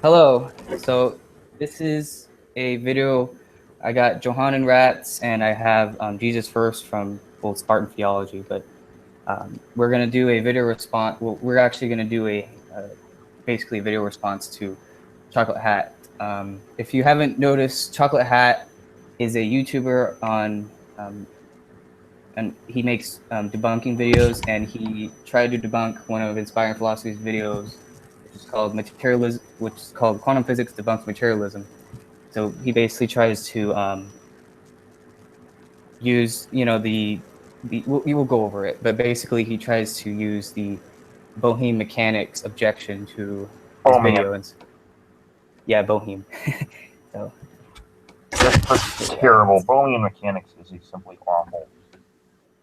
Hello. So this is a video. I got Johan and Rats, and I have Jesus First from both Spartan Theology. But we're gonna do a video response. Well, we're actually gonna do a basically a video response to Chocolate Hat. If you haven't noticed, Chocolate Hat is a YouTuber on and he makes debunking videos, and he tried to debunk one of Inspiring Philosophy's videos, which is called materialism, which is called Quantum Physics Debunks Materialism. So he basically tries to use, we will go over it, but basically he tries to use the Boheme mechanics objection to his Oh man, video, and yeah, Boheme. So that's terrible. Boolean mechanics is simply awful.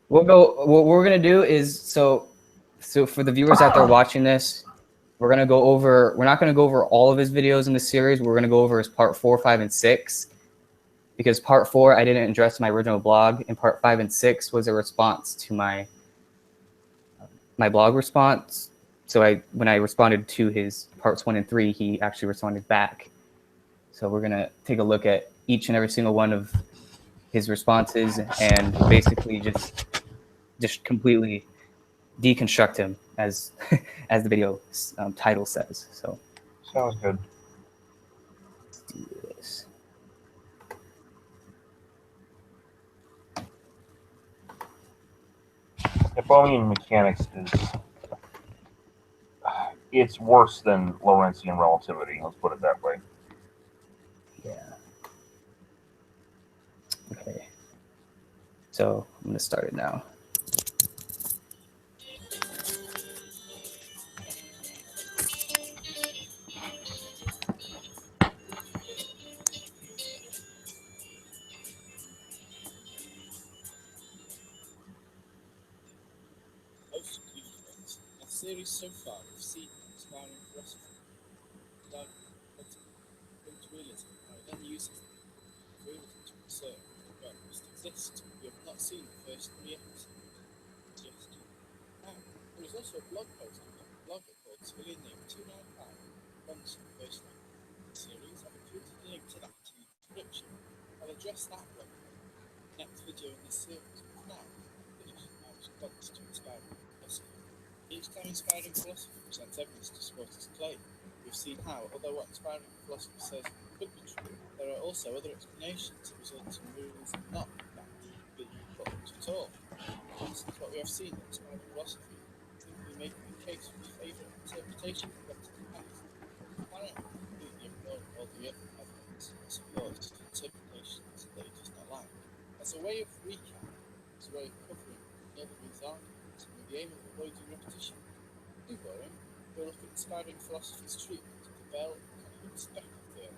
we'll go. What we're gonna do is so for the viewers out there watching this, we're gonna go over. We're not gonna go over all of his videos in the series. We're gonna go over his part 4, 5, and 6, because part 4 I didn't address in my original blog, and part 5 and 6 was a response to my blog response. So when I responded to his parts 1 and 3, he actually responded back. So we're gonna take a look at each and every single one of his responses and basically just completely deconstruct him, as as the video title says. So Sounds good. let's do this. The Boolean mechanics is it's worse than Lorentzian relativity. Let's put it that way. Yeah. Okay. So I'm gonna start it now. Our series so far, we've seen inspiring philosophy, dark into realism, and then uses realism to assert that God must exist. We have not seen the first 3 episodes just yet. Now, there is also a blog post on the blogger called Civilian Name 295 runs the first line of the series. I've included a link to that in the description. I'll address that blog next video in this series. But now, finish our response to inspiring philosophy. Each time inspiring philosophy presents evidence to support its claim, we've seen how, although what inspiring philosophy says could be true, there are also other explanations resulting in realism not that being put at all. For instance, what we have seen in inspiring philosophy simply making a case for the favourite interpretation of what is past, apparently completely ignoring all the other evidence that supports interpretations that it does not like. As a way of recap, as a way of covering the other these arguments, and with the aim of avoiding repetition, too boring, we'll look at inspiring philosophy's treatment of the Bell and Speckle theory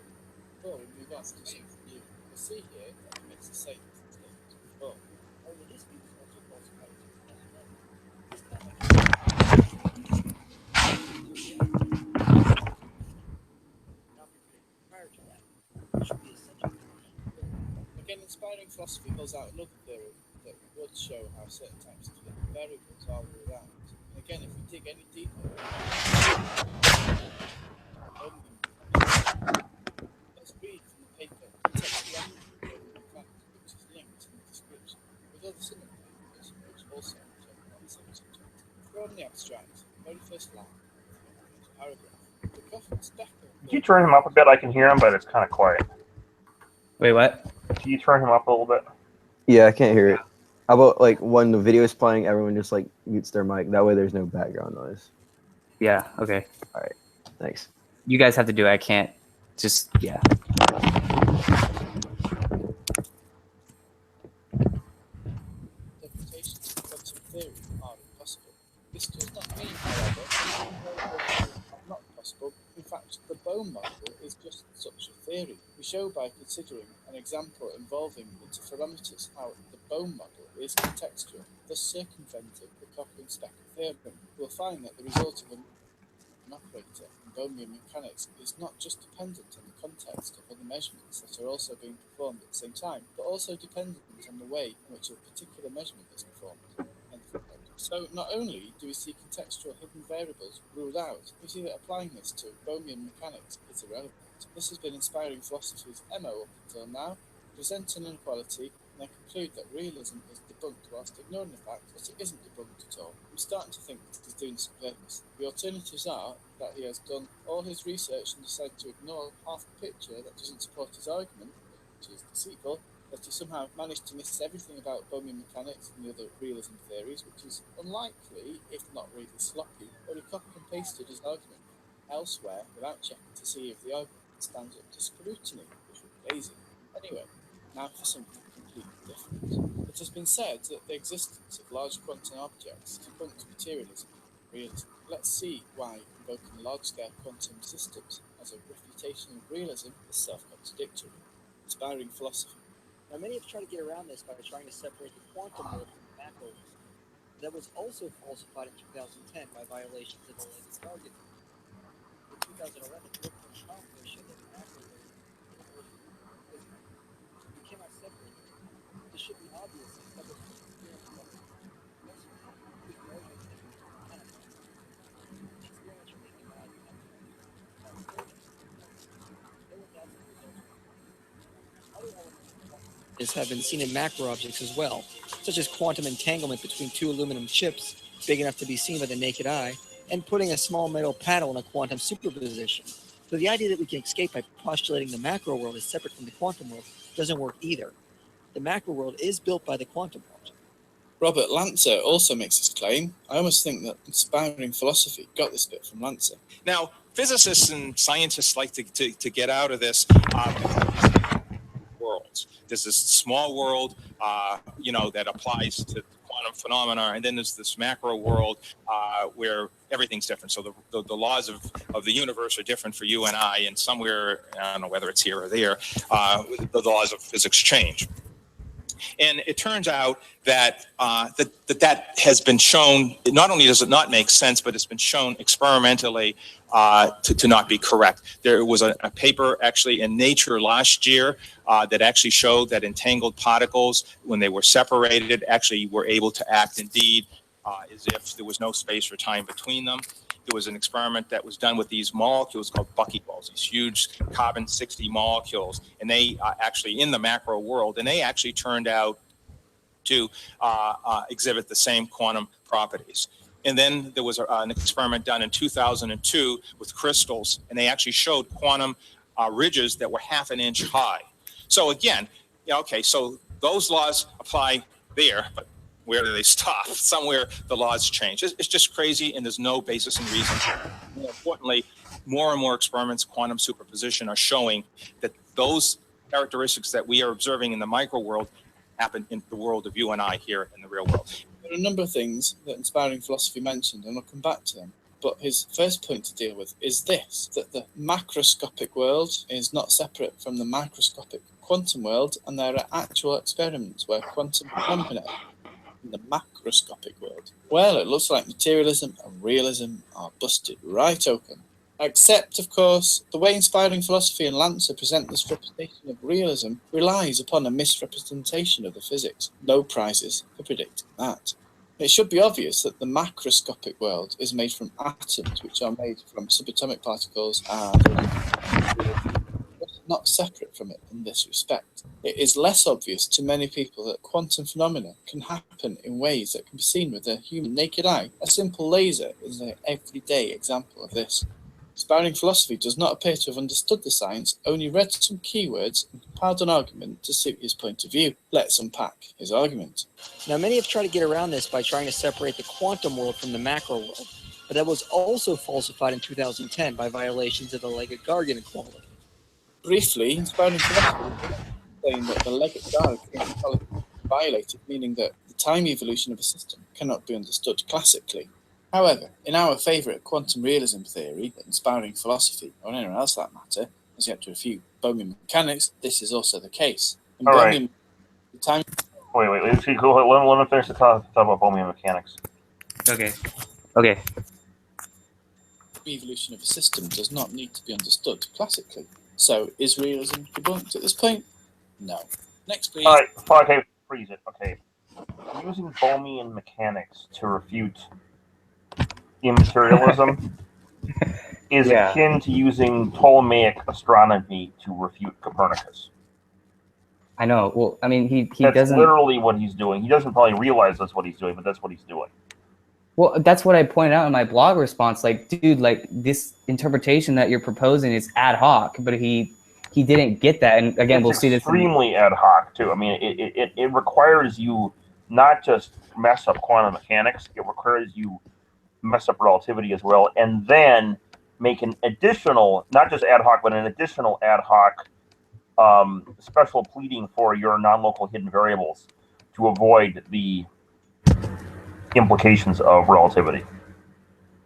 before we move on to something new. We'll see here that he makes the same statement before. Only this means that it was right. Again, inspiring philosophy holds out another theory that would show how certain types of variables are all around. And again, if we dig any deeper, let's read from the paper Contextuality of Mechanics, which is linked in the description, with other similar papers which also talk about the same subject. From the abstract, the very first line of the first paragraph, the Goffin Speckle. Could you turn him up a bit? I can hear him, but it's kind of quiet. Wait, what? Can you turn him up a little bit? Yeah, I can't hear it. How about like when the video is playing, everyone just like mutes their mic. That way, there's no background noise. Yeah. Okay. All right, thanks. You guys have to do it. I can't. Just yeah. Interpretations of quantum theory are impossible. This does not mean, however, that are not possible. In fact, the Bohm model is just such a theory. We show by considering an example involving interferometers how the Bohm model is contextual, thus circumventing the Coupling-Speckle theorem. You will find that the result of an operator in Bohmian mechanics is not just dependent on the context of other measurements that are also being performed at the same time, but also dependent on the way in which a particular measurement is performed. So not only do we see contextual hidden variables ruled out, we see that applying this to Bohmian mechanics is irrelevant. This has been inspiring philosophy's MO up until now: present an inequality and then conclude that realism is debunked whilst ignoring the fact that it isn't debunked at all. I'm starting to think that he's doing this on purpose. The alternatives are that he has done all his research and decided to ignore half the picture that doesn't support his argument, which is deceitful, that he somehow managed to miss everything about Bohmian mechanics and the other realism theories, which is unlikely, if not really sloppy, or he copied and pasted his argument elsewhere without checking to see if the argument stands up to scrutiny, which would be lazy. Anyway, now for something completely different. It has been said that the existence of large quantum objects debunks materialism and realism. Let's see why invoking large-scale quantum systems as a refutation of realism is self-contradictory. Inspiring philosophy. Now, many have tried to get around this by trying to separate the quantum world from the macro world. That was also falsified in 2010 by violations of the latest target. In 2011, work from Chomsky showed that the macro world and the universe is physical. You cannot separate them. This should be obvious and separate from the experience of the have been seen in macro objects as well, such as quantum entanglement between two aluminum chips big enough to be seen by the naked eye, and putting a small metal panel in a quantum superposition. So the idea that we can escape by postulating the macro world is separate from the quantum world doesn't work either. The macro world is built by the quantum world. Robert Lancer also makes this claim. I almost think that inspiring philosophy got this bit from Lancer. Now, physicists and scientists like to get out of this worlds. There's this small world, that applies to quantum phenomena, and then there's this macro world where everything's different. So the laws of the universe are different for you and I, and somewhere, I don't know whether it's here or there, the laws of physics change. And it turns out that that has been shown. Not only does it not make sense, but it's been shown experimentally to not be correct. There was a paper actually in Nature last year that actually showed that entangled particles, when they were separated, actually were able to act indeed as if there was no space or time between them. There was an experiment that was done with these molecules called buckyballs, these huge carbon-60 molecules, and they actually in the macro world, and they actually turned out to exhibit the same quantum properties. And then there was an experiment done in 2002 with crystals, and they actually showed quantum ridges that were half an inch high. So again, okay, so those laws apply there, but where do they stop? Somewhere the laws change. It's just crazy, and there's no basis in reason. More importantly, more and more experiments, quantum superposition, are showing that those characteristics that we are observing in the micro world happen in the world of you and I here in the real world. There are a number of things that inspiring philosophy mentioned, and I'll come back to them. But his first point to deal with is this, that the macroscopic world is not separate from the microscopic quantum world, and there are actual experiments where quantum phenomena in the macroscopic world. Well, it looks like materialism and realism are busted right open. Except, of course, the way inspiring philosophy and Lancer present this representation of realism relies upon a misrepresentation of the physics. No prizes for predicting that. It should be obvious that the macroscopic world is made from atoms, which are made from subatomic particles and not separate from it in this respect. It is less obvious to many people that quantum phenomena can happen in ways that can be seen with the human naked eye. A simple laser is an everyday example of this. Inspiring philosophy does not appear to have understood the science, only read some keywords and compiled an argument to suit his point of view. Let's unpack his argument. Now, many have tried to get around this by trying to separate the quantum world from the macro world, but that was also falsified in 2010 by violations of the Leggett-Gargan equality. Briefly, inspiring philosophy saying that the Leggett-Gargan equality is violated, meaning that the time evolution of a system cannot be understood classically. However, in our favourite quantum realism theory, that inspiring philosophy, or anyone else for that matter, has yet to refute Bohmian mechanics, this is also the case. In All Bohmian, right. the time Let's see. Go ahead. Let me finish the talk about Bohmian mechanics. Okay. evolution of a system does not need to be understood classically. So, is realism debunked at this point? No. Next, please. All right. Okay. Freeze it. Okay. using Bohmian mechanics to refute immaterialism is Yeah. akin to using Ptolemaic astronomy to refute Copernicus. I know. Well, I mean, he That's doesn't. literally what he's doing. He doesn't probably realize that's what he's doing, but that's what he's doing. Well, that's what I pointed out in my blog response. Like, dude, like this interpretation that you're proposing is ad hoc, but he didn't get that. And again, It's we'll see this. extremely ad hoc too. I mean, it requires you not just mess up quantum mechanics; it requires you mess up relativity as well, and then make an additional, not just ad hoc, but an additional ad hoc special pleading for your non-local hidden variables to avoid the implications of relativity.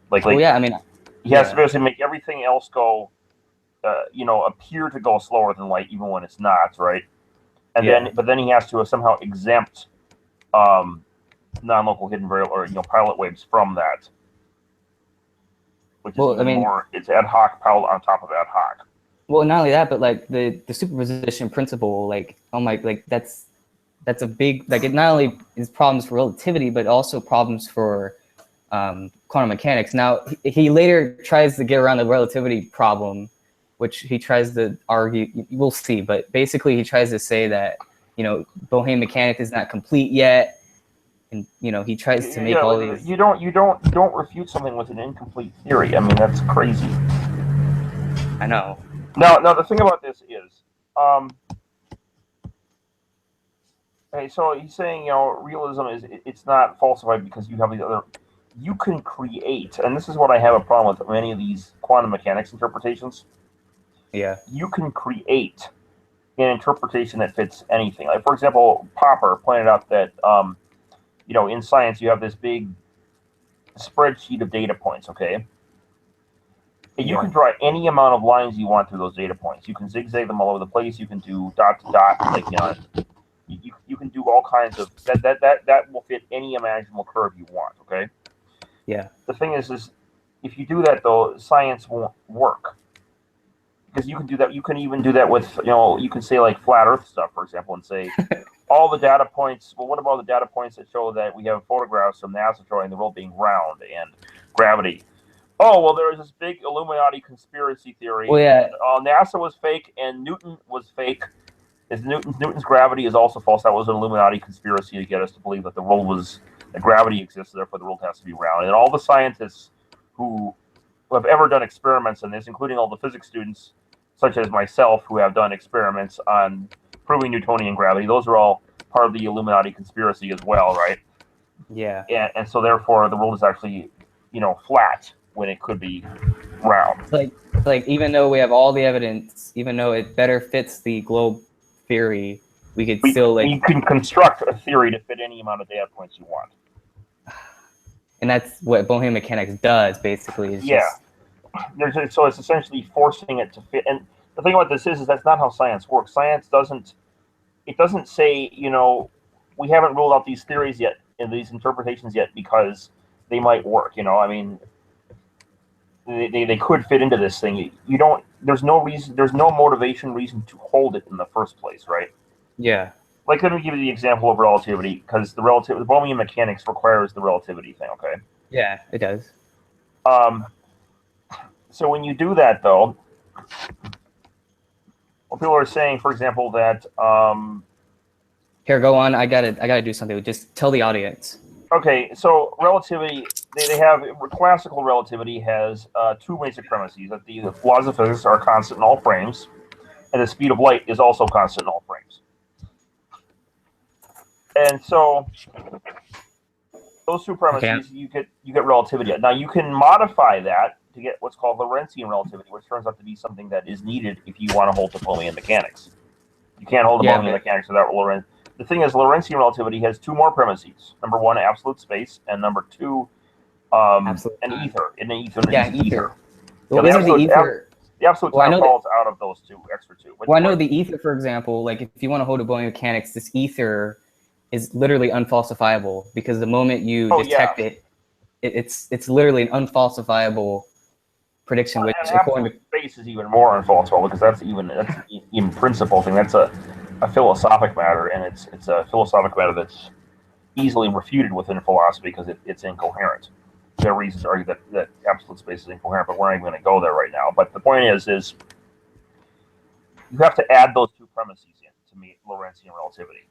Like Well, yeah, I mean, he has to yeah. basically make everything else go, appear to go slower than light, even when it's not, right? And Yeah. but then he has to somehow exempt non-local hidden variable or pilot waves from that, which is Well, I even mean, more. It's ad hoc pilot on top of ad hoc. well, not only that, but like the superposition principle, like, oh my, like that's a big, like, it not only is problems for relativity, but also problems for quantum mechanics. Now, he later tries to get around the relativity problem, which he tries to argue. We'll see, but basically, he tries to say that Bohemian mechanics is not complete yet, and he tries to make all these. You don't refute something with an incomplete theory. I mean, that's crazy. I know. Now the thing about this is, hey, so he's saying, realism it's not falsified because you have these other. You can create, and this is what I have a problem with many of these quantum mechanics interpretations. Yeah. You can create an interpretation that fits anything. Like, for example, Popper pointed out that, in science you have this big spreadsheet of data points, okay? And you can draw any amount of lines you want through those data points. You can zigzag them all over the place. You can do dot to dot, like, you can do all kinds of that will fit any imaginable curve you want, okay? Yeah. The thing is if you do that though, science won't work. Because you can do that. You can even do that with, you can say like flat Earth stuff, for example, and say all the data points. Well, what about the data points that show that we have photographs from NASA showing the world being round and gravity? Oh, well, there was this big Illuminati conspiracy theory. Well, yeah. NASA was fake and Newton was fake. Newton's gravity is also false. That was an Illuminati conspiracy to get us to believe that that gravity exists, therefore the world has to be round. And all the scientists who have ever done experiments on this, including all the physics students, such as myself, who have done experiments on proving Newtonian gravity, those are all part of the Illuminati conspiracy as well, right? Yeah. And so therefore the world is actually, flat when it could be round. Like even though we have all the evidence, even though it better fits the globe theory, we could still you can construct a theory to fit any amount of data points you want. And that's what Bohemian mechanics does, basically. So it's essentially forcing it to fit. And the thing about this is that's not how science works. Science doesn't say, we haven't ruled out these theories yet and these interpretations yet because they might work. I mean, they could fit into this thing. There's no motivation to hold it in the first place, right? Yeah. Like, let me give you the example of relativity, because the Bohmian mechanics requires the relativity thing, okay? Yeah, it does. So when you do that, though, well, people are saying, for example, that Here, go on. I gotta do something. Just tell the audience. Okay, so relativity, they have classical relativity has two basic premises: that the laws of physics are constant in all frames, and the speed of light is also constant in all frames. And so those two premises, you get relativity. Now you can modify that to get what's called Lorentzian relativity, which turns out to be something that is needed if you want to hold to Bohmian mechanics. You can't hold to Bohmian mechanics without Lorentz. The thing is, Lorentzian relativity has two more premises. Number one, absolute space, and number two, an ether. Ether. Well, the absolute time falls out of those extra two. Well, I know the ether, for example, like if you want to hold to Bohmian mechanics, this ether is literally unfalsifiable because the moment you detect it, it's literally an unfalsifiable prediction. Which, according to space, is even more unfalsifiable because that's in principle thing. That's a philosophic matter, and it's a philosophic matter that's easily refuted within philosophy because it's incoherent. There are reasons to argue that absolute space is incoherent, but we're not even going to go there right now. But the point is you have to add those two premises in to meet Lorentzian relativity.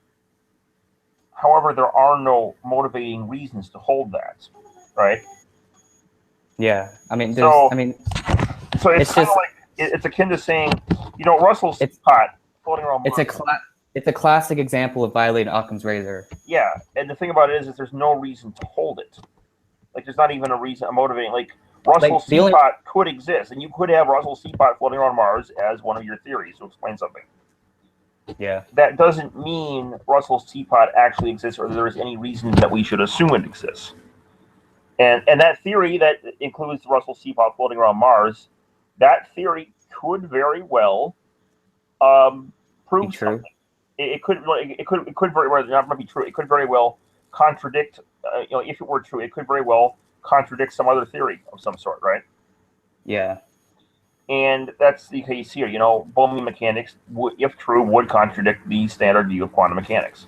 However, there are no motivating reasons to hold that, right? Yeah, I mean, So it's kind of just like it's akin to saying, Russell's teapot floating around. It's a classic example of violating Occam's razor. Yeah, and the thing about it is there's no reason to hold it. Like, there's not even a motivating. Like, Russell's teapot could exist, and you could have Russell's teapot floating around Mars as one of your theories to explain something. Yeah. That doesn't mean Russell's teapot actually exists, or there is any reason that we should assume it exists. And that theory that includes Russell's teapot floating around Mars, that theory could very well prove something. It could very well not be true. It could very well contradict. If it were true, it could very well contradict some other theory of some sort, right? Yeah. And that's the case here. Bohmian mechanics, if true, would contradict the standard view of quantum mechanics.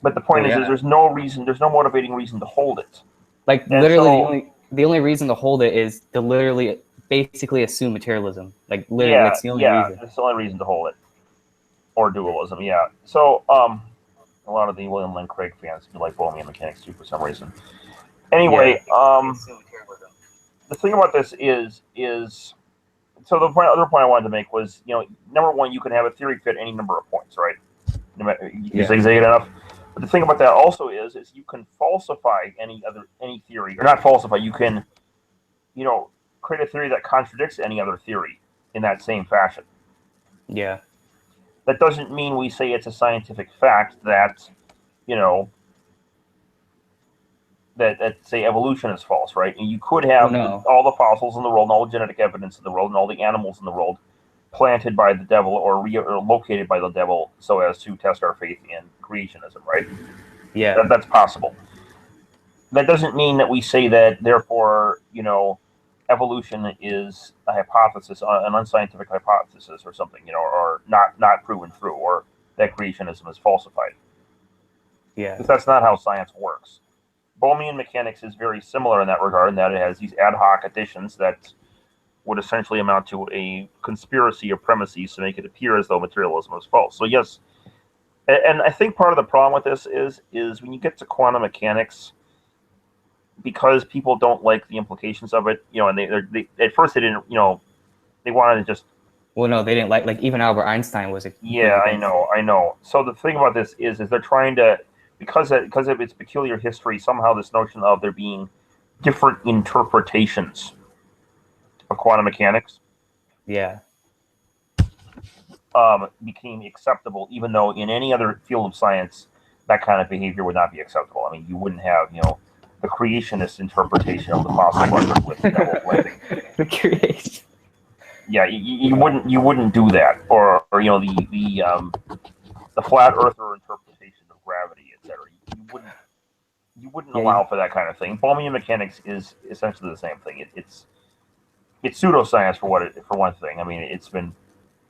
But the point is there's no motivating reason to hold it. Like, and literally, the only reason to hold it is to literally, basically assume materialism. Like, literally, that's the only reason. That's the only reason to hold it. Or dualism, yeah. So, a lot of the William Lane Craig fans do like Bohmian mechanics too for some reason. Anyway, the thing about this is so the other point I wanted to make was, number one, you can have a theory fit any number of points, right? You say it enough. But the thing about that also is you can falsify any theory, or not falsify. You can, create a theory that contradicts any other theory in that same fashion. Yeah. That doesn't mean we say it's a scientific fact that, that say evolution is false, right? And you could have all the fossils in the world, and all the genetic evidence in the world, and all the animals in the world planted by the devil or located by the devil so as to test our faith in creationism, right? Yeah. That's possible. That doesn't mean that we say that, therefore, evolution is a hypothesis, an unscientific hypothesis or something, or not proven true, or that creationism is falsified. Yeah. Because that's not how science works. Bohmian mechanics is very similar in that regard, in that it has these ad hoc additions that would essentially amount to a conspiracy of premises to make it appear as though materialism is false. So yes, and I think part of the problem with this is when you get to quantum mechanics, because people don't like the implications of it, and they at first they didn't, they wanted to just. Well, no, they didn't like even Albert Einstein was. Yeah, I know. So the thing about this is they're trying to, because of its peculiar history, somehow this notion of there being different interpretations of quantum mechanics, became acceptable, even though in any other field of science that kind of behavior would not be acceptable. I mean, you wouldn't have, the creationist interpretation of the fossil record with the devil blaming. The creation. Yeah, you wouldn't do that, or the flat earther interpretation of gravity, etc. You wouldn't allow for that kind of thing. Bohmian mechanics is essentially the same thing. It's pseudoscience for one thing. I mean, it's been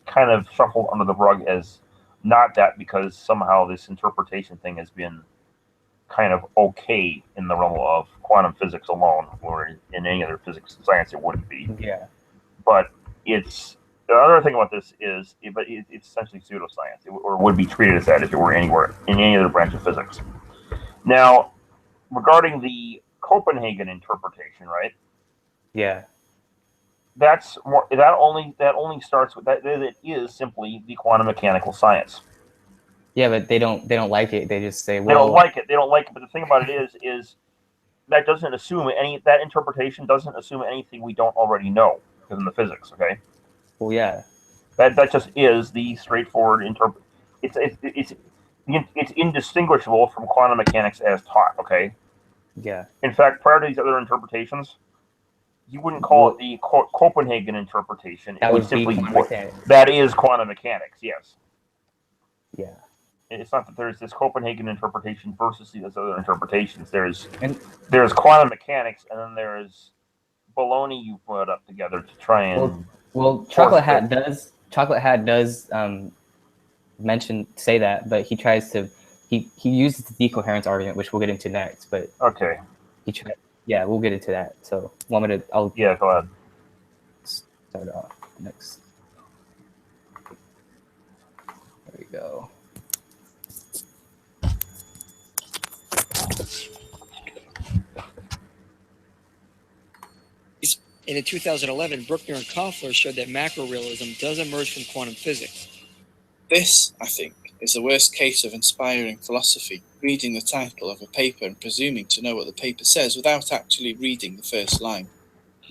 kind of shuffled under the rug as not that, because somehow this interpretation thing has been kind of okay in the realm of quantum physics alone, or in any other physics science it wouldn't be. Yeah. But it's the other thing about this is, it's essentially pseudoscience, or would be treated as that if it were anywhere in any other branch of physics. Now, regarding the Copenhagen interpretation, right? Yeah. That's more. That only starts with that. It is simply the quantum mechanical science. Yeah, but they don't like it. They just say, well, they don't like it. But the thing about it is that doesn't assume that interpretation doesn't assume anything we don't already know within the physics. Okay. Well, yeah. That just is the straightforward It's indistinguishable from quantum mechanics as taught. Okay. Yeah. In fact, prior to these other interpretations, you wouldn't call it the Copenhagen interpretation. It would simply that is quantum mechanics. Yes. Yeah. It's not that there's this Copenhagen interpretation versus these other interpretations. There's quantum mechanics, and then there's baloney you put up together to try and. Well, Chocolate Hat does say that, but he he used the decoherence argument, which we'll get into next. But Okay. he tried. Yeah, we'll get into that. So want me to? I'll Yeah, go ahead. start off next. There we go. And in 2011, Bruckner and Koffler showed that macrorealism does emerge from quantum physics. This, I think, is the worst case of inspiring philosophy, reading the title of a paper and presuming to know what the paper says without actually reading the first line.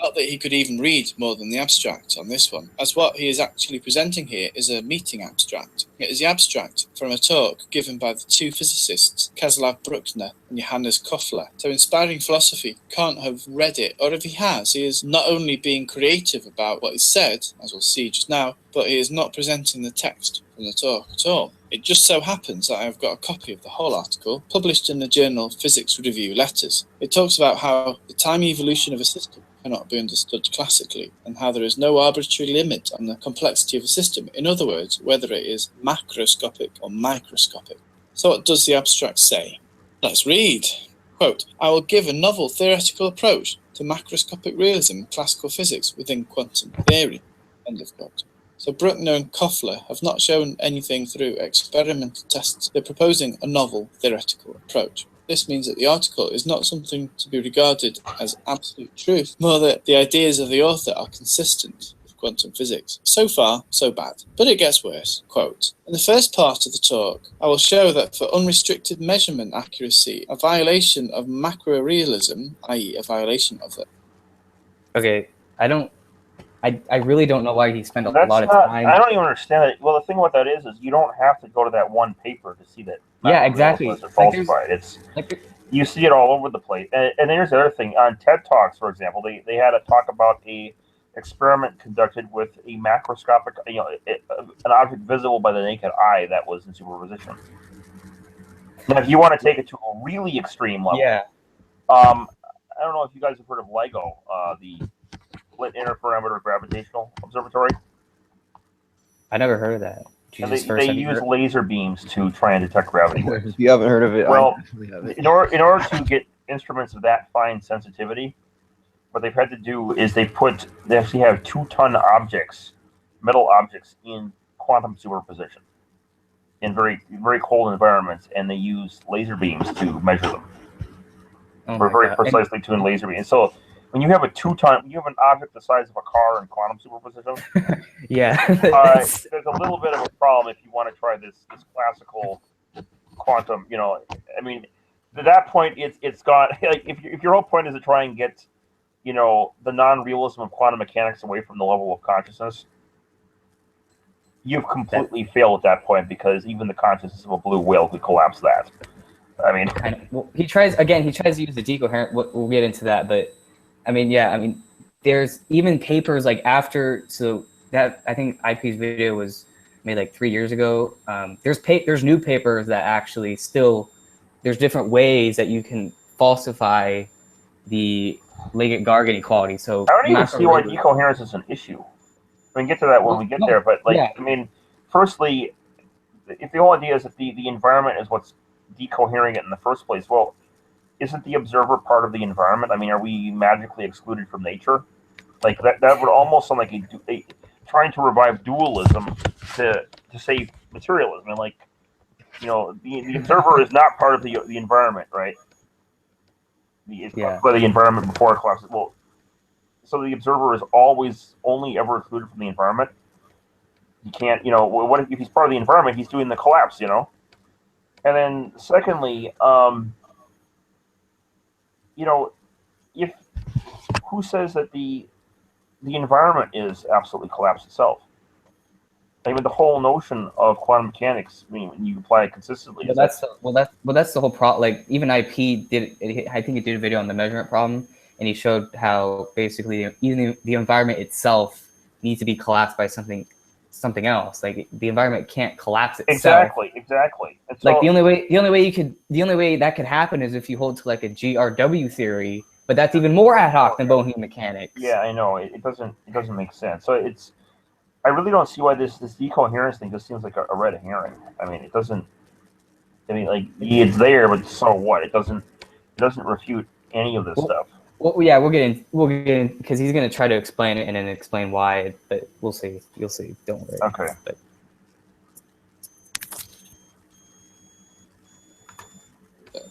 Not that he could even read more than the abstract on this one, as what he is actually presenting here is a meeting abstract. It is the abstract from a talk given by the two physicists, Czeslaw Bruckner and Johannes Koffler. So inspiring philosophy can't have read it, or if he has, he is not only being creative about what is said, as we'll see just now, but he is not presenting the text from the talk at all. It just so happens that I've got a copy of the whole article, published in the journal Physics Review Letters. It talks about how the time evolution of a system cannot be understood classically, and how there is no arbitrary limit on the complexity of a system. In other words, whether it is macroscopic or microscopic. So what does the abstract say? Let's read. Quote, I will give a novel theoretical approach to macroscopic realism in classical physics within quantum theory. End of quote. So Bruckner and Koffler have not shown anything through experimental tests. They're proposing a novel theoretical approach. This means that the article is not something to be regarded as absolute truth, more that the ideas of the author are consistent with quantum physics. So far, so bad. But it gets worse. Quote, in the first part of the talk, I will show that for unrestricted measurement accuracy, a violation of macrorealism, i.e. a violation of it. Okay, I really don't know why he spent a That's lot of not. time. I don't even understand it. Well, the thing about that is you don't have to go to that one paper to see that. Yeah, exactly. Are falsified. It's you see it all over the place. And here's the other thing. On TED Talks, for example, they had a talk about a experiment conducted with a macroscopic, an object visible by the naked eye that was in superposition. Now, if you want to take it to a really extreme level, Yeah. I don't know if you guys have heard of LIGO, the Split Interferometer Gravitational Observatory. I never heard of that. And Jesus, they use laser beams to try and detect gravity waves. If you haven't heard of it, Well, I definitely have it. in order to get instruments of that fine sensitivity, what they've had to do is they actually have 2-ton objects, metal objects, in quantum superposition in very, very cold environments, and they use laser beams to measure them. For very precisely tuned laser beams. So when you have a 2-ton, you have an object the size of a car in quantum superposition. Yeah. There's a little bit of a problem if you want to try this classical quantum. I mean, at that point, it's got like if your whole point is to try and get, the non-realism of quantum mechanics away from the level of consciousness, you've completely failed at that point, because even the consciousness of a blue whale could collapse that. I mean, well, he tries to use the decoherent. We'll get into that, but I mean, there's even papers like after, so that I think IP's video was made like 3 years ago. There's new papers that actually still, there's different ways that you can falsify the Leggett-Garg inequality. So I don't even see why decoherence is an issue. We can get to that when we get there, but I mean, firstly, if the whole idea is that the environment is what's decohering it in the first place, well, isn't the observer part of the environment? I mean, are we magically excluded from nature? Like that would almost sound like a trying to revive dualism to save materialism. And the observer is not part of the environment, right? It's part of the environment before it collapses. Well, so the observer is always only ever excluded from the environment. You can't, what if he's part of the environment? He's doing the collapse, And then secondly, if who says that the environment is absolutely collapse itself? I mean, the whole notion of quantum mechanics, I mean, when you apply it consistently. That's the whole problem. Like even IP did, I think it did a video on the measurement problem, and he showed how basically even the environment itself needs to be collapsed by something else. Like the environment can't collapse itself. Exactly. And so, like the only way that could happen is if you hold to like a GRW theory, but that's even more ad hoc than Bohemian mechanics. Yeah, I know. It doesn't make sense. So I really don't see why this decoherence thing just seems like a red herring. I mean, it doesn't. I mean, like, it's there, but so what? It doesn't refute any of this stuff. Well, yeah, we'll get in because he's gonna try to explain it and then explain why. But we'll see. You'll see. Don't worry. Okay. But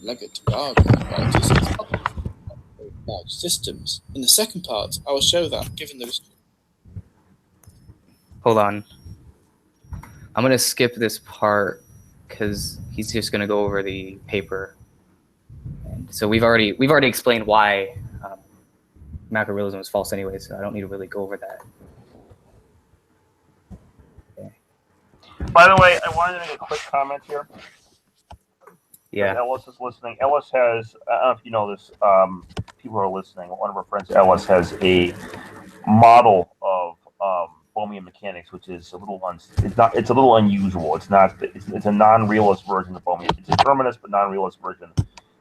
Leggett argued about using large systems. In the second part, I will show that, given the hold on. I'm gonna skip this part because he's just gonna go over the paper. And so we've already explained why macrorealism is false anyway. So I don't need to really go over that. Okay. By the way, I wanted to make a quick comment here. Yeah. Ellis is listening. Ellis has, I don't know if you know this, people are listening. One of our friends, Ellis, has a model of Bohmian mechanics, which is a little it's a little unusual. It's a non-realist version of Bohmian. It's a determinist but non-realist version,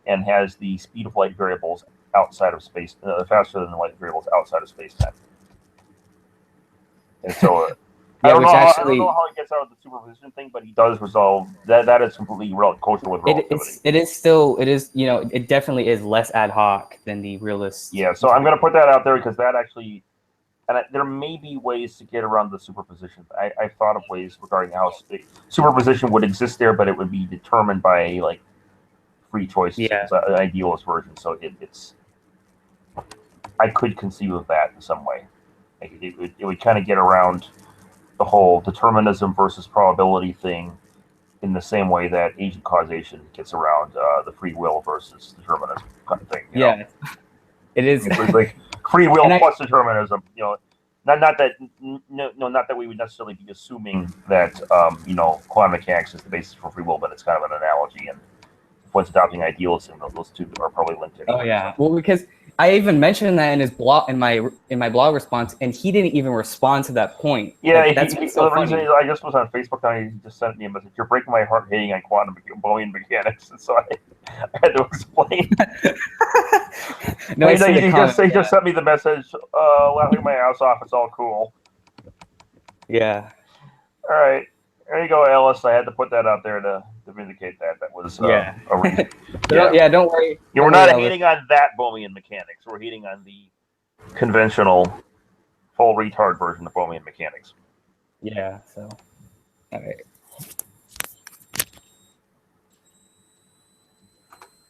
and has the speed of light variables outside of space, faster than the light variables outside of space-time. And so. Yeah, I don't know how he gets out of the superposition thing, but he does resolve that. That is completely kosher with relativity. It is, you know, it definitely is less ad hoc than the realist. Yeah, so I'm going to put that out there because that actually, there may be ways to get around the superposition. I thought of ways regarding how superposition would exist there, but it would be determined by like free choice. Yeah. It's an idealist version, so it's. I could conceive of that in some way. It would kind of get around the whole determinism versus probability thing in the same way that agent causation gets around the free will versus determinism kind of thing. You know? It is. It's like free will plus determinism. You know, not that we would necessarily be assuming that you know, quantum mechanics is the basis for free will, but it's kind of an analogy. And what's adopting idealism, those two are probably linked in. Oh yeah, well, because I even mentioned that in his blog, in my blog response, and he didn't even respond to that point. Yeah, like, that's so the reason funny. I just was on Facebook and he just sent me a message. You're breaking my heart hating on Bohmian mechanics, and so I had to explain. No, he just sent me the message. Laughing my ass off. It's all cool. Yeah. All right, there you go, Ellis. I had to put that out there to vindicate that. That was yeah. a reason. Don't worry. We're not hating on that Bohmian mechanics. We're hating on the conventional full retard version of Bohmian mechanics. Yeah. So, all right.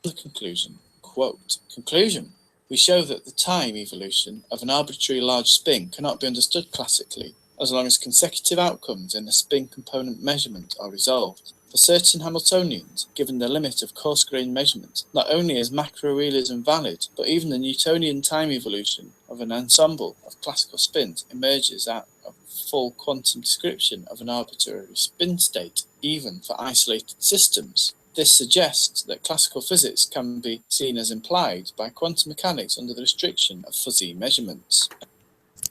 The conclusion. Quote, conclusion. We show that the time evolution of an arbitrary large spin cannot be understood classically, as long as consecutive outcomes in the spin component measurement are resolved. For certain Hamiltonians, given the limit of coarse-grained measurement, not only is macrorealism valid, but even the Newtonian time evolution of an ensemble of classical spins emerges out of full quantum description of an arbitrary spin state, even for isolated systems. This suggests that classical physics can be seen as implied by quantum mechanics under the restriction of fuzzy measurements.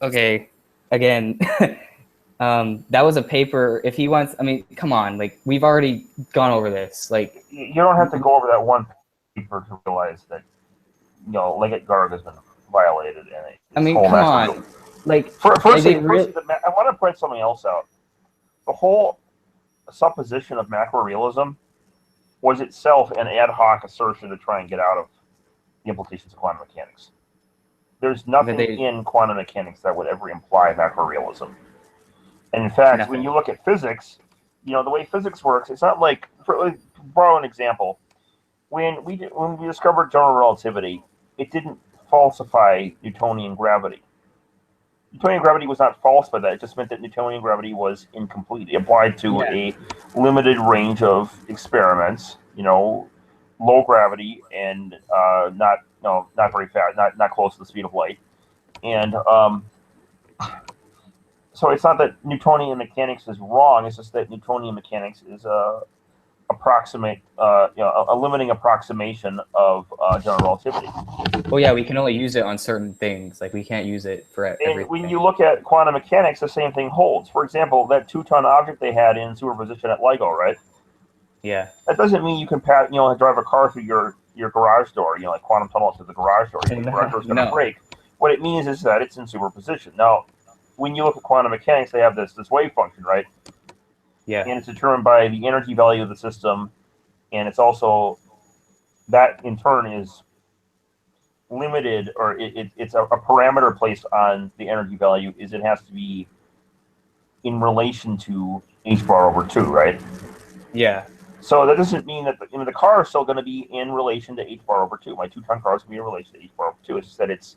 Okay, again, that was a paper. If he wants, I mean, come on, like, we've already gone over this. Like, you don't have to go over that one paper to realize that, you know, Leggett Garg has been violated. And I mean, come on. Like, first, I want to point something else out. The whole supposition of macrorealism was itself an ad hoc assertion to try and get out of the implications of quantum mechanics. There's nothing in quantum mechanics that would ever imply macrorealism. And in fact, when you look at physics, you know, the way physics works, it's not like, to borrow an example, when we discovered general relativity, it didn't falsify Newtonian gravity. Newtonian gravity was not false by that. It just meant that Newtonian gravity was incomplete. It applied to a limited range of experiments, you know, low gravity and not very fast, not close to the speed of light. And so it's not that Newtonian mechanics is wrong. It's just that Newtonian mechanics is a limiting approximation of general relativity. well, yeah, we can only use it on certain things. Like, we can't use it for everything. And when you look at quantum mechanics, the same thing holds. For example, that 2-ton object they had in superposition at LIGO, right? Yeah. That doesn't mean you can drive a car through your garage door, you know, like quantum tunnel to the garage door. The garage door's going to break. What it means is that it's in superposition. Now, when you look at quantum mechanics, they have this wave function, right? Yeah. And it's determined by the energy value of the system and it's also that in turn is limited, or it's a parameter placed on the energy value, is it has to be in relation to h bar over 2, right? Yeah. So that doesn't mean that the car is still going to be in relation to h bar over 2. My 2-ton car is going to be in relation to h bar over 2. It's just that it's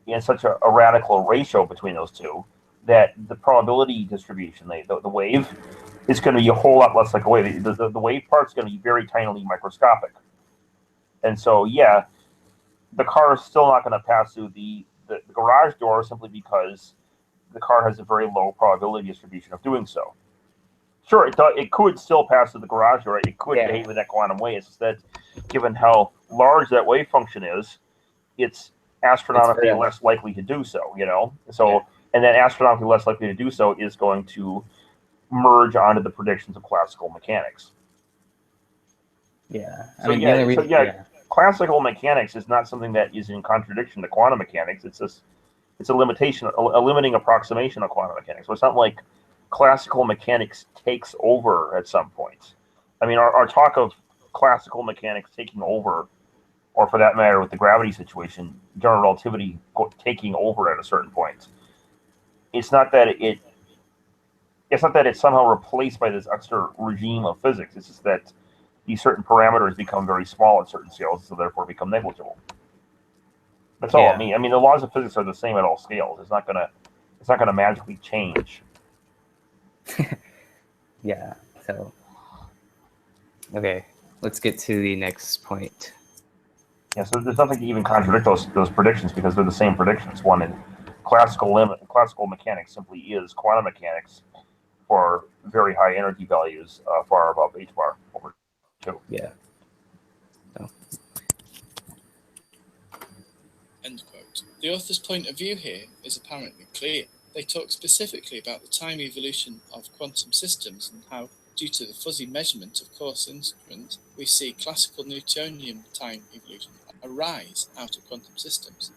in such a radical ratio between those two that the probability distribution, the wave, is going to be a whole lot less like a wave. The wave part is going to be very tinily microscopic. And so, yeah, the car is still not going to pass through the garage door simply because the car has a very low probability distribution of doing so. Sure, it could still pass through the garage door. It could behave in that quantum way. It's just that, given how large that wave function is, it's astronomically less likely to do so. So, and then astronomically less likely to do so is going to merge onto the predictions of classical mechanics. Yeah. Classical mechanics is not something that is in contradiction to quantum mechanics. It's a limitation, a limiting approximation of quantum mechanics. So it's not like classical mechanics takes over at some point. I mean, our talk of classical mechanics taking over, or for that matter, with the gravity situation, general relativity taking over at a certain point. It's not that it's somehow replaced by this extra regime of physics. It's just that these certain parameters become very small at certain scales, so therefore become negligible. That's all I mean. I mean, the laws of physics are the same at all scales. It's not gonna magically change. Yeah. So, okay, let's get to the next point. Yeah. So there's nothing to even contradict those predictions because they're the same predictions. One in classical mechanics simply is quantum mechanics for very high energy values far above h bar over 2. Yeah. So. End quote. The author's point of view here is apparently clear. They talk specifically about the time evolution of quantum systems and how, due to the fuzzy measurement of coarse instruments, we see classical Newtonian time evolution arise out of quantum systems.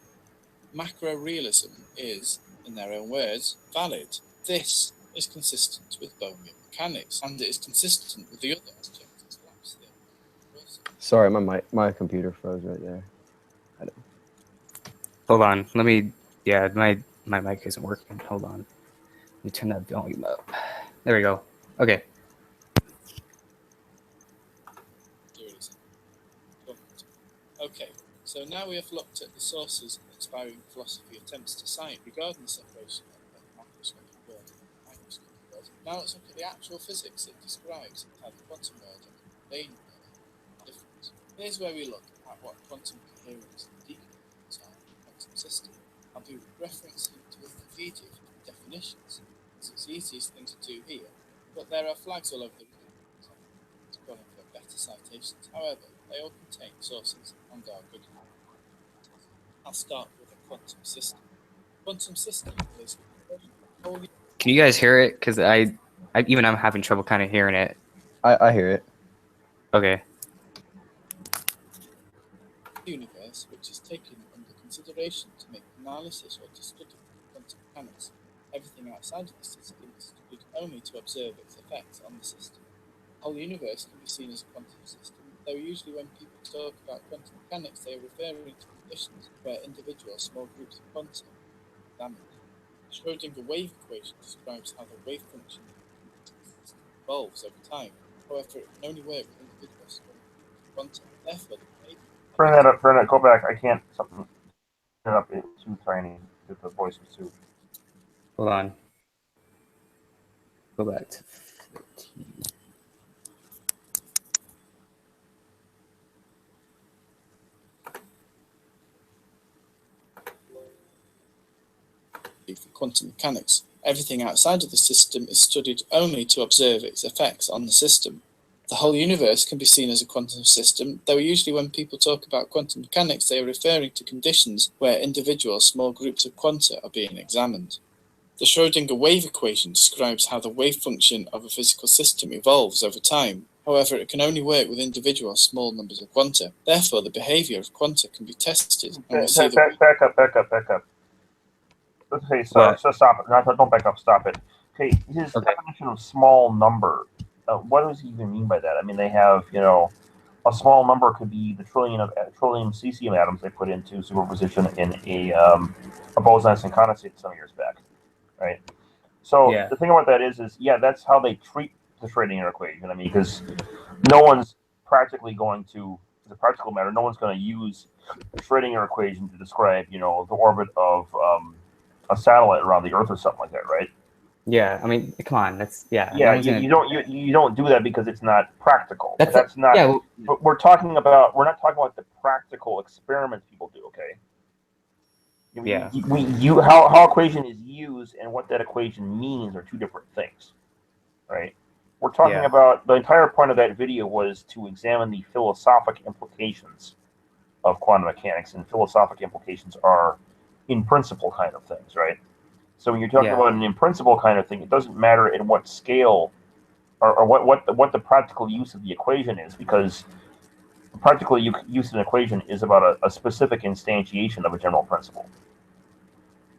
Macro-realism is, in their own words, valid. This is consistent with Bohmian mechanics, and it is consistent with the other objectives. Sorry, my computer froze right there. Hold on. Let me. Yeah, my mic isn't working. Hold on. Let me turn that volume up. There we go. Okay. Okay, so now we have looked at the sources inspiring philosophy attempts to cite regarding the separation of the macroscopic world and the microscopic world. Now let's look at the actual physics that describes how the quantum world and the mundane world are different. Here's where we look at what quantum coherence and decoherence are in a quantum system. I'll be referencing to Wikipedia for the definitions. This is the easiest thing to do here, but there are flags all over the Wikipedia calling for better citations. However, they all contain sources and are good. I'll start with a quantum system. Quantum system is wholly. Can you guys hear it? Because I'm having trouble kind of hearing it. I hear it. Okay. Universe which is taken under consideration to make analysis or to study quantum mechanics. Everything outside of the system is studied only to observe its effects on the system. The whole universe can be seen as a quantum system, though usually when people talk about quantum mechanics they are referring to conditions where individual small groups of quanta are damaged. The Schrödinger wave equation describes how the wave function evolves over time. However, it can only work with individual small groups of quanta. Therefore, the behavior. Turn that up. Go back. I can't. Turn it up. It's too tiny. The voice is too. Hold on. Go back to 15. For quantum mechanics, everything outside of the system is studied only to observe its effects on the system. The whole universe can be seen as a quantum system, though usually when people talk about quantum mechanics they are referring to conditions where individual small groups of quanta are being examined. The Schrödinger wave equation describes how the wave function of a physical system evolves over time. However, it can only work with individual small numbers of quanta. Therefore, the behavior of quanta can be tested. And we see back up. Okay, so stop it. Don't back up. Stop it. Okay, his definition of small number what does he even mean by that? I mean, they have, you know, a small number could be the trillion cesium atoms they put into superposition in a Bose-Einstein condensate some years back, right? So Yeah. the thing about that is yeah, that's how they treat the Schrodinger equation. I mean, because no one's practically going to, as a practical matter, no one's going to use the Schrodinger equation to describe, you know, the orbit of a satellite around the Earth or something like that, right? Yeah, I mean, come on, that's Yeah, no one's gonna, you don't do that because it's not practical. that's not. yeah, well, But we're not talking about the practical experiments people do. Okay. yeah, How equation is used and what that equation means are two different things, right? We're talking Yeah. about the entire point of that video was to examine the philosophic implications of quantum mechanics, and philosophic implications are in principle kind of things, right? So when you're talking Yeah. about an in principle kind of thing, it doesn't matter in what scale or what the practical use of the equation is, because the practical use of an equation is about a specific instantiation of a general principle.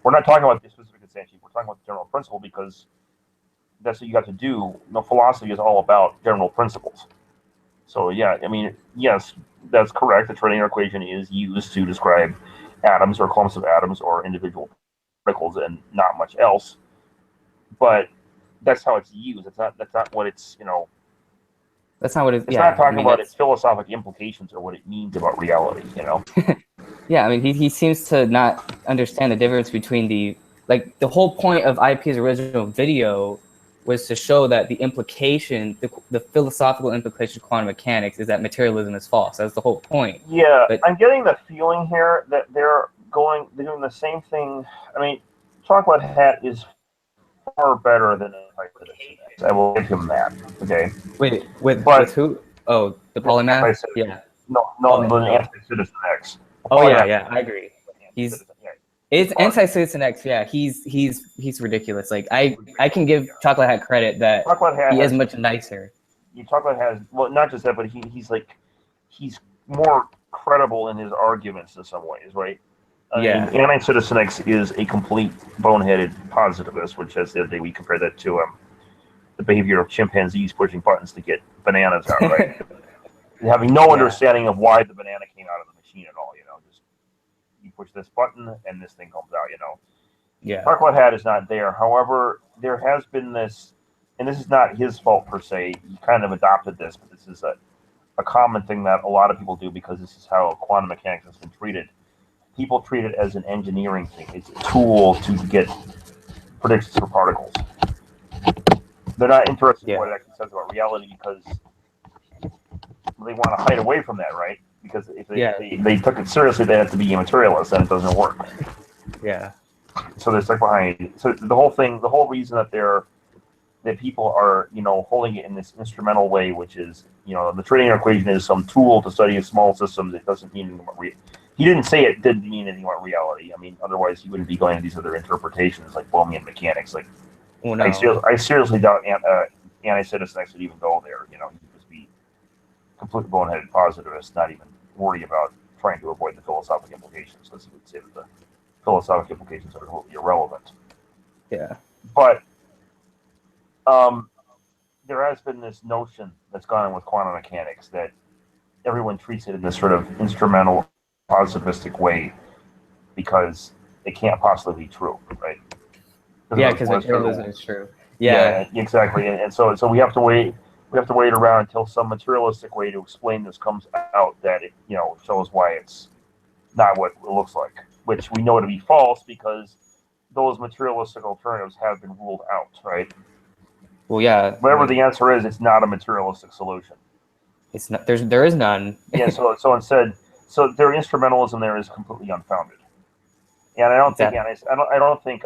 We're not talking about the specific instantiation. We're talking about the general principle because that's what you got to do. You know, philosophy is all about general principles. So yeah, I mean, yes, that's correct. The Schrodinger equation is used to describe atoms or clumps of atoms or individual particles and not much else. But that's how it's used. That's not what it's, you know. that's not what It's yeah, not talking I mean, about its philosophic implications or what it means about reality. You know. yeah, I mean, he seems to not understand the difference between the whole point of IP's original video was to show that the implication, the philosophical implication of quantum mechanics is that materialism is false. That's the whole point. Yeah, But I'm getting the feeling here that they're doing the same thing. I mean, Chocolate Hat is far better than Anti-Citizen. I will give him that. Okay, wait, with but who? Oh, the polymath? Anti-Citizen. Yeah. No, Okay. the Oh. Anti-Citizen X. Oh yeah, Polymath yeah, is I agree. He's Citizen. Yeah. it's anti-citizen X. Yeah, he's ridiculous. Like I can give Chocolate Hat credit that Chocolate Hat he is has much nicer. Chocolate has, well, not just that, but he's more credible in his arguments in some ways, right? I Yeah. mean, Anti-Citizen X is a complete boneheaded positivist, which, as the other day we compared that to the behavior of chimpanzees pushing buttons to get bananas out, right? Having no Yeah. understanding of why the banana came out of the machine at all, you know, just you push this button and this thing comes out, you know. Yeah. Chocolate Hat is not there. However, there has been this, and this is not his fault per se. He kind of adopted this, but this is a common thing that a lot of people do because this is how quantum mechanics has been treated. People treat it as an engineering thing. It's a tool to get predictions for particles. They're not interested in what it actually says about reality because they want to hide away from that, right? Because if they took it seriously, they have to be a materialist, and it doesn't work. Yeah. So they're stuck behind. So the whole reason that people are, you know, holding it in this instrumental way, which is, you know, the Schrodinger equation is some tool to study small systems. It doesn't mean anything about he didn't say it didn't mean anything about reality. I mean, otherwise he wouldn't be going to these other interpretations like Bohmian mechanics. Like, Well, no. I seriously doubt Anti-Citizen X would even go there. You know, he'd just be completely boneheaded positivist, not even worry about trying to avoid the philosophical implications, because he would say that the philosophical implications are completely irrelevant. Yeah. But there has been this notion that's gone on with quantum mechanics that everyone treats it in this sort of instrumental, positivistic way because it can't possibly be true, right? Yeah, because materialism is true. Yeah. Exactly. And so we have to wait. We have to wait around until some materialistic way to explain this comes out that it, you know, shows why it's not what it looks like, which we know to be false because those materialistic alternatives have been ruled out, right? Well, yeah. Whatever the answer is, it's not a materialistic solution. It's not. There is none. Yeah. So instead, their instrumentalism there is completely unfounded, and I don't think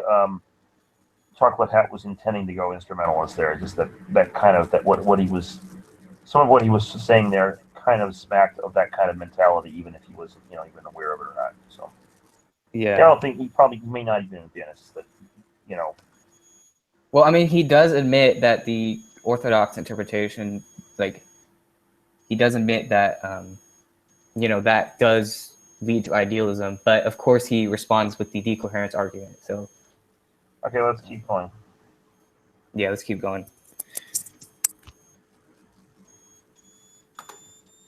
Chocolate Hat was intending to go instrumentalist there. Just that kind of what he was, some of what he was saying there kind of smacked of that kind of mentality, even if he was, you know, even aware of it or not. So Yeah. I don't think he may not even have been honest that, you know. Well, I mean, he does admit that the orthodox interpretation, like, he does admit that, you know, that does lead to idealism. But of course, he responds with the decoherence argument. So, Okay, let's keep going. yeah, let's keep going.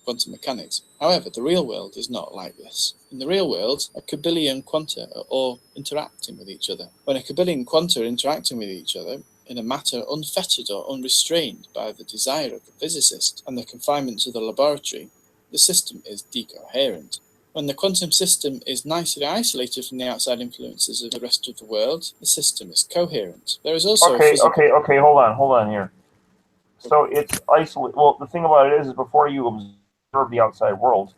quantum mechanics. However, the real world is not like this. In the real world, a kabillion quanta are all interacting with each other. When a kabillion quanta are interacting with each other in a matter unfettered or unrestrained by the desire of the physicist and the confinements of the laboratory, the system is decoherent. When the quantum system is nicely isolated from the outside influences of the rest of the world, the system is coherent. There is also okay, hold on here. So it's isolated. Well, the thing about it is before you observe the outside world,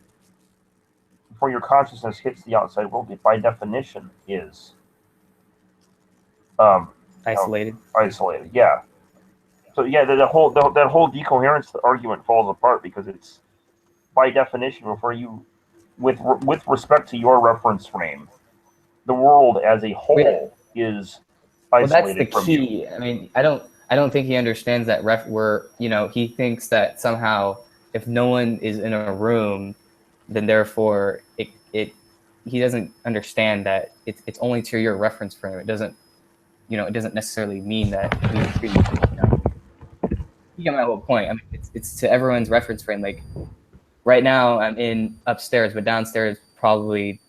before your consciousness hits the outside world, it by definition is Isolated. Isolated, yeah. So yeah, that whole decoherence argument falls apart because it's by definition before you, with respect to your reference frame, the world as a whole is Well, that's the isolated from you. key. I mean, I don't think he understands that he thinks that somehow if no one is in a room, then therefore he doesn't understand that it's only to your reference frame. It doesn't necessarily mean that you get my whole point. I mean, it's to everyone's reference frame. Like right now I'm in upstairs, but downstairs probably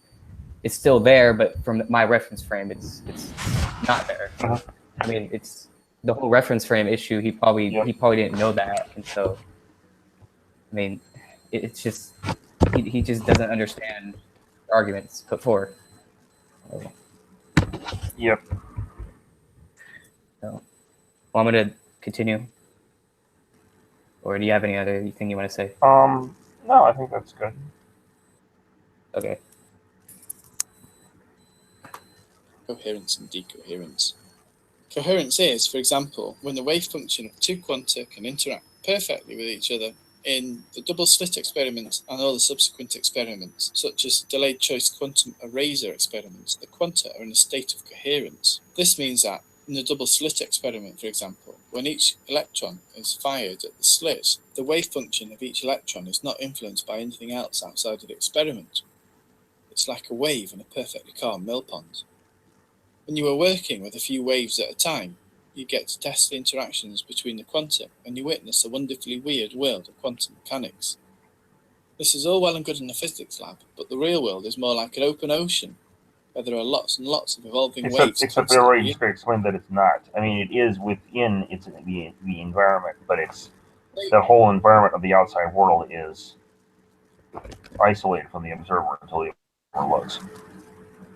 it's still there, but from my reference frame, it's not there. Uh-huh. I mean, it's the whole reference frame issue. He probably didn't know that, and so I mean, it's just he just doesn't understand the arguments put forward. So, Yep. well, I'm gonna continue. Or do you have any other thing you want to say? No, I think that's good. Okay. coherence and decoherence. Coherence is, for example, when the wave function of two quanta can interact perfectly with each other in the double slit experiment and all the subsequent experiments, such as delayed choice quantum eraser experiments. The quanta are in a state of coherence. This means that in the double slit experiment, for example, when each electron is fired at the slit, the wave function of each electron is not influenced by anything else outside of the experiment. It's like a wave in a perfectly calm mill pond. When you are working with a few waves at a time, you get to test the interactions between the quanta and you witness a wonderfully weird world of quantum mechanics. This is all well and good in a physics lab, but the real world is more like an open ocean, where there are lots and lots of evolving waves. Except they've already explained that it's not. I mean, it is within the environment, but it's the whole environment of the outside world is isolated from the observer until the observer looks.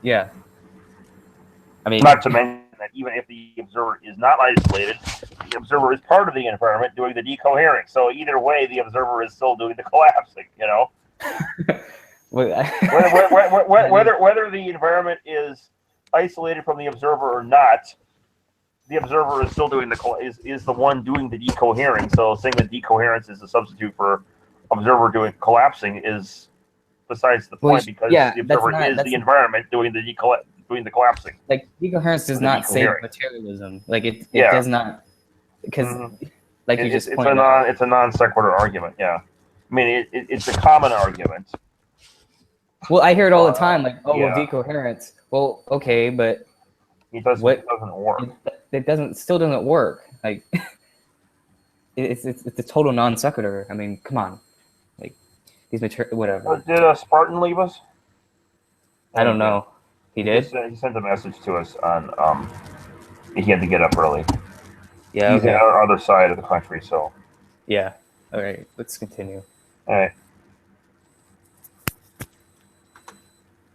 Yeah. I mean, not to mention that even if the observer is not isolated, the observer is part of the environment doing the decoherence. So either way, the observer is still doing the collapsing. You know, whether the environment is isolated from the observer or not, the observer is still doing is the one doing the decohering. So saying that decoherence is a substitute for observer doing collapsing is besides the point, because the observer is the environment doing the collapsing. Like decoherence does not save materialism. Like it does not, because like you just pointed out, it's a non sequitur argument. Yeah, I mean it's a common argument. Well, I hear it all the time. Like, well, decoherence. Well, okay, but it doesn't work. It still doesn't work. Like it's a total non sequitur. I mean, come on. Like these whatever. Did Spartan leave us? I don't know. He did? He sent a message to us on he had to get up early. Yeah, he's on the other side of the country, so. Yeah. All right, let's continue. All right.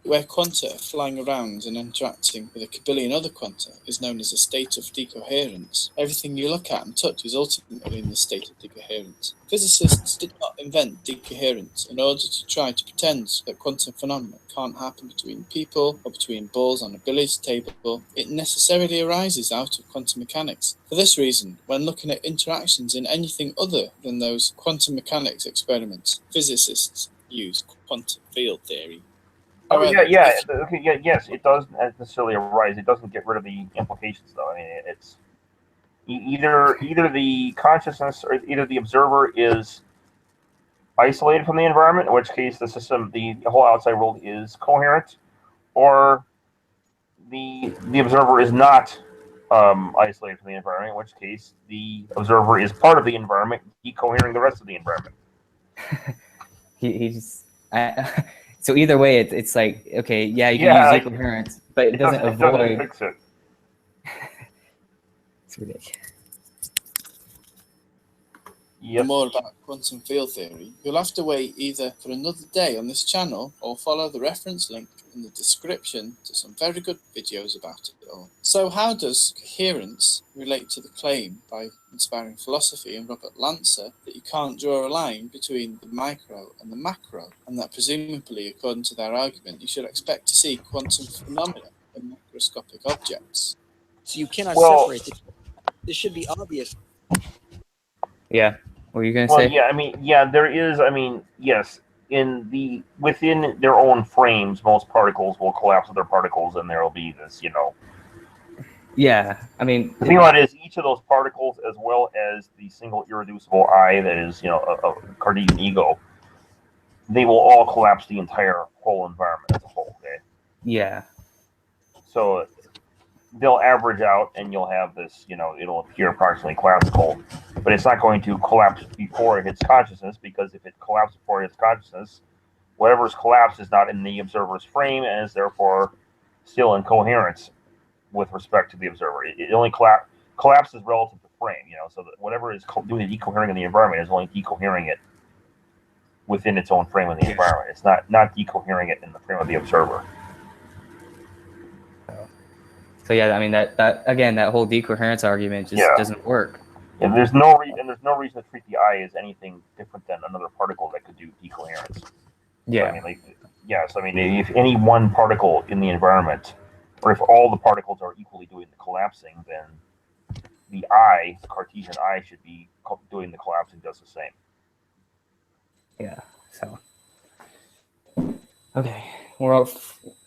Where quanta are flying around and interacting with a kabillion other quanta is known as a state of decoherence. Everything you look at and touch is ultimately in the state of decoherence. Physicists did not invent decoherence in order to try to pretend that quantum phenomena can't happen between people or between balls on a billiards table. It necessarily arises out of quantum mechanics. For this reason, when looking at interactions in anything other than those quantum mechanics experiments, physicists use quantum field theory. Yes, it doesn't necessarily arise. It doesn't get rid of the implications, though. I mean, it's either the consciousness or either the observer is isolated from the environment, in which case the system, the whole outside world is coherent, or the observer is not isolated from the environment, in which case the observer is part of the environment, decohering the rest of the environment. he's so either way, it's like, okay, yeah, you can Yeah, use decoherence, but it doesn't it doesn't avoid. fix it. It's ridiculous. Yep. more about quantum field theory, you'll have to wait either for another day on this channel or follow the reference link in the description to some very good videos about it all. So how does coherence relate to the claim by Inspiring Philosophy and Robert Lancer that you can't draw a line between the micro and the macro, and that presumably, according to their argument, you should expect to see quantum phenomena in macroscopic objects? So you cannot Well- separate the two. This should be obvious. Yeah. What were you gonna Well, say? yeah, I mean, yeah, there is. I mean, yes, within their own frames, most particles will collapse with their particles, and there will be this, Yeah. I mean, The thing about it is, each of those particles, as well as the single irreducible I that is, a Cartesian ego, they will all collapse the entire whole environment as a whole. Okay, yeah. so they'll average out, and you'll have this, it'll appear approximately classical, but it's not going to collapse before it hits consciousness, because if it collapses before it hits consciousness, whatever's collapsed is not in the observer's frame and is therefore still in coherence with respect to the observer. It only collapses relative to frame, so that whatever is doing the decohering in the environment is only decohering it within its own frame of the environment. It's not decohering it in the frame of the observer. So yeah, I mean that again, that whole decoherence argument just Yeah. doesn't work. And there's no reason to treat the eye as anything different than another particle that could do decoherence. Yeah. So, I mean, if any one particle in the environment, or if all the particles are equally doing the collapsing, then the eye, the Cartesian eye, should be doing the collapsing just the same. Yeah. So. Okay, we're I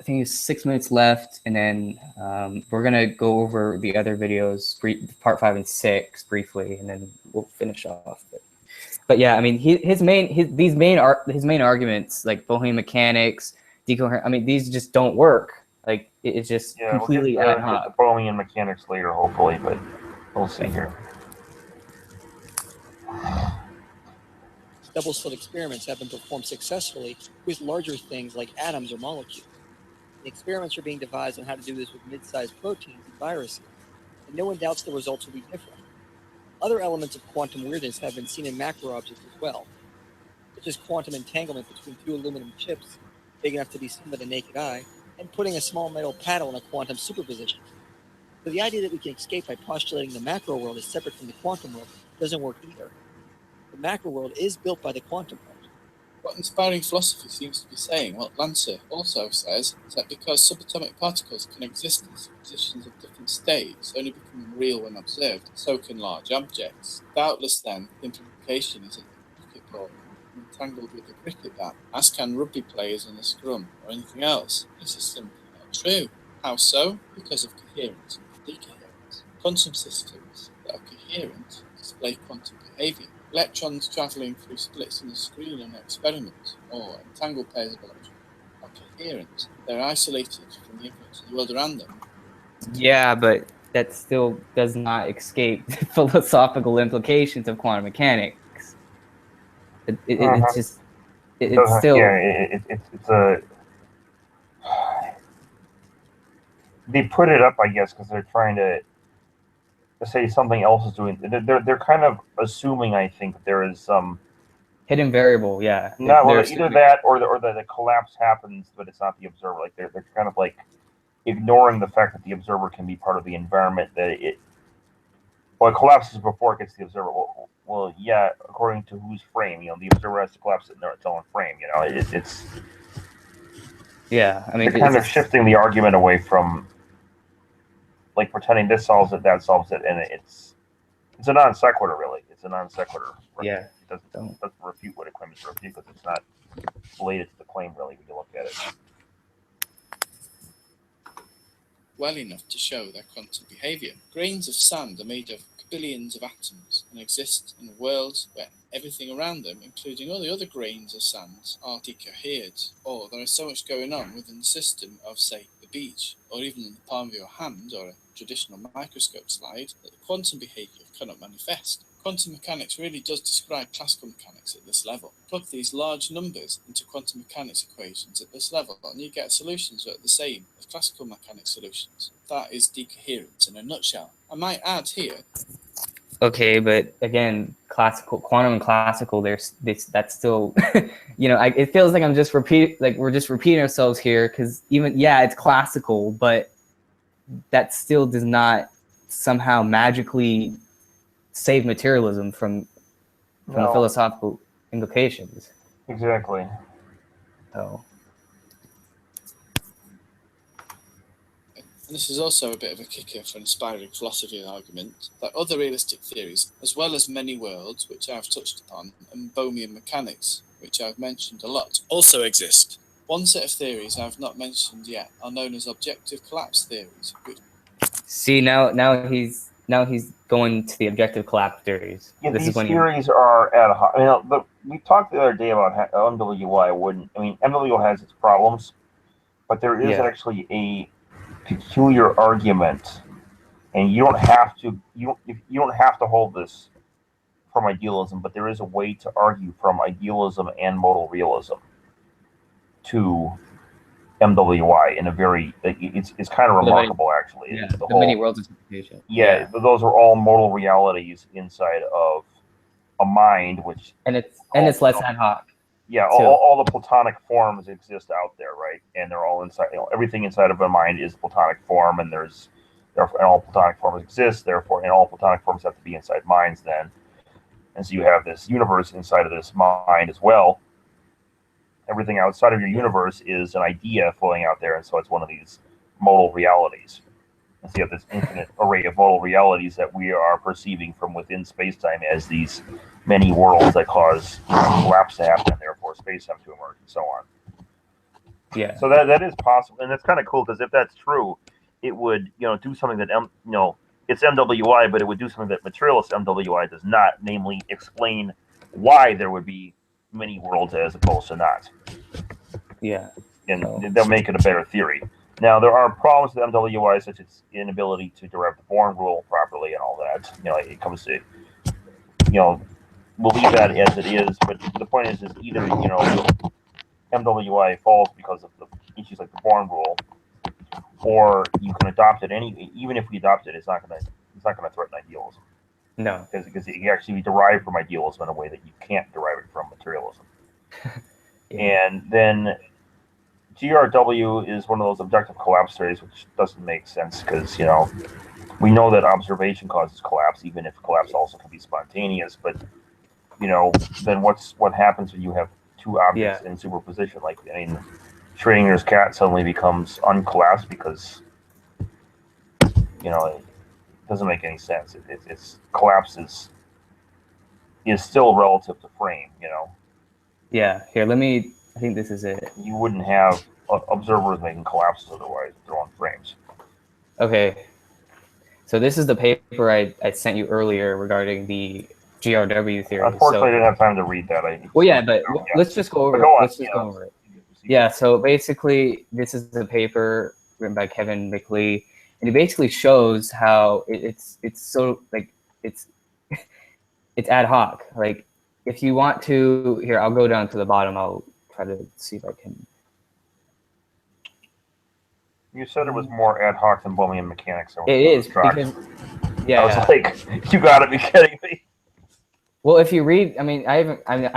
think it's 6 minutes left, and then we're gonna go over the other videos, part 5 and 6, briefly, and then we'll finish off. But yeah, I mean, his main arguments, like Bohemian mechanics, decoherent. I mean, these just don't work. Like it's just completely we'll ad get hoc. the Bohemian mechanics later, hopefully, but we'll see here. Double slit experiments have been performed successfully with larger things like atoms or molecules. And experiments are being devised on how to do this with mid-sized proteins and viruses, and no one doubts the results will be different. Other elements of quantum weirdness have been seen in macro objects as well, such as quantum entanglement between two aluminum chips big enough to be seen by the naked eye, and putting a small metal paddle in a quantum superposition. So the idea that we can escape by postulating the macro world is separate from the quantum world doesn't work either. The macro world is built by the quantum world. What Inspiring Philosophy seems to be saying, what Lancer also says, is that because subatomic particles can exist in superpositions of different states, only becoming real when observed, so can large objects. Doubtless then, the implication is that the cricket ball can entangled with a cricket bat, as can rugby players in a scrum, or anything else. This is simply not true. How so? Because of coherence and decoherence. Quantum systems that are coherent display quantum behavior. Electrons travelling through splits in the screen in an experiment, or entangled pairs of electrons, are coherent. They're isolated from the influence of the world around them. Yeah, but that still does not escape the philosophical implications of quantum mechanics. It's just it's still it's a. They put it up, I guess, because they're trying to say something else is doing. They're kind of assuming, I think, that there is some hidden variable. Yeah, not well, they're either assuming- that or the collapse happens, but it's not the observer. Like they're kind of like ignoring the fact that the observer can be part of the environment. That it collapses before it gets to the observer. Well, yeah, according to whose frame? The observer has to collapse it in its own frame. It's yeah. I mean, they're kind of shifting the argument away from like pretending this solves it, that solves it, and it's a non sequitur, really. It's a non sequitur. Yeah. It doesn't refute what it claims to refute because it's not related to the claim, really, when you look at it. Well enough to show their quantum behavior. Grains of sand are made of billions of atoms and exist in a world where everything around them, including all the other grains of sand, are decohered, or there is so much going on within the system of, say, the beach or even in the palm of your hand or a traditional microscope slide that the quantum behaviour cannot manifest. Quantum mechanics really does describe classical mechanics at this level. Plug these large numbers into quantum mechanics equations at this level and you get solutions that are the same as classical mechanics solutions. That is decoherence in a nutshell. I might add here. Okay, but again, classical, quantum and classical, that's still, it feels like we're just repeating ourselves here, because even, yeah, it's classical, but that still does not somehow magically save materialism from the No, philosophical implications. exactly. So, And this is also a bit of a kicker for inspiring philosophy and argument, that other realistic theories, as well as many worlds, which I've touched upon, and Bohmian mechanics, which I've mentioned a lot, also exist. One set of theories I've not mentioned yet are known as objective collapse theories, which see, now he's going to the objective collapse theories. Yeah, This is these when theories are at a high. We talked the other day about how MWI wouldn't. I mean, MWI has its problems, but there is Yeah. actually a peculiar argument, and you don't have to. You don't have to hold this from idealism, but there is a way to argue from idealism and modal realism to MWI in a very. It's kind of remarkable, actually. Yeah, The the whole, many worlds interpretation. yeah, those are all modal realities inside of a mind, which and it's less ad hoc. yeah, too. all the platonic forms exist out there, right? And they're all inside. Everything inside of a mind is platonic form, and therefore, and all platonic forms exist. Therefore, and all platonic forms have to be inside minds. Then, and so you have this universe inside of this mind as well. Everything outside of your universe is an idea floating out there, and so it's one of these modal realities. And so you have this infinite array of modal realities that we are perceiving from within space-time as these many worlds that cause collapse to happen, and therefore space-time to emerge, and so on. Yeah. So that is possible, and that's kind of cool, because if that's true, it would do something that it's MWI, but it would do something that materialist MWI does not, namely explain why there would be many worlds as opposed to not. Yeah. And So they'll make it a better theory. Now, there are problems with MWI, such as inability to derive the Born rule properly and all that. It comes to, we'll leave that as it is, but the point is either, MWI falls because of the issues like the Born rule, or you can adopt it even if we adopt it, it's not going to threaten idealism. no. Because it can actually be derived from idealism in a way that you can't derive it from materialism. Yeah. And then GRW is one of those objective collapse theories, which doesn't make sense because, we know that observation causes collapse, even if collapse also can be spontaneous. But, then what happens when you have two objects in superposition? Schrodinger's cat suddenly becomes uncollapsed because, it doesn't make any sense. It's collapse is still relative to frame, Yeah. Here, I think this is it. You wouldn't have observers making collapses otherwise if they're on frames. Okay. So this is the paper I sent you earlier regarding the GRW theory. Unfortunately, I didn't have time to read that. Let's just go over it. Let's just go over it. Yeah, so basically, this is a paper written by Kevin McLeod, and it basically shows how it's so it's ad hoc. Like, if you want to, here, I'll go down to the bottom. I'll try to see if I can. You said it was more ad hoc than Bohmian mechanics. It is because, yeah. I was like, you gotta be kidding me. Well, if you read, I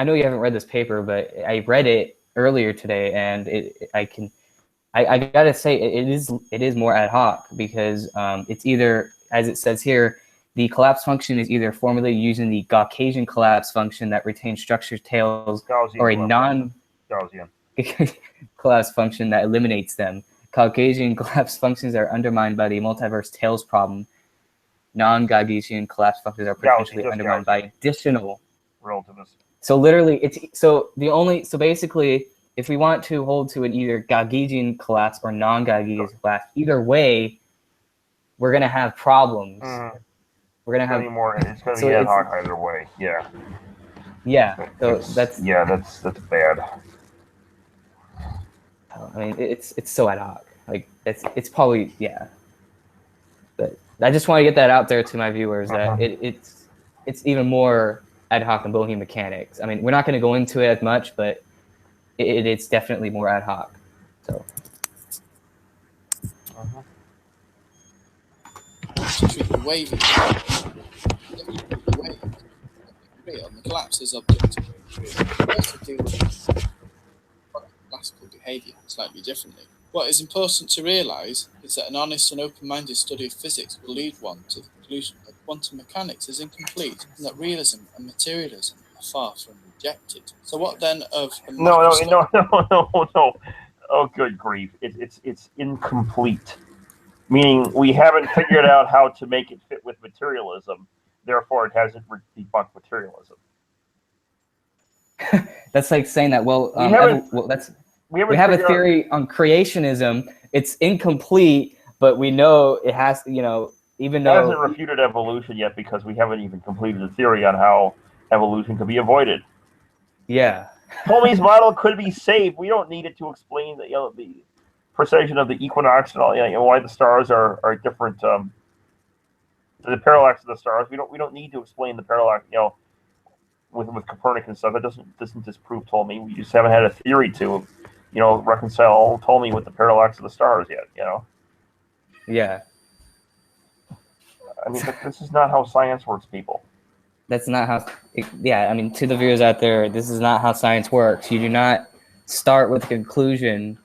know you haven't read this paper, but I read it earlier today, and I gotta say it is more ad hoc because it's either, as it says here, the collapse function is either formulated using the Gaussian collapse function that retains structure tails, or a non-Gaussian collapse function that eliminates them. Gaussian collapse functions are undermined by the multiverse tails problem. Non-Gaussian collapse functions are potentially undermined by additional relativists. So literally, so basically, if we want to hold to an either Gaussian collapse or non-Gaussian collapse, either way, we're gonna have problems. Mm-hmm. We're gonna have more. It's gonna be ad hoc either way. Yeah. Yeah. So that's bad. I mean, it's so ad hoc. Like it's probably, yeah. But I just want to get that out there to my viewers that it's even more ad hoc than Bohemian mechanics. I mean, we're not going to go into it as much, but it's definitely more ad hoc. So To treat the wavy real and the collapse is objective real. First, to deal with classical behaviour slightly differently. What is important to realise is that an honest and open-minded study of physics will lead one to the conclusion that quantum mechanics is incomplete and that realism and materialism are far from rejected. So what then of a No. Oh, good grief! It's incomplete. Meaning we haven't figured out how to make it fit with materialism. Therefore, it hasn't debunked materialism. that's like saying that, well, We haven't. we have a theory on creationism. It's incomplete, but we know it has, even It hasn't though, refuted evolution yet because we haven't even completed a theory on how evolution could be avoided. yeah, Ptolemy's model could be saved. We don't need it to explain the precision of the equinox and all, why the stars are different. The parallax of the stars. We don't need to explain the parallax. With Copernicus and stuff, that doesn't disprove Ptolemy. We just haven't had a theory to, reconcile Ptolemy with the parallax of the stars yet. yeah. I mean, this is not how science works, people. That's not how. Yeah, I mean, to the viewers out there, this is not how science works. You do not start with a conclusion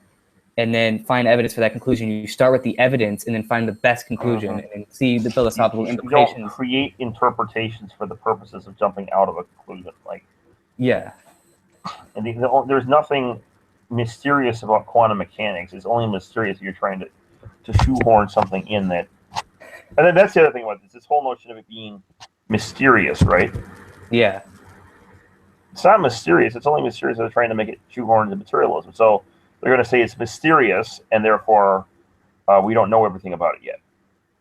and then find evidence for that conclusion. You start with the evidence and then find the best conclusion and then see the philosophical You don't implications. create interpretations for the purposes of jumping out of a conclusion. Yeah, And there's nothing mysterious about quantum mechanics. It's only mysterious if you're trying to shoehorn something in that. And then that's the other thing about this whole notion of it being mysterious, right? yeah, It's not mysterious. It's only mysterious if they're trying to make it shoehorn into materialism. So they're going to say it's mysterious, and therefore we don't know everything about it yet.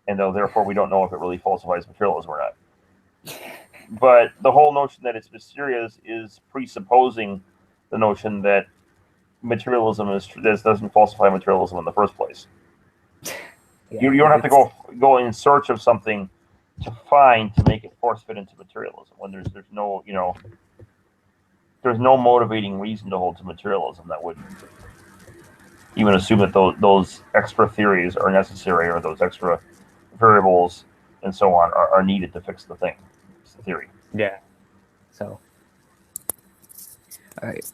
And therefore we don't know if it really falsifies materialism or not. But the whole notion that it's mysterious is presupposing the notion that materialism doesn't falsify materialism in the first place. yeah. You don't have to go in search of something to make it force fit into materialism when there's no there's no motivating reason to hold to materialism that would even assume that those extra theories are necessary or those extra variables and so on are needed to fix the thing. It's the theory. Yeah. So, all right.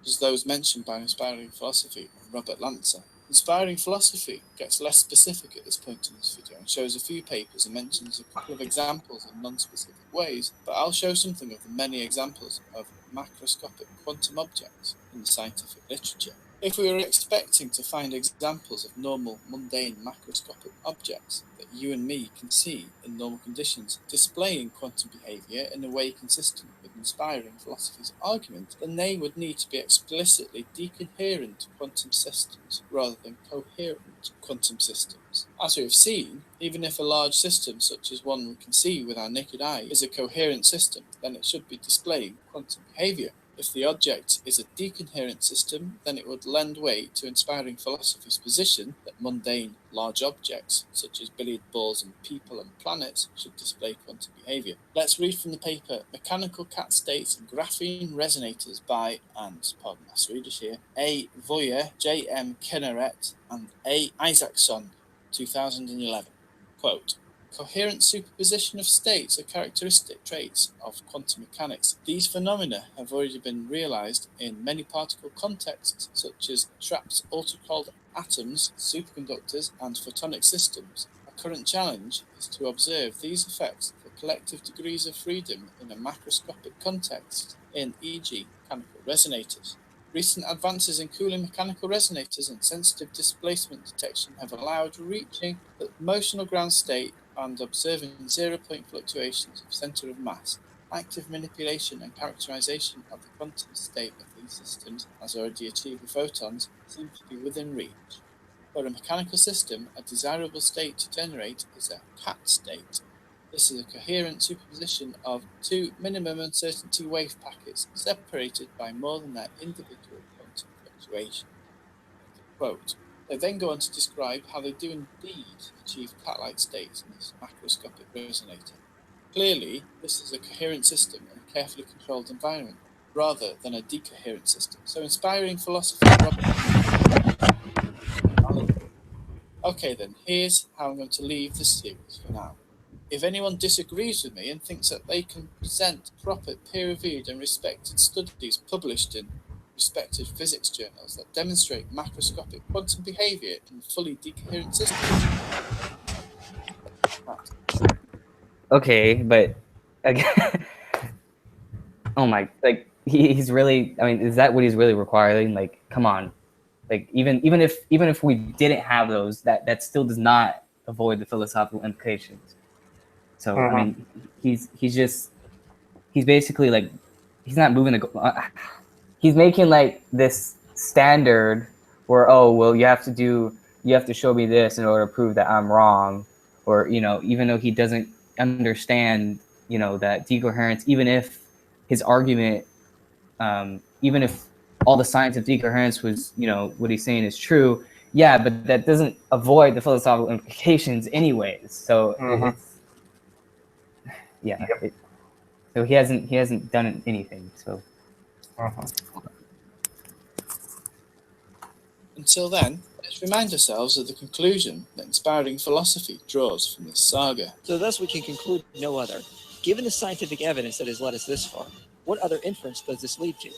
as those mentioned by Inspiring Philosophy and Robert Lancer. Inspiring Philosophy gets less specific at this point in this video and shows a few papers and mentions a couple of examples in non-specific ways, but I'll show something of the many examples of macroscopic quantum objects in the scientific literature. If we were expecting to find examples of normal, mundane, macroscopic objects that you and me can see in normal conditions displaying quantum behaviour in a way consistent with Inspiring Philosophy's argument, then they would need to be explicitly decoherent quantum systems rather than coherent quantum systems. As we have seen, even if a large system such as one we can see with our naked eye is a coherent system, then it should be displaying quantum behaviour. If the object is a decoherent system, then it would lend weight to Inspiring Philosophy's position that mundane, large objects, such as billiard balls and people and planets, should display quantum behaviour. Let's read from the paper Mechanical Cat States and Graphene Resonators by, and pardon my Swedish here, A. Voyer, J. M. Kenneret, and A. Isaacson, 2011. Quote, coherent superposition of states are characteristic traits of quantum mechanics. These phenomena have already been realized in many particle contexts, such as trapped ultra-cold atoms, superconductors, and photonic systems. Our current challenge is to observe these effects for collective degrees of freedom in a macroscopic context, in e.g. mechanical resonators. Recent advances in cooling mechanical resonators and sensitive displacement detection have allowed reaching the motional ground state and observing zero-point fluctuations of center of mass. Active manipulation and characterization of the quantum state of these systems, as already achieved with photons, seem to be within reach. For a mechanical system, a desirable state to generate is a cat state. This is a coherent superposition of two minimum uncertainty wave packets separated by more than their individual quantum fluctuation. Quote, they then go on to describe how they do indeed achieve cat-like states in this macroscopic resonator. Clearly, this is a coherent system in a carefully controlled environment, rather than a decoherent system. So inspiring philosophy. Okay then, here's how I'm going to leave this series for now. If anyone disagrees with me and thinks that they can present proper, peer-reviewed and respected studies published in respected physics journals that demonstrate macroscopic quantum behavior in fully decoherent systems. Okay, but again, oh my, like he's really. I mean, is that what he's really requiring? Like, come on, like even if we didn't have those, that still does not avoid the philosophical implications. So I mean, he's basically like he's not moving the. He's making like this standard where, oh well, you have to show me this in order to prove that I'm wrong, or even though he doesn't understand that decoherence, even if his argument, even if all the science of decoherence was what he's saying is true, yeah, but that doesn't avoid the philosophical implications anyways. So it's yeah. Yep. So he hasn't done anything. So Until then, let's remind ourselves of the conclusion that inspiring philosophy draws from this saga. So thus we can conclude no other. Given the scientific evidence that has led us this far, what other inference does this lead to?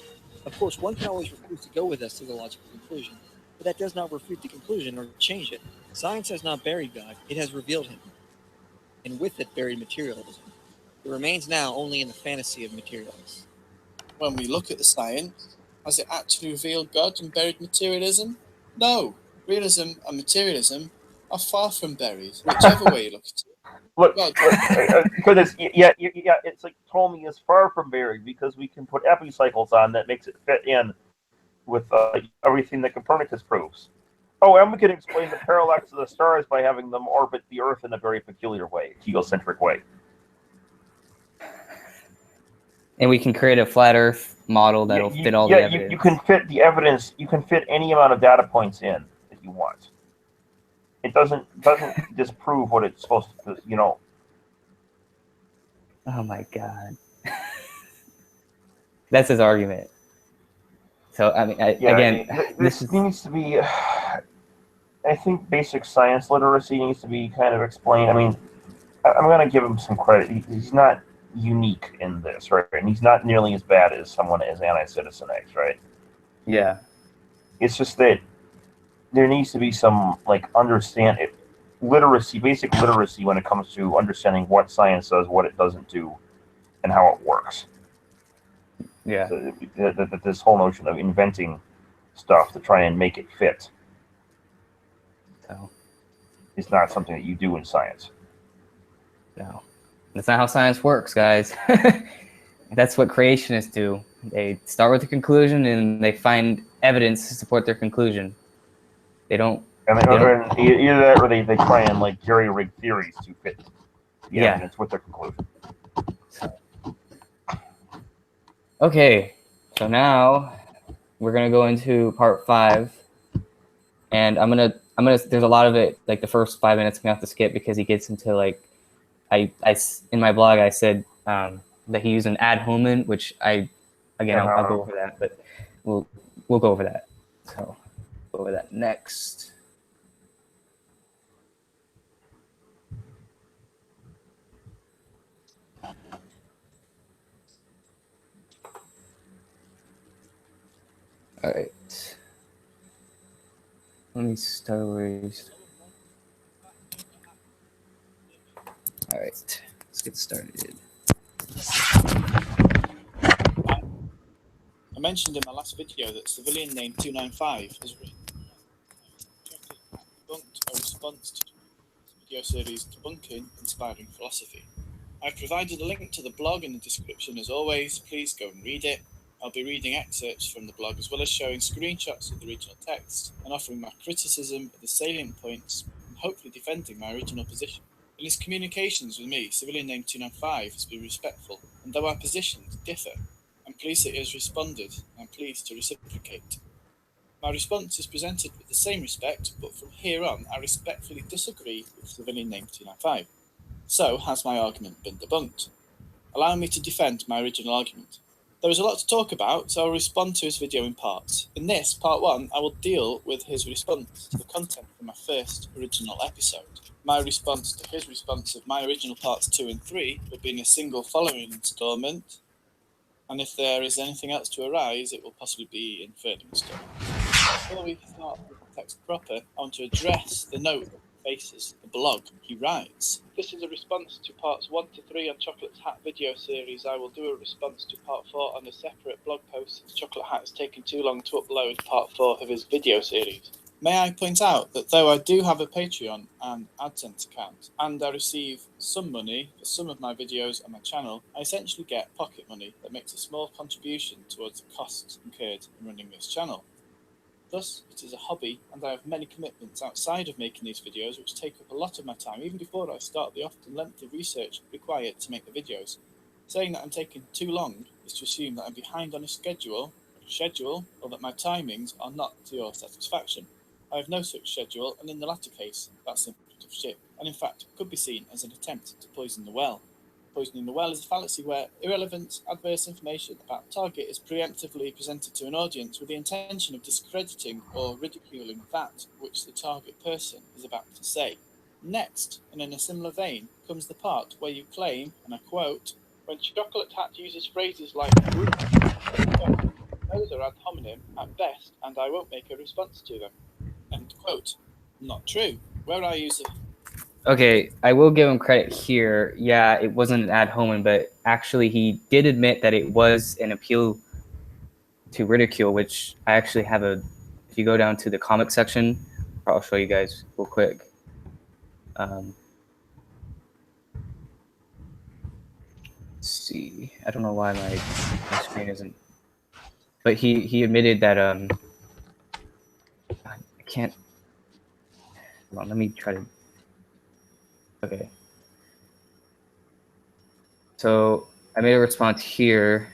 Of course, one can always refuse to go with us to the logical conclusion, but that does not refute the conclusion or change it. Science has not buried God, it has revealed him, and with it buried materialism. It remains now only in the fantasy of materialists. When we look at the science, has it actually revealed God and buried materialism? No, realism and materialism are far from buried, whichever way you look at it. Look, God, because it's like Ptolemy is far from buried because we can put epicycles on that makes it fit in with everything that Copernicus proves. Oh, and we can explain the parallax of the stars by having them orbit the Earth in a very peculiar way, geocentric way. and we can create a flat Earth model that'll fit all the evidence. You can fit the evidence. You can fit any amount of data points in that you want. It doesn't disprove what it's supposed to. Oh my god, that's his argument. So I mean, this needs to be. I think basic science literacy needs to be kind of explained. I mean, I'm going to give him some credit. He's not unique in this, right? And he's not nearly as bad as someone as Anti-Citizen X, right? Yeah. It's just that there needs to be some literacy, basic literacy when it comes to understanding what science does, what it doesn't do, and how it works. Yeah. So, this whole notion of inventing stuff to try and make it fit is not something that you do in science. No. That's not how science works, guys. That's what creationists do. They start with a conclusion and they find evidence to support their conclusion. They don't. And either that or they try and jerry-rig theories to fit the evidence with their conclusion. Okay, so now we're gonna go into part 5, and I'm gonna. There's a lot of it. Like the first 5 minutes, I'm gonna have to skip because he gets into I in my blog I said that he used an ad hominem, which I'll go over that, but we'll go over that. So go over that next. All right. Let me start with. All right, let's get started. I mentioned in my last video that civilian name 295 has written debunked a response to the video series Debunking Inspiring Philosophy. I've provided a link to the blog in the description as always. Please go and read it. I'll be reading excerpts from the blog as well as showing screenshots of the original text and offering my criticism of the salient points and hopefully defending my original position. In his communications with me, civilian name 295 has been respectful, and though our positions differ, I'm pleased that he has responded and I'm pleased to reciprocate. My response is presented with the same respect, but from here on, I respectfully disagree with civilian name 295. So, has my argument been debunked? Allow me to defend my original argument. There is a lot to talk about, so I'll respond to his video in parts. In this, part 1, I will deal with his response to the content from my first original episode. My response to his response of my original parts 2 and 3 will be in a single following instalment, and if there is anything else to arise, it will possibly be in further installments. Before we start with the text proper, I want to address the note that faces the blog. He writes, "This is a response to parts 1 to 3 on Chocolate's Hat video series. I will do a response to part 4 on a separate blog post since Chocolate Hat has taken too long to upload part 4 of his video series. May I point out that though I do have a Patreon and AdSense account, and I receive some money for some of my videos on my channel, I essentially get pocket money that makes a small contribution towards the costs incurred in running this channel. Thus, it is a hobby, and I have many commitments outside of making these videos which take up a lot of my time, even before I start the often lengthy research required to make the videos. Saying that I'm taking too long is to assume that I'm behind on a schedule, or that my timings are not to your satisfaction. I have no such schedule, and in the latter case, that's simply of shit, and in fact could be seen as an attempt to poison the well. Poisoning the well is a fallacy where irrelevant, adverse information about the target is preemptively presented to an audience with the intention of discrediting or ridiculing that which the target person is about to say. Next, and in a similar vein, comes the part where you claim, and I quote, "When Chocolate Hat uses phrases like group, those are ad hominem at best, and I won't make a response to them." End quote. Not true. Where I use a Okay, I will give him credit here. Yeah, it wasn't an ad hominem, but actually he did admit that it was an appeal to ridicule, which I actually have a. If you go down to the comic section, I'll show you guys real quick. Let's see. I don't know why my screen isn't. But he admitted that I can't. Hold on, let me try to. Okay. So I made a response here,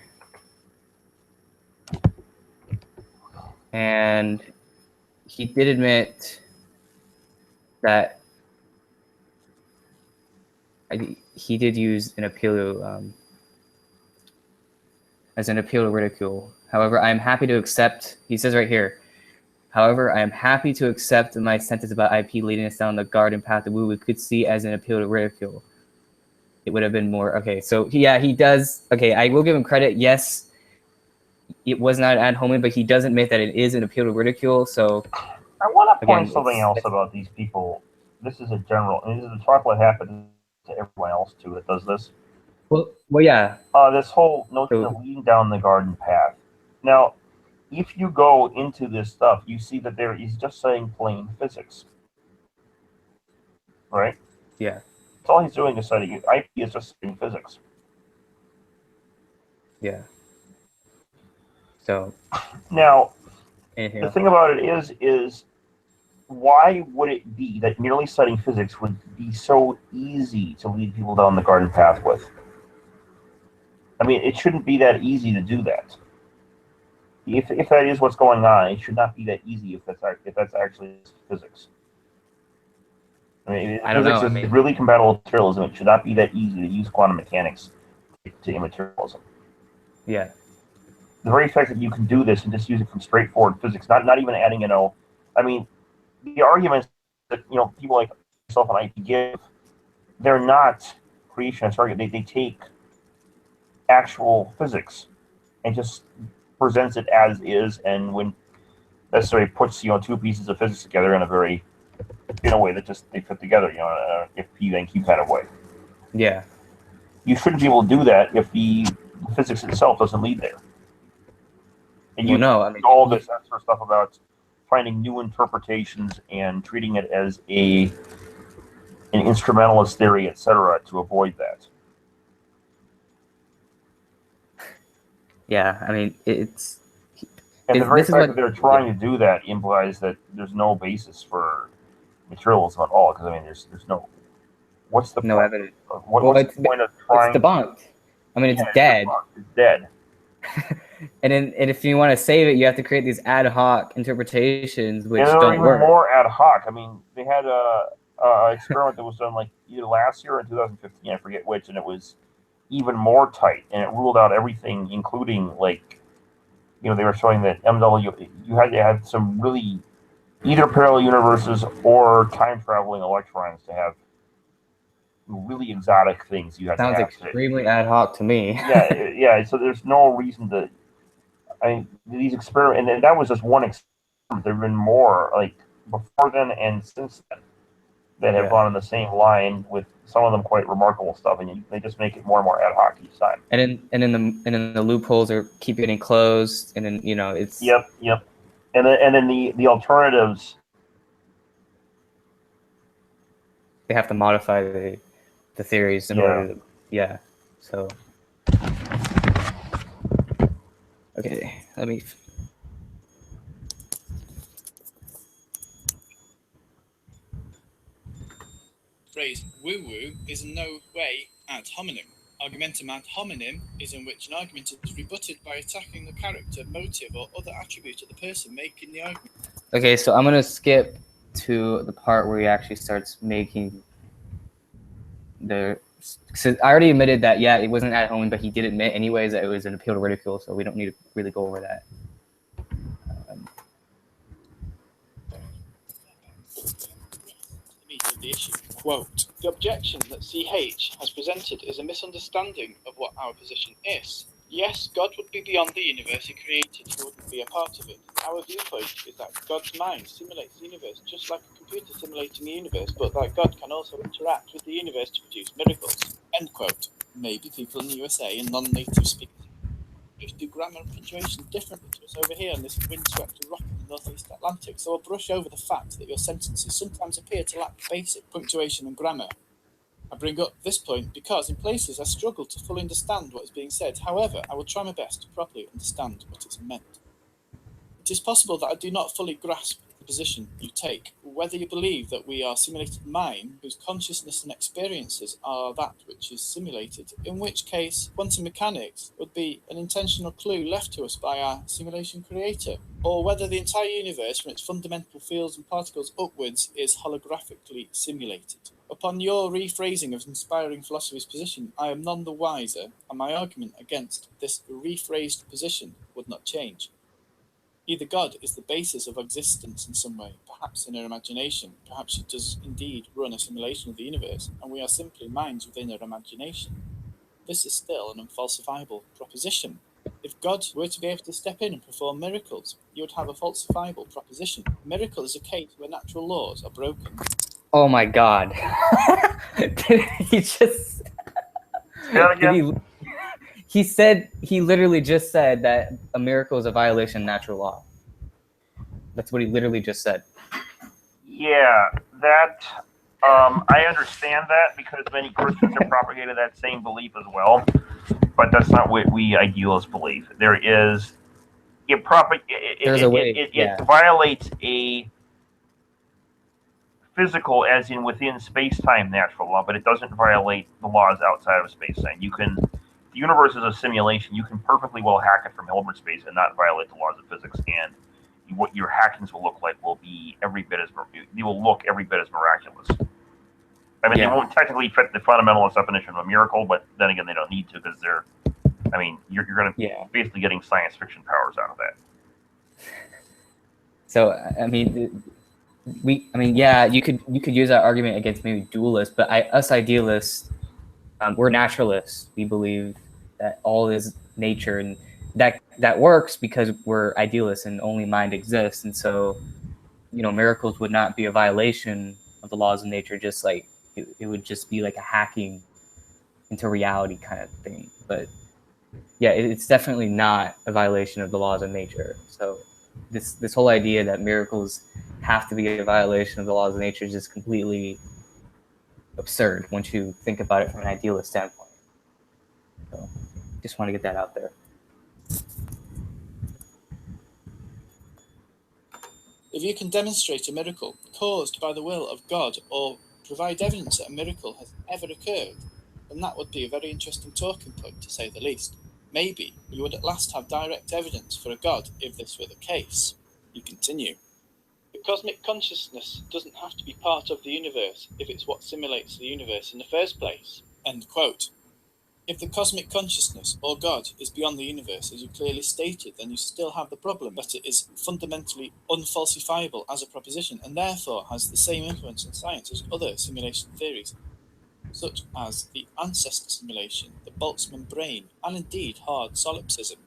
and he did admit that he did use an appeal to, as an appeal to ridicule. However, I am happy to accept. He says right here. However, I am happy to accept my sentence about IP leading us down the garden path that we could see as an appeal to ridicule. It would have been more okay. So yeah, he does. Okay, I will give him credit. Yes, it was not ad hominem, but he does admit that it is an appeal to ridicule. So I want to point again, something else about these people. This is a general. And this is a chocolate happens to everyone else too that does this. Well, yeah. This whole notion of leading down the garden path. Now, if you go into this stuff, you see that there he's just saying plain physics, right? Yeah. That's all he's doing is studying. IP is just saying physics. Yeah. So now, anything the else? thing about it is why would it be that merely studying physics would be so easy to lead people down the garden path with? I mean, it shouldn't be that easy to do that. If that is what's going on, it should not be that easy if that's actually physics. I mean, I don't know. Physics is really compatible with materialism. It should not be that easy to use quantum mechanics to immaterialism. Yeah. The very fact that you can do this and just use it from straightforward physics, not even adding, I mean, the arguments that people like myself and IP give, they're not creationist arguments. They take actual physics and just presents it as is, and when necessary puts two pieces of physics together in a way that just they fit together, if P then Q kind of way. Yeah. You shouldn't be able to do that if the physics itself doesn't lead there. And you know, I mean, all this extra stuff about finding new interpretations and treating it as an instrumentalist theory, etc., to avoid that. Yeah, I mean, it's. And the very fact that they're trying to do that implies that there's no basis for materialism at all. Because I mean, there's no. What's the evidence? What's the point of trying? It's debunked. I mean, it's dead. It's dead. and if you want to save it, you have to create these ad hoc interpretations which And they're don't even work. more ad hoc. I mean, they had a experiment that was done like either last year or in 2015, I forget which, and it was even more tight, and it ruled out everything, including like, they were showing that MW, you had to have some really either parallel universes or time traveling electrons to have really exotic things you have to Sounds have. extremely ad hoc to me. Yeah. So there's no reason to. I mean, these experiments, and that was just one experiment. There've been more like before then and since then that have Yeah. gone on the same line with some of them quite remarkable stuff, and they just make it more and more ad hoc each time. And then the loopholes are keep getting closed, and then it's Yep. And then the alternatives. they have to modify the theories in order to so okay, let me Phrase woo-woo is in no way ad hominem. Argumentum ad hominem is in which an argument is rebutted by attacking the character, motive, or other attribute of the person making the argument. Okay, so I'm gonna skip to the part where he actually starts making the. So I already admitted that it wasn't at home, but he did admit anyways that it was an appeal to ridicule, so we don't need to really go over that. The issue. Quote, the objection that CH has presented is a misunderstanding of what our position is. Yes, God would be beyond the universe he created, he wouldn't be a part of it. Our viewpoint is that God's mind simulates the universe just like a computer simulating the universe, but that God can also interact with the universe to produce miracles. End quote. Maybe people in the USA and non-native speakers just do grammar and punctuation differently to us over here on this windswept rock in the northeast Atlantic, so I'll brush over the fact that your sentences sometimes appear to lack basic punctuation and grammar. I bring up this point because in places I struggle to fully understand what is being said. However, I will try my best to properly understand what is meant. It is possible that I do not fully grasp the position you take, whether you believe that we are simulated mind whose consciousness and experiences are that which is simulated, in which case quantum mechanics would be an intentional clue left to us by our simulation creator, or whether the entire universe from its fundamental fields and particles upwards is holographically simulated. Upon your rephrasing of inspiring philosophy's position, I am none the wiser, and my argument against this rephrased position would not change. Either God is the basis of existence in some way, perhaps in our imagination, perhaps it does indeed run a simulation of the universe, and we are simply minds within our imagination. This is still an unfalsifiable proposition. If God were to be able to step in and perform miracles, you would have a falsifiable proposition. A miracle is a case where natural laws are broken. Oh my God! Did he just? He literally just said that a miracle is a violation of natural law. That's what he literally just said. Yeah, that I understand that because many Christians have propagated that same belief as well, but that's not what we idealists believe. There is it violates a physical, as in within space-time natural law, but it doesn't violate the laws outside of space-time. The universe is a simulation. You can perfectly well hack it from Hilbert space and not violate the laws of physics. And what your hackings will look like will be they will look every bit as miraculous. I mean, they won't technically fit the fundamentalist definition of a miracle, but then again, they don't need to because you're going to basically getting science fiction powers out of that. So I mean, you could use that argument against maybe dualists, but us idealists, we're naturalists. We believe that all is nature, and that works because we're idealists and only mind exists. And so, miracles would not be a violation of the laws of nature. Just like it would just be like a hacking into reality kind of thing. But yeah, it's definitely not a violation of the laws of nature. So this whole idea that miracles have to be a violation of the laws of nature is just completely absurd once you think about it from an idealist standpoint. So just want to get that out there. If you can demonstrate a miracle caused by the will of God or provide evidence that a miracle has ever occurred, then that would be a very interesting talking point, to say the least. Maybe we would at last have direct evidence for a God if this were the case. You continue. The cosmic consciousness doesn't have to be part of the universe if it's what simulates the universe in the first place. End quote. If the cosmic consciousness, or God, is beyond the universe, as you clearly stated, then you still have the problem that it is fundamentally unfalsifiable as a proposition, and therefore has the same influence in science as other simulation theories, such as the ancestor simulation, the Boltzmann brain, and indeed hard solipsism.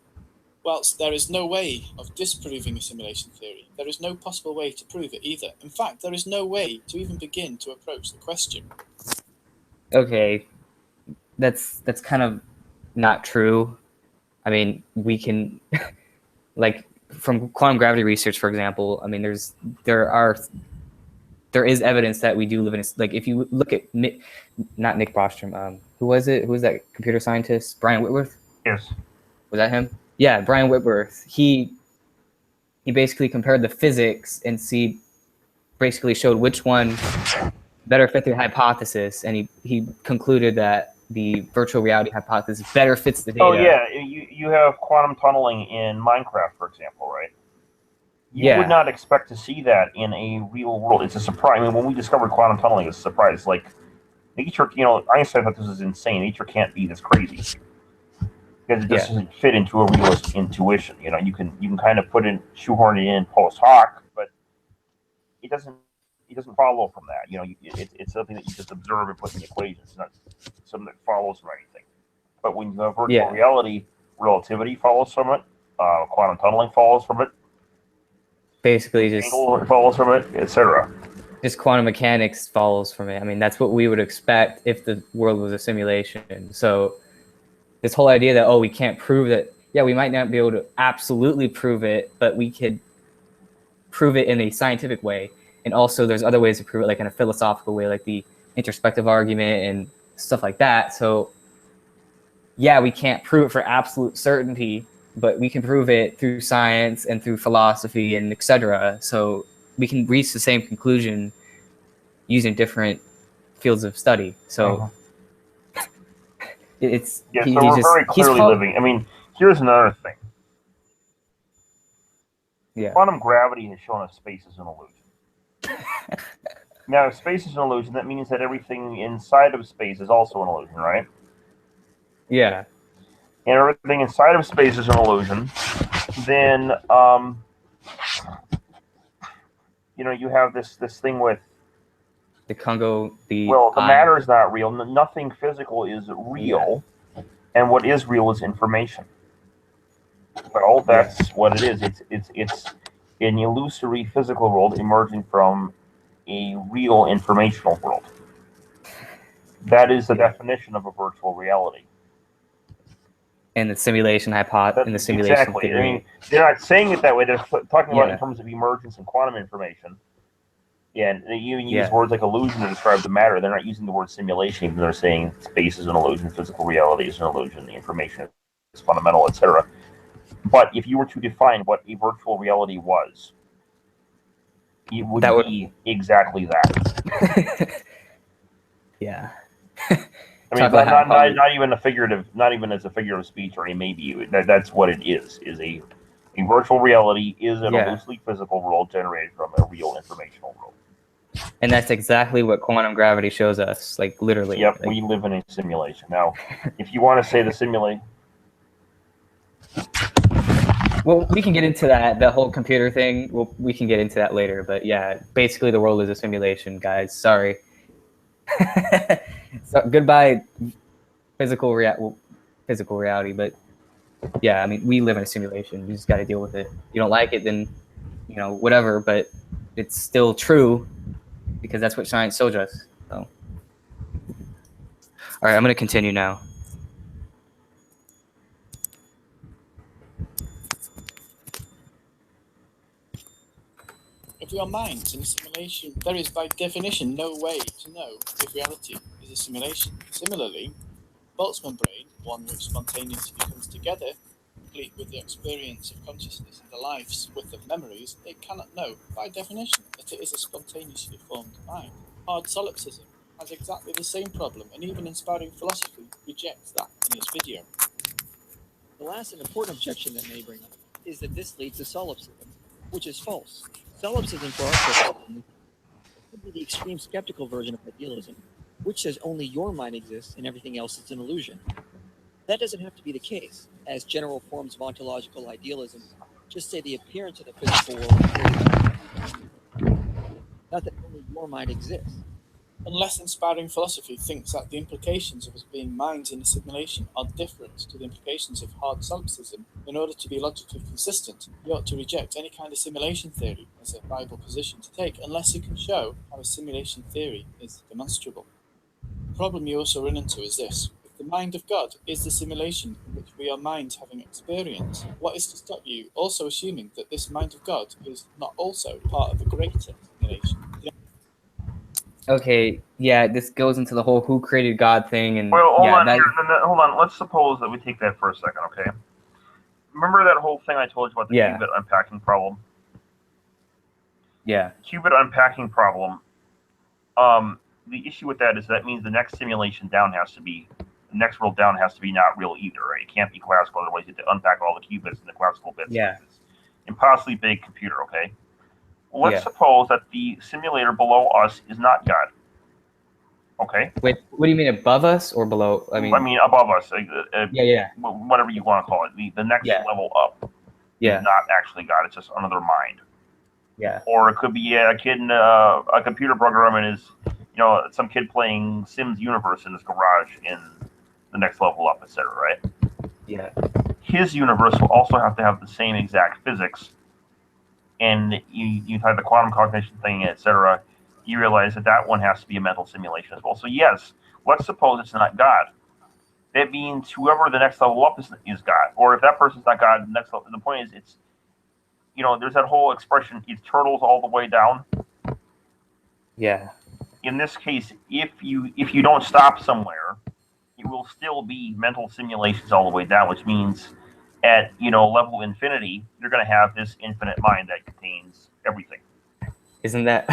Whilst there is no way of disproving a simulation theory, there is no possible way to prove it either. In fact, there is no way to even begin to approach the question. Okay, that's kind of not true. I mean, we can like from quantum gravity research, for example. I mean, there is evidence that we do live in like if you look at not Nick Bostrom, who was it? Who was that computer scientist? Brian Whitworth? Yes. Was that him? Yeah, Brian Whitworth. He basically compared the physics and basically showed which one better fit the hypothesis, and he concluded that the virtual reality hypothesis better fits the data. Oh yeah, you have quantum tunneling in Minecraft, for example, right? You would not expect to see that in a real world. It's a surprise. I mean, when we discovered quantum tunneling, it's a surprise. Like nature, Einstein thought this was insane. Nature can't be this crazy because it just doesn't fit into a realist intuition. You can kind of shoehorn it in post hoc, but it doesn't follow from that. It's something that you just observe and put in the equation. It's not something that follows from anything. But when you have virtual reality, relativity follows from it. Quantum tunneling follows from it. Basically, just follows from it, etc. Just quantum mechanics follows from it. I mean, that's what we would expect if the world was a simulation. So this whole idea that we can't prove that, we might not be able to absolutely prove it, but we could prove it in a scientific way. And also there's other ways to prove it, like in a philosophical way, like the introspective argument and stuff like that. So we can't prove it for absolute certainty, but we can prove it through science and through philosophy and etc. So we can reach the same conclusion using different fields of study. So it's so we're very clearly living. I mean, here's another thing. Quantum gravity has shown us space is an illusion. Now, if space is an illusion, that means that everything inside of space is also an illusion, right? Yeah. And everything inside of space is an illusion. Then, you have this thing with the Congo. The matter is not real. Nothing physical is real, and what is real is information. Well, that's what it is. It's an illusory physical world emerging from a real informational world. That is the definition of a virtual reality. And the simulation hypothesis, and the simulation theory. I mean, they're not saying it that way. They're talking about it in terms of emergence and quantum information. Yeah, and they even use words like illusion to describe the matter. They're not using the word simulation, even though they're saying space is an illusion, physical reality is an illusion, the information is fundamental, etc. But if you were to define what a virtual reality was, it would be exactly that. Yeah. I mean, not even a figurative, not even as a figure of speech or a maybe. That's what it is a virtual reality is an loosely physical world generated from a real informational world. And that's exactly what quantum gravity shows us, like literally. Yep, we live in a simulation. Now, if you want to say the simulation... Well, we can get into that, the whole computer thing. We can get into that later. But yeah, basically the world is a simulation, guys. Sorry. So goodbye, physical reality. But yeah, I mean, we live in a simulation. You just got to deal with it. You don't like it, then whatever. But it's still true because that's what science shows us. So, all right, I'm going to continue now. If we are minds in a simulation, there is by definition no way to know if reality is a simulation. Similarly, Boltzmann brain, one which spontaneously comes together, complete with the experience of consciousness and the life's width of memories, it cannot know, by definition, that it is a spontaneously formed mind. Hard solipsism has exactly the same problem, and even inspiring philosophy rejects that in its video. The last and important objection that may bring up is that this leads to solipsism, which is false. Solipsism, for our purposes, could be the extreme skeptical version of idealism, which says only your mind exists and everything else is an illusion. That doesn't have to be the case, as general forms of ontological idealism just say the appearance of the physical world is created, not that only your mind exists. Unless inspiring philosophy thinks that the implications of us being minds in a simulation are different to the implications of hard solipsism, in order to be logically consistent, you ought to reject any kind of simulation theory as a viable position to take, unless you can show how a simulation theory is demonstrable. The problem you also run into is this. If the mind of God is the simulation in which we are minds having experience, what is to stop you also assuming that this mind of God is not also part of a greater simulation? Okay, yeah, this goes into the whole who created God thing, and Well, hold yeah, on that here. Hold on. Let's suppose that we take that for a second, okay? Remember that whole thing I told you about the Yeah. qubit unpacking problem? yeah, Qubit unpacking problem. The issue with that is that means the next simulation down has to be, the next world down has to be not real either, right? It can't be classical, otherwise you have to unpack all the qubits and the classical bits. Yeah. It's impossibly big computer, okay? Let's Yeah. suppose that the simulator below us is not God. Okay. Wait, what do you mean above us or below? I mean, above us, yeah, whatever you want to call it. The next Yeah. level up yeah, is not actually God. It's just another mind. yeah, Or it could be a kid in a computer program and is, some kid playing Sims Universe in his garage in the next level up, etc. Right? yeah, His universe will also have to have the same exact physics, and you have the quantum cognition thing, etc. You realize that one has to be a mental simulation as well. So yes, let's suppose it's not God. That means whoever the next level up is God, or if that person's not God, the next level. The point is, it's there's that whole expression, it's turtles all the way down. yeah, In this case, if you don't stop somewhere, it will still be mental simulations all the way down, which means at level infinity, you're going to have this infinite mind that contains everything. Isn't that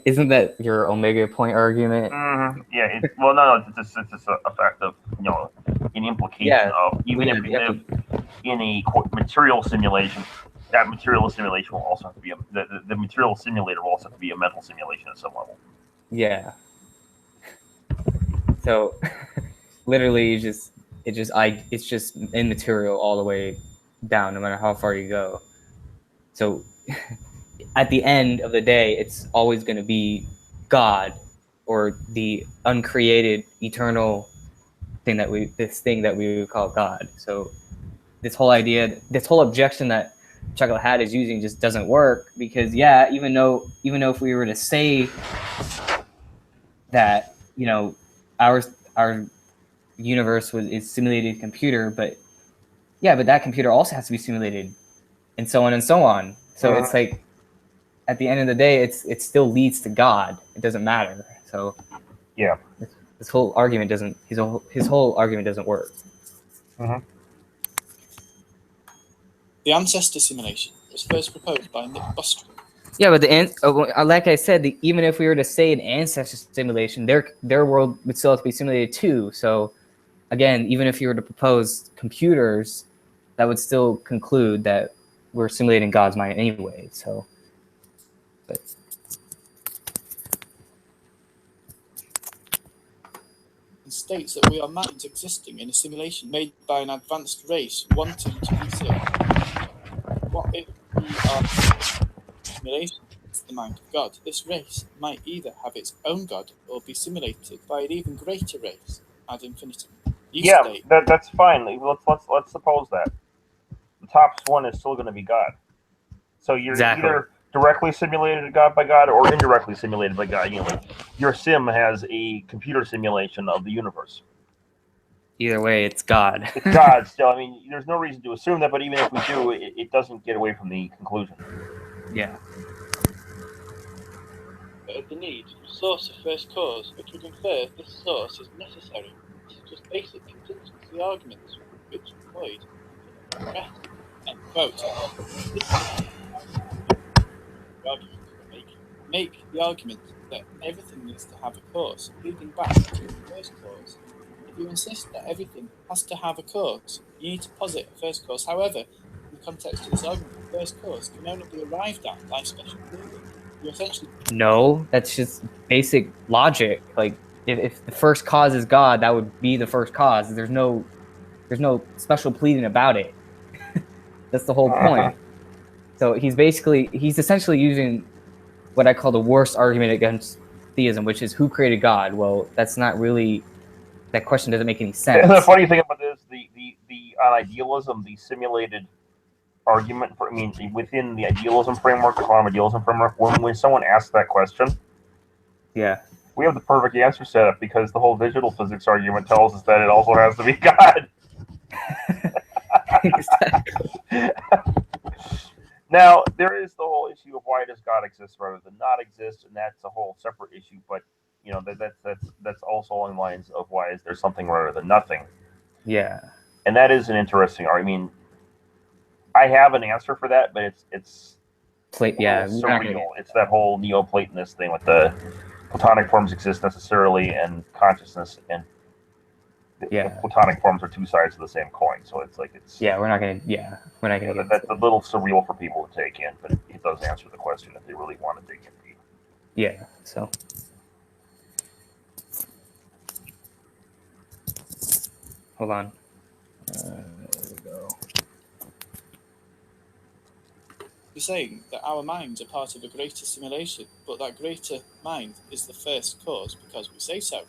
isn't that your omega point argument? Mm-hmm. Yeah. Well, no, it's just a fact of an implication Yeah. of even Yeah, if we live in a material simulation, that material simulation will also have to be the material simulator will also have to be a mental simulation at some level. Yeah. So literally it's just immaterial all the way down, no matter how far you go. So at the end of the day, it's always going to be God or the uncreated eternal thing that we would call God. So this whole objection that Chuckle had is using just doesn't work, because even though if we were to say that our universe is simulated computer, but that computer also has to be simulated, and so on and so on. So it's like at the end of the day, it still leads to God. It doesn't matter. So yeah, this whole argument doesn't his whole argument doesn't work. Mm-hmm. The ancestor simulation was first proposed by Nick Bostrom. Yeah, but like I said, even if we were to say an ancestor simulation, their world would still have to be simulated too. So again, even if you were to propose computers, that would still conclude that we're simulating God's mind anyway. So, but And states that we are minds existing in a simulation made by an advanced race wanting to research. What if we are simulation? It's the mind of God. This race might either have its own God or be simulated by an even greater race ad infinitum. You state that's fine. Let's suppose that the top one is still going to be God. So you're exactly. either directly simulated by God or indirectly simulated by God. Your sim has a computer simulation of the universe. Either way, it's God. It's God still. I mean, there's no reason to assume that, but even if we do, it doesn't get away from the conclusion. Yeah. of the need for source of first cause, which would infer this source is necessary, such as basic contingency arguments which avoid end quote. This is the argument we're making. Make the argument that everything needs to have a cause, leading back to the first cause. If You insist that everything has to have a cause. You need to posit a first cause. However, in the context of this argument, the first cause can only be arrived at by special theory. You're essentially No, that's just basic logic. Like if the first cause is God, that would be the first cause. There's no special pleading about it. That's the whole point. So he's essentially using what I call the worst argument against theism, which is who created God. Well, that's not really, that question doesn't make any sense. And the funny thing about this, the on idealism, the simulated argument for, I mean, within the idealism framework, the quantum idealism framework, when someone asks that question, Yeah. we have the perfect answer set up because the whole digital physics argument tells us that it also has to be God. Exactly. Now, there is the whole issue of why does God exist rather than not exist, and that's a whole separate issue. But you know that's also along the lines of why is there something rather than nothing. Yeah. And that is an interesting. I mean, I have an answer for that, but it's Yeah. surreal. It's that whole Neoplatonist thing with the Platonic forms exist necessarily, and consciousness and the Platonic forms are two sides of the same coin. So it's like it's we're not gonna get that's a little surreal for people to take in, but it does answer the question if they really want to dig in deep. Yeah. So hold on. There we go. You're saying that our minds are part of a greater simulation, but that greater mind is the first cause because we say so.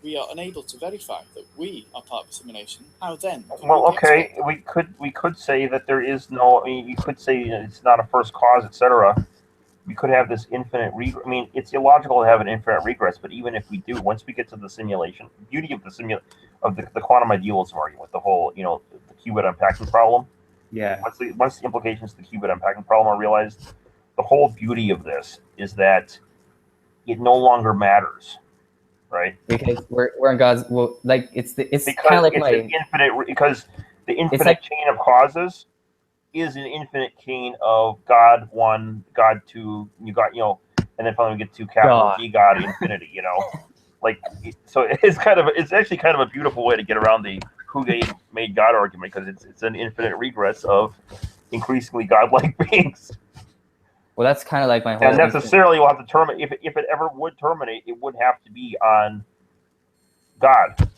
We are unable to verify that we are part of a simulation. How then? Well, okay, we could say that there is no. I mean, you could say it's not a first cause, etc. We could have this infinite regress. I mean, it's illogical to have an infinite regress, but even if we do, once we get to the simulation, the beauty of the quantum idealism argument, the whole the qubit unpacking problem. Yeah. Once the implications of the qubit unpacking problem are realized, the whole beauty of this is that it no longer matters, right? Because we're in God's like it's kind of like because the infinite chain of causes is an infinite chain of God 1, God 2, you got and then finally we get to capital G God infinity, like so it's actually kind of a beautiful way to get around the who made God argument because it's an infinite regress of increasingly godlike beings. Well, that's kind of like my whole. And necessarily, we'll have to terminate if it ever would terminate. It would have to be on God.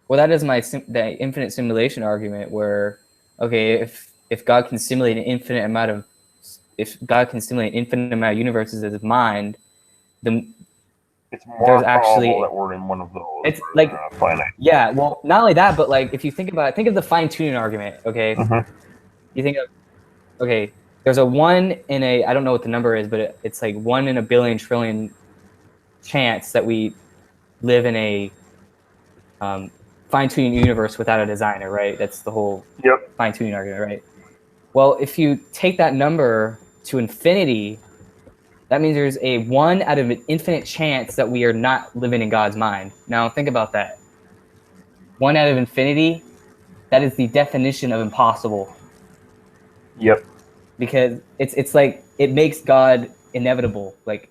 Well, that is the infinite simulation argument, where okay, if God can simulate an infinite amount of universes as his mind, then it's more probable that we're in one of those. It's like finite. Yeah, well, not only that, but like if you think of the fine tuning argument. Okay, you think of there's a 1 in a, I don't know what the number is, but it's like 1 in a billion trillion chance that we live in a fine-tuning universe without a designer, right? That's the whole fine-tuning argument, right? Well, if you take that number to infinity, that means there's a 1 out of an infinite chance that we are not living in God's mind. Now, think about that. 1 out of infinity, that is the definition of impossible. Yep. Because it's like it makes God inevitable. Like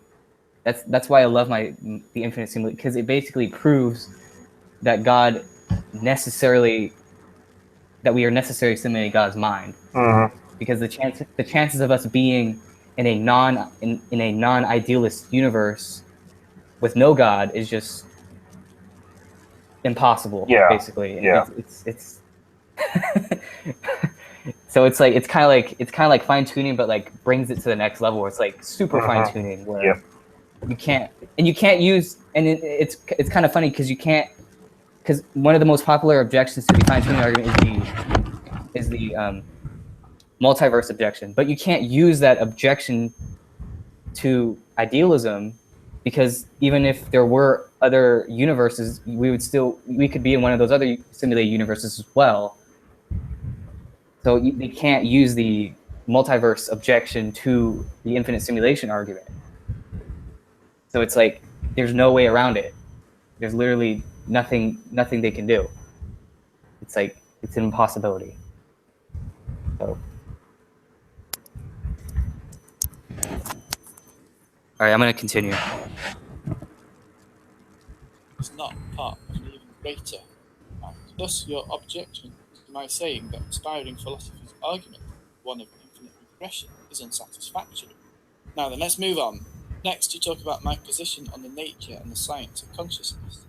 that's why I love the infinite simulation, because it basically proves that we are necessarily simulating God's mind. Because the chances of us being in a non-idealist universe with no God is just impossible. Basically. Yeah. It's so it's kind of like fine tuning, but like brings it to the next level. Where it's like super fine tuning, where you can't use, and it's kind of funny because one of the most popular objections to the fine tuning argument is the multiverse objection, but you can't use that objection to idealism, because even if there were other universes, we could be in one of those other simulated universes as well. So they can't use the multiverse objection to the infinite simulation argument. So it's like there's no way around it. There's literally nothing they can do. It's like it's an impossibility. So, all right, I'm gonna continue. It's not part of an even greater Thus, your objection to my saying that inspiring philosophy's argument, one of infinite regression, is unsatisfactory. Now then, let's move on. Next, you talk about my position on the nature and the science of consciousness.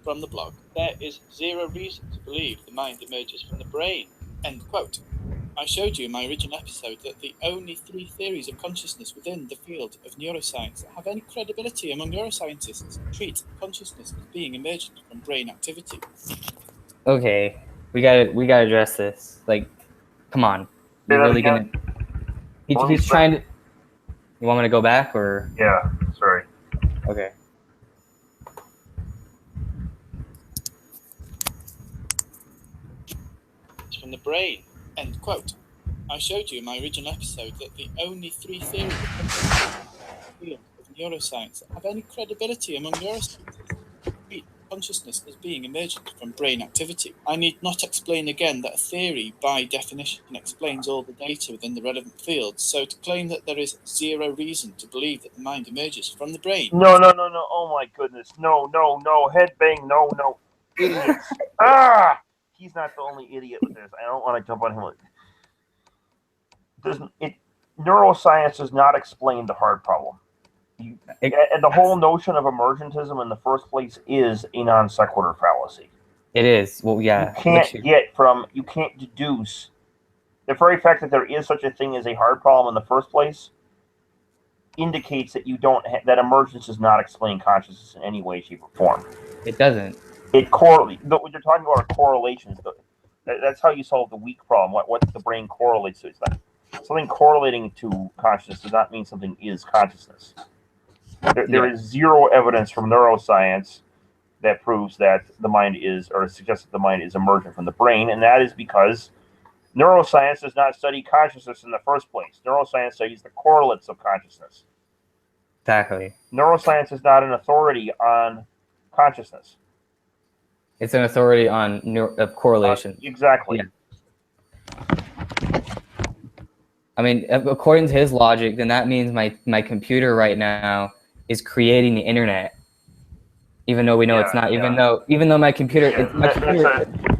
From the blog, there is zero reason to believe the mind emerges from the brain. End quote. I showed you in my original episode that the only 3 theories of consciousness within the field of neuroscience that have any credibility among neuroscientists treat consciousness as being emergent from brain activity. Okay, we gotta address this. Like, come on, Say you're that really again? gonna? Let me He's say- trying to. You want me to go back or? Yeah, sorry. Okay. From the brain. End quote. I showed you in my original episode that the only 3 theories of the field of neuroscience that have any credibility among neuroscientists treat consciousness as being emergent from brain activity. I need not explain again that a theory, by definition, explains all the data within the relevant field, so to claim that there is zero reason to believe that the mind emerges from the brain. No. Oh my goodness. No. Headbang. No. Idiots. He's not the only idiot with this. I don't want to jump on him. Neuroscience does not explain the hard problem. And the whole notion of emergentism in the first place is a non sequitur fallacy. It is. Well, yeah. You can't deduce the very fact that there is such a thing as a hard problem in the first place indicates that that emergence does not explain consciousness in any way, shape, or form. It doesn't. It correlates. What you're talking about are correlations. That's how you solve the weak problem. What the brain correlates to. It's not something correlating to consciousness does not mean something is consciousness. There is zero evidence from neuroscience that proves that the mind is, or suggests that the mind is emergent from the brain, and that is because neuroscience does not study consciousness in the first place. Neuroscience studies the correlates of consciousness. Exactly. Neuroscience is not an authority on consciousness. It's an authority on correlation. Exactly. Yeah. I mean, according to his logic, then that means my computer right now is creating the internet, even though we know it's not. Even though my computer,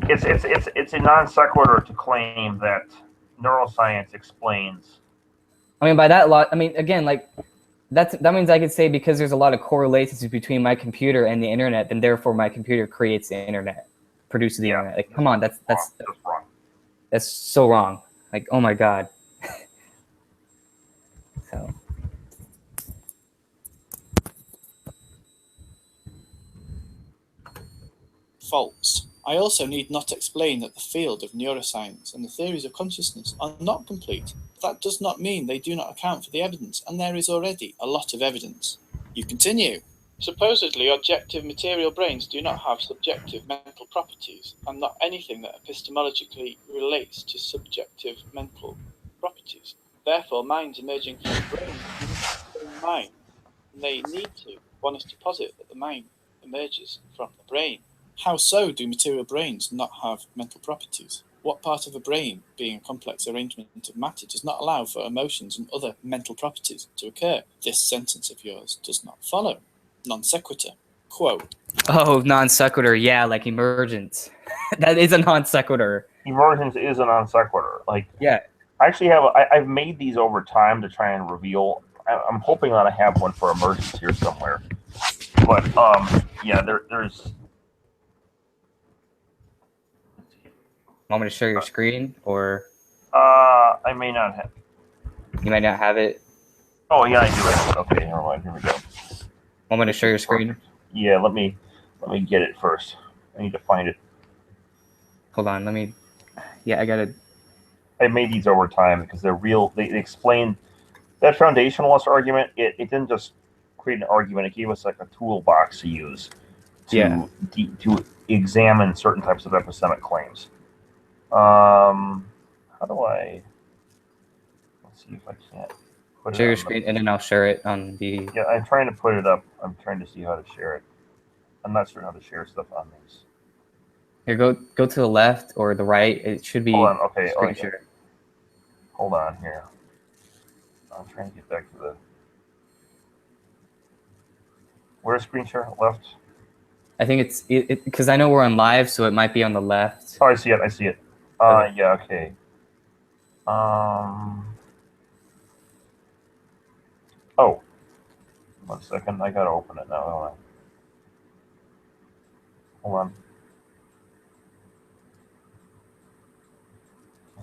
it's a non sequitur to claim that neuroscience explains. I mean, by that I mean, again, like that means I could say because there's a lot of correlations between my computer and the internet, then therefore my computer creates the internet, produces the internet. Like, come on, that's wrong. That's so wrong. Like, oh my god. So. False. I also need not explain that the field of neuroscience and the theories of consciousness are not complete. That does not mean they do not account for the evidence, and there is already a lot of evidence. You continue. Supposedly objective material brains do not have subjective mental properties, and not anything that epistemologically relates to subjective mental properties. Therefore, minds emerging from the brain do not explain the mind, and they need to. One is to posit that the mind emerges from the brain. How so do material brains not have mental properties? What part of a brain, being a complex arrangement of matter, does not allow for emotions and other mental properties to occur? This sentence of yours does not follow. Non sequitur. Quote. Oh, non sequitur. Yeah, like emergence. That is a non sequitur. Emergence is a non sequitur. Like, yeah. I actually I've made these over time to try and reveal. I'm hoping that I have one for emergence here somewhere. But yeah, there's. Want me to share your screen, or? I may not have. You might not have it. Oh yeah, I do have it. Okay, never mind. Here we go. Want me to share your screen? Yeah, let me get it first. I need to find it. Hold on, let me. Yeah, I gotta. I made these over time because they're real. They explain that foundationalist argument. It didn't just create an argument. It gave us like a toolbox to use to examine certain types of epistemic claims. How do I? Let's see if I can't put share it your screen, and then I'll share it on the. Yeah, I'm trying to put it up. I'm trying to see how to share it. I'm not sure how to share stuff on these. Here, go to the left or the right. It should be. Hold on. Okay. Screen share. Hold on here. I'm trying to get back to the. Where's screen share? Left. I think it's because I know we're on live, so it might be on the left. Oh, I see it. I see it. Okay. Yeah. Okay. Oh, 1 second. I gotta open it now. Don't I? Hold on.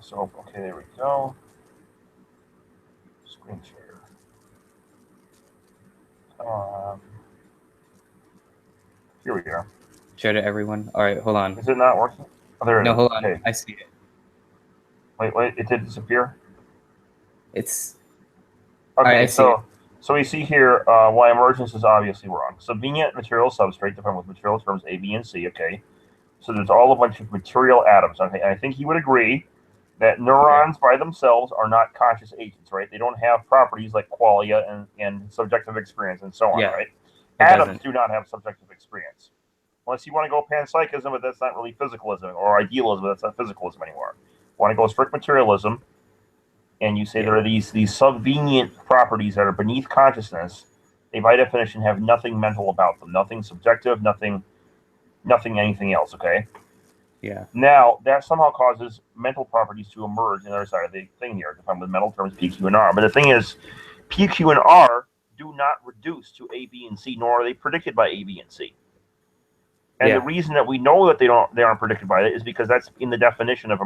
So, okay, there we go. Screen share. Here we are. Show to everyone. All right, hold on. Is it not working? Oh, there it No, is. hold on. Okay. I see it. Wait. It did disappear. It's Okay, I see it. so we see here why emergence is obviously wrong. Subvenient material substrate defined with material terms A, B, and C. Okay, so there's all a bunch of material atoms. Okay, I think he would agree that neurons by themselves are not conscious agents, right? They don't have properties like qualia and subjective experience and so on, Yeah, right? it Atoms doesn't. do not have subjective experience. Unless you want to go panpsychism, but that's not really physicalism, or idealism, but that's not physicalism anymore. Want to go strict materialism, and you say there are these subvenient properties that are beneath consciousness, they by definition have nothing mental about them, nothing subjective, nothing anything else. Okay. Yeah. Now that somehow causes mental properties to emerge on the other side of the thing here, defined with mental terms P, Q, and R. But the thing is, P, Q, and R do not reduce to A, B, and C, nor are they predicted by A, B, and C. And the reason that we know that they aren't predicted by it is because that's in the definition of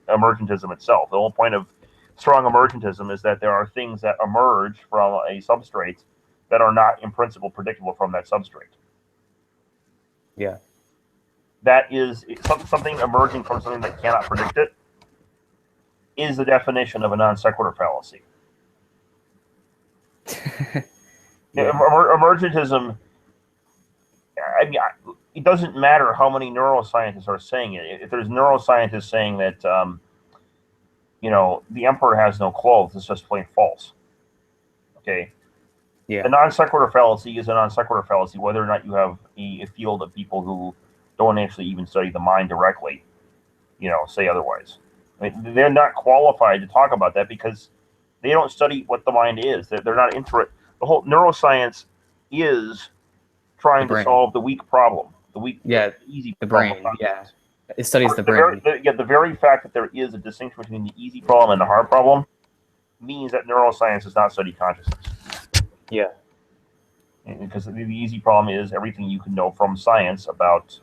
emergentism itself. The whole point of strong emergentism is that there are things that emerge from a substrate that are not in principle predictable from that substrate. Yeah. That is something emerging from something that cannot predict it is the definition of a non sequitur fallacy. Emergentism, I mean, it doesn't matter how many neuroscientists are saying it. If there's neuroscientists saying that, the emperor has no clothes, it's just plain false. Okay. Yeah. The non sequitur fallacy is a non sequitur fallacy, whether or not you have a field of people who don't actually even study the mind directly, say otherwise. I mean, they're not qualified to talk about that because they don't study what the mind is. They're not into it. The whole neuroscience is trying to solve the weak problem, the easy the problem. brain. Yeah, it studies the brain. The very fact that there is a distinction between the easy problem and the hard problem means that neuroscience does not study consciousness. Yeah. Because the easy problem is everything you can know from science about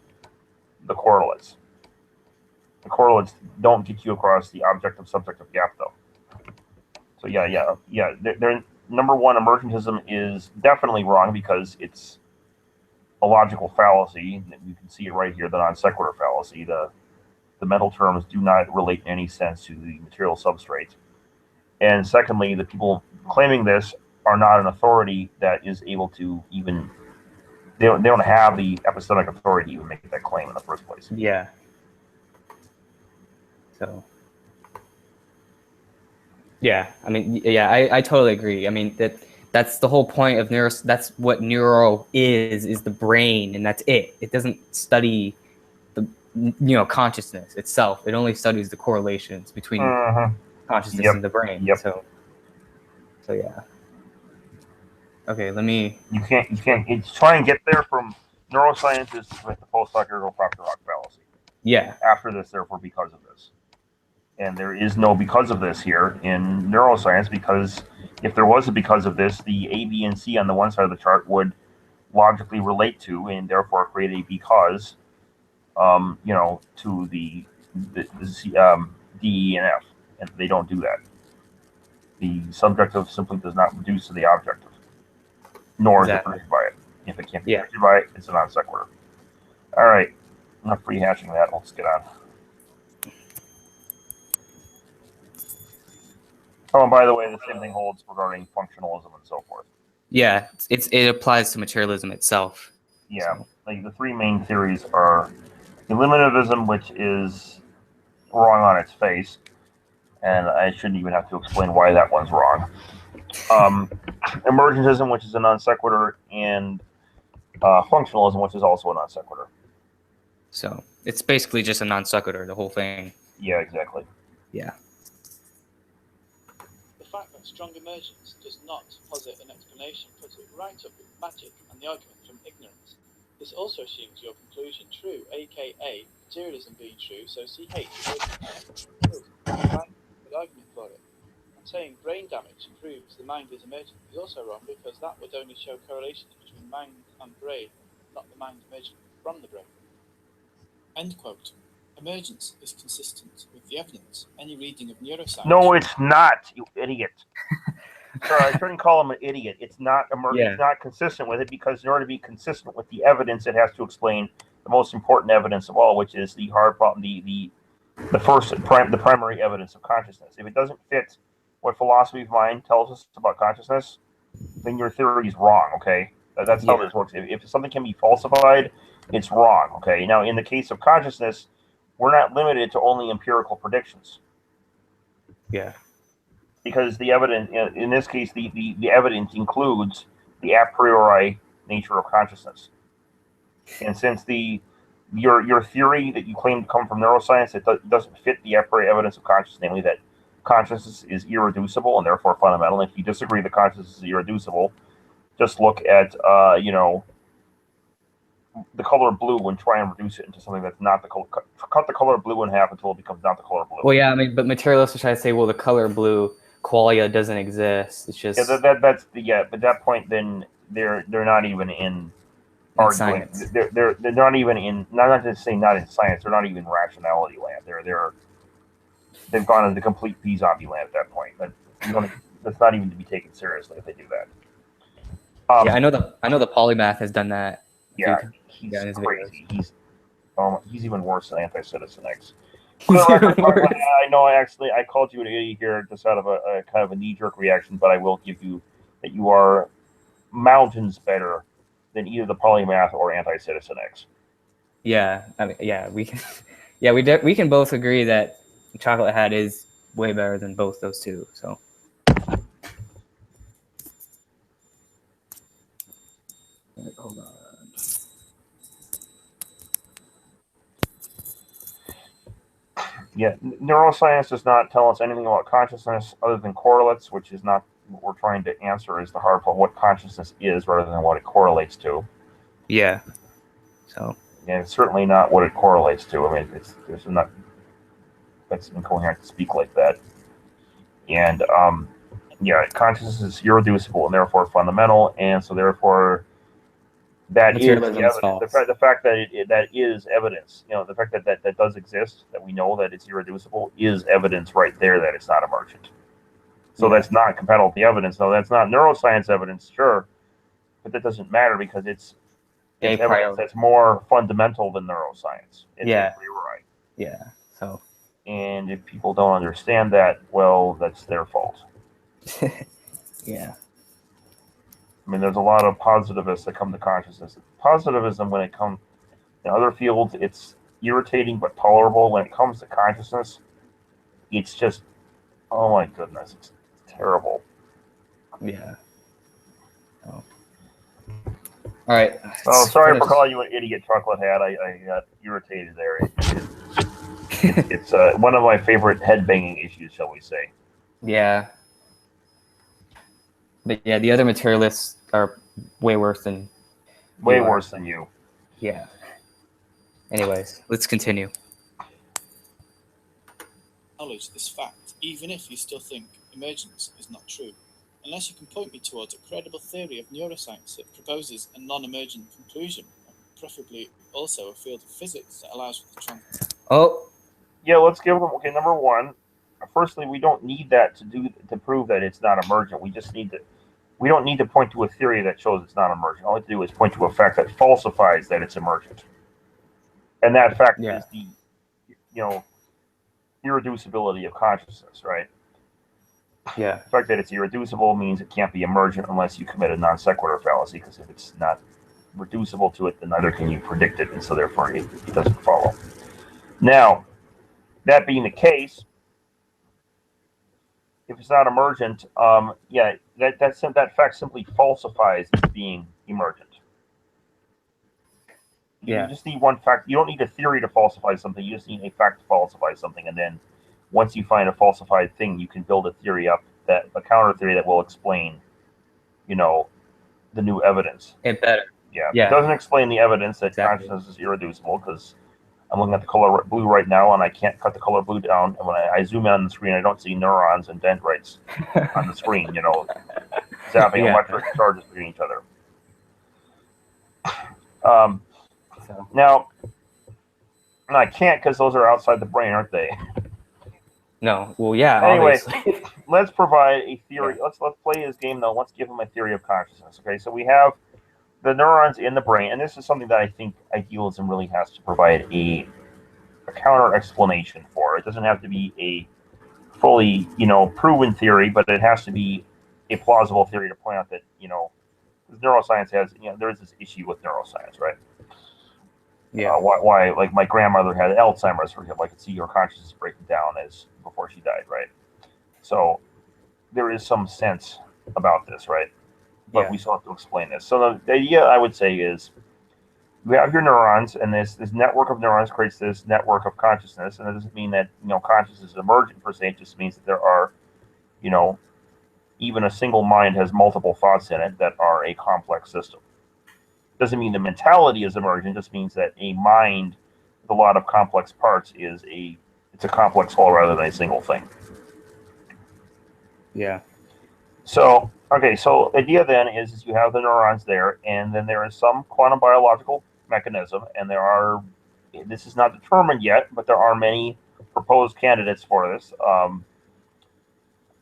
the correlates. The correlates don't get you across the objective-subjective gap, though. So they're number one, emergentism is definitely wrong because it's a logical fallacy. You can see it right here, the non sequitur fallacy. The mental terms do not relate in any sense to the material substrate. And secondly, the people claiming this are not an authority that is able to even. They don't have the epistemic authority to even make that claim in the first place. Yeah. So. Yeah, I mean, I totally agree. I mean that's the whole point of neuro. That's what neuro is the brain, and that's it. It doesn't study the consciousness itself. It only studies the correlations between consciousness and the brain. Yep. So yeah. Okay, let me. You can't. It's try and get there from neuroscientists with the post-hoc ergo propter hoc fallacy. Yeah. After this, therefore, because of this. And there is no because of this here in neuroscience, because if there was a because of this, the A, B, and C on the one side of the chart would logically relate to and therefore create a because, to the D, E, and F. And they don't do that. The subjective simply does not reduce to the objective, nor is it predicted by it. If it can't be predicted by it, it's a non sequitur. All right. Enough rehashing that. Let's get on. Oh, and by the way, the same thing holds regarding functionalism and so forth. Yeah, it applies to materialism itself. Yeah, like the three main theories are eliminativism, which is wrong on its face, and I shouldn't even have to explain why that one's wrong. Emergentism, which is a non sequitur, and functionalism, which is also a non sequitur. So it's basically just a non sequitur, the whole thing. Yeah, exactly. Yeah. The fact that strong emergence does not posit an explanation puts it right up with magic and the argument from ignorance. This also assumes your conclusion true, aka materialism being true, so CH is good argument for it. And saying brain damage proves the mind is emergent is also wrong because that would only show correlations between mind and brain, not the mind emerging from the brain. End quote. Emergence is consistent with the evidence. Any reading of neuroscience. No, it's not, you idiot. Sorry, I shouldn't call him an idiot. It's not Yeah. It's not consistent with it because in order to be consistent with the evidence, it has to explain the most important evidence of all, which is the hard problem, the primary evidence of consciousness. If it doesn't fit what philosophy of mind tells us about consciousness, then your theory is wrong. Okay, that's how this works. If something can be falsified, it's wrong. Okay. Now, in the case of consciousness, we're not limited to only empirical predictions. Yeah. Because the evidence, in this case, the evidence includes the a priori nature of consciousness. And since your theory that you claim to come from neuroscience, it doesn't fit the a priori evidence of consciousness, namely that consciousness is irreducible and therefore fundamental. If you disagree that consciousness is irreducible, just look at the color blue and try and reduce it into something that's not the color. Cut the color blue in half until it becomes not the color blue. Well, yeah, I mean, but materialists try to say, well, the color blue qualia doesn't exist. It's just That's but at that point, then they're not even in arguing. science. They're not even in. Not just saying not in science. They're not even in rationality land. They've gone into complete pea zombie land at that point. That's not even to be taken seriously if they do that. Yeah, I know the polymath has done that. Yeah, he's crazy. He's even worse than anti-citizen X. I know. I called you an idiot here just out of a kind of a knee-jerk reaction, but I will give you that you are mountains better than either the polymath or anti-citizen X. Yeah, I mean, yeah, we can, yeah, we can both agree that Chocolate Hat is way better than both those two. So. Hold on. Yeah, neuroscience does not tell us anything about consciousness other than correlates, which is not what we're trying to answer. Is the hard part what consciousness is rather than what it correlates to? Yeah. So. And it's certainly not what it correlates to. I mean, that's incoherent to speak like that. And yeah, consciousness is irreducible and therefore fundamental, and so therefore that is the evidence. The fact that that is evidence. The fact that does exist, that we know that it's irreducible, is evidence right there that it's not emergent. So that's not compatible with the evidence. No, that's not neuroscience evidence, sure, but that doesn't matter because it's evidence that's more fundamental than neuroscience. It's a priori. Yeah. So. And if people don't understand that, well, that's their fault. Yeah. I mean, there's a lot of positivists that come to consciousness. Positivism, when it comes in other fields, it's irritating but tolerable. When it comes to consciousness, it's just, oh my goodness, it's terrible. Yeah. Oh. All right. Oh, sorry for calling you an idiot, Chocolate Hat. I got irritated there. It's one of my favorite headbanging issues, shall we say. Yeah. But yeah, the other materialists are way worse than you. Yeah. Anyways, let's continue. Acknowledge this fact, even if you still think emergence is not true, unless you can point me towards a credible theory of neuroscience that proposes a non-emergent conclusion, preferably also a field of physics that allows for the Oh. Yeah, let's give them. Okay, number one. Firstly, we don't need that to prove that it's not emergent. We don't need to point to a theory that shows it's not emergent. All we have to do is point to a fact that falsifies that it's emergent, and that fact is the, irreducibility of consciousness, right? Yeah. The fact that it's irreducible means it can't be emergent unless you commit a non sequitur fallacy. Because if it's not reducible to it, then neither can you predict it, and so therefore it doesn't follow. Now, that being the case, if it's not emergent, that fact simply falsifies its being emergent. You just need one fact. You don't need a theory to falsify something. You just need a fact to falsify something, and then once you find a falsified thing, you can build a theory up, a counter theory that will explain, the new evidence. It better. Yeah. Yeah. It doesn't explain the evidence that Exactly. consciousness is irreducible, because I'm looking at the color blue right now, and I can't cut the color blue down. And when I zoom in on the screen, I don't see neurons and dendrites on the screen, zapping Yeah. electric charges between each other. So, Now, I can't, because those are outside the brain, aren't they? no. Well, yeah. Anyway, Obviously. let's provide a theory. Yeah. Let's play this game, though. Let's give them a theory of consciousness. Okay, so we have the neurons in the brain, and this is something that I think idealism really has to provide a counter explanation for. It doesn't have to be a fully, proven theory, but it has to be a plausible theory to point out that, neuroscience has, there is this issue with neuroscience, right? Yeah. Why, like my grandmother had Alzheimer's, for example, I could see her consciousness breaking down as before she died, right? So there is some sense about this, right? But Yeah. we still have to explain this. So the idea, I would say, is you have your neurons, and this network of neurons creates this network of consciousness. And it doesn't mean that consciousness is emergent per se. It just means that there are, even a single mind has multiple thoughts in it that are a complex system. Doesn't mean the mentality is emergent. Just means that a mind with a lot of complex parts it's a complex whole rather than a single thing. Yeah. So, okay, so idea then is you have the neurons there, and then there is some quantum biological mechanism, and this is not determined yet, but there are many proposed candidates for this.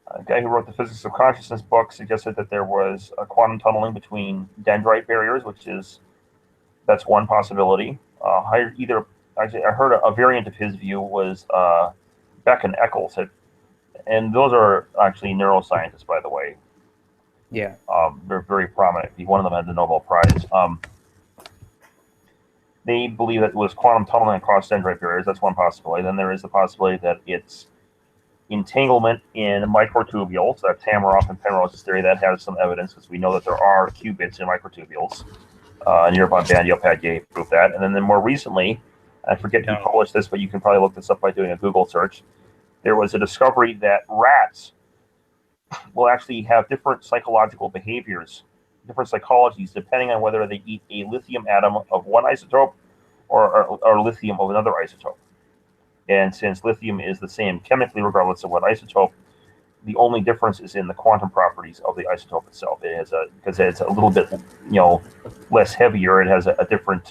A guy who wrote the Physics of Consciousness book suggested that there was a quantum tunneling between dendrite barriers, that's one possibility. Actually, I heard a variant of his view was Beck and Eccles, and those are actually neuroscientists, by the way. Yeah. They're very prominent. One of them had the Nobel Prize. They believe that it was quantum tunneling across dendrite barriers. That's one possibility. Then there is the possibility that it's entanglement in microtubules. That's Hameroff and Penrose's theory. That has some evidence, because we know that there are qubits in microtubules. Nirvan Bandyopadhyay proved that. And then more recently, I forget who published this, but you can probably look this up by doing a Google search. There was a discovery that rats will actually have different psychological behaviors, different psychologies, depending on whether they eat a lithium atom of one isotope or lithium of another isotope. And since lithium is the same chemically, regardless of what isotope, the only difference is in the quantum properties of the isotope itself. It has because it's a little bit, less heavier. It has a different,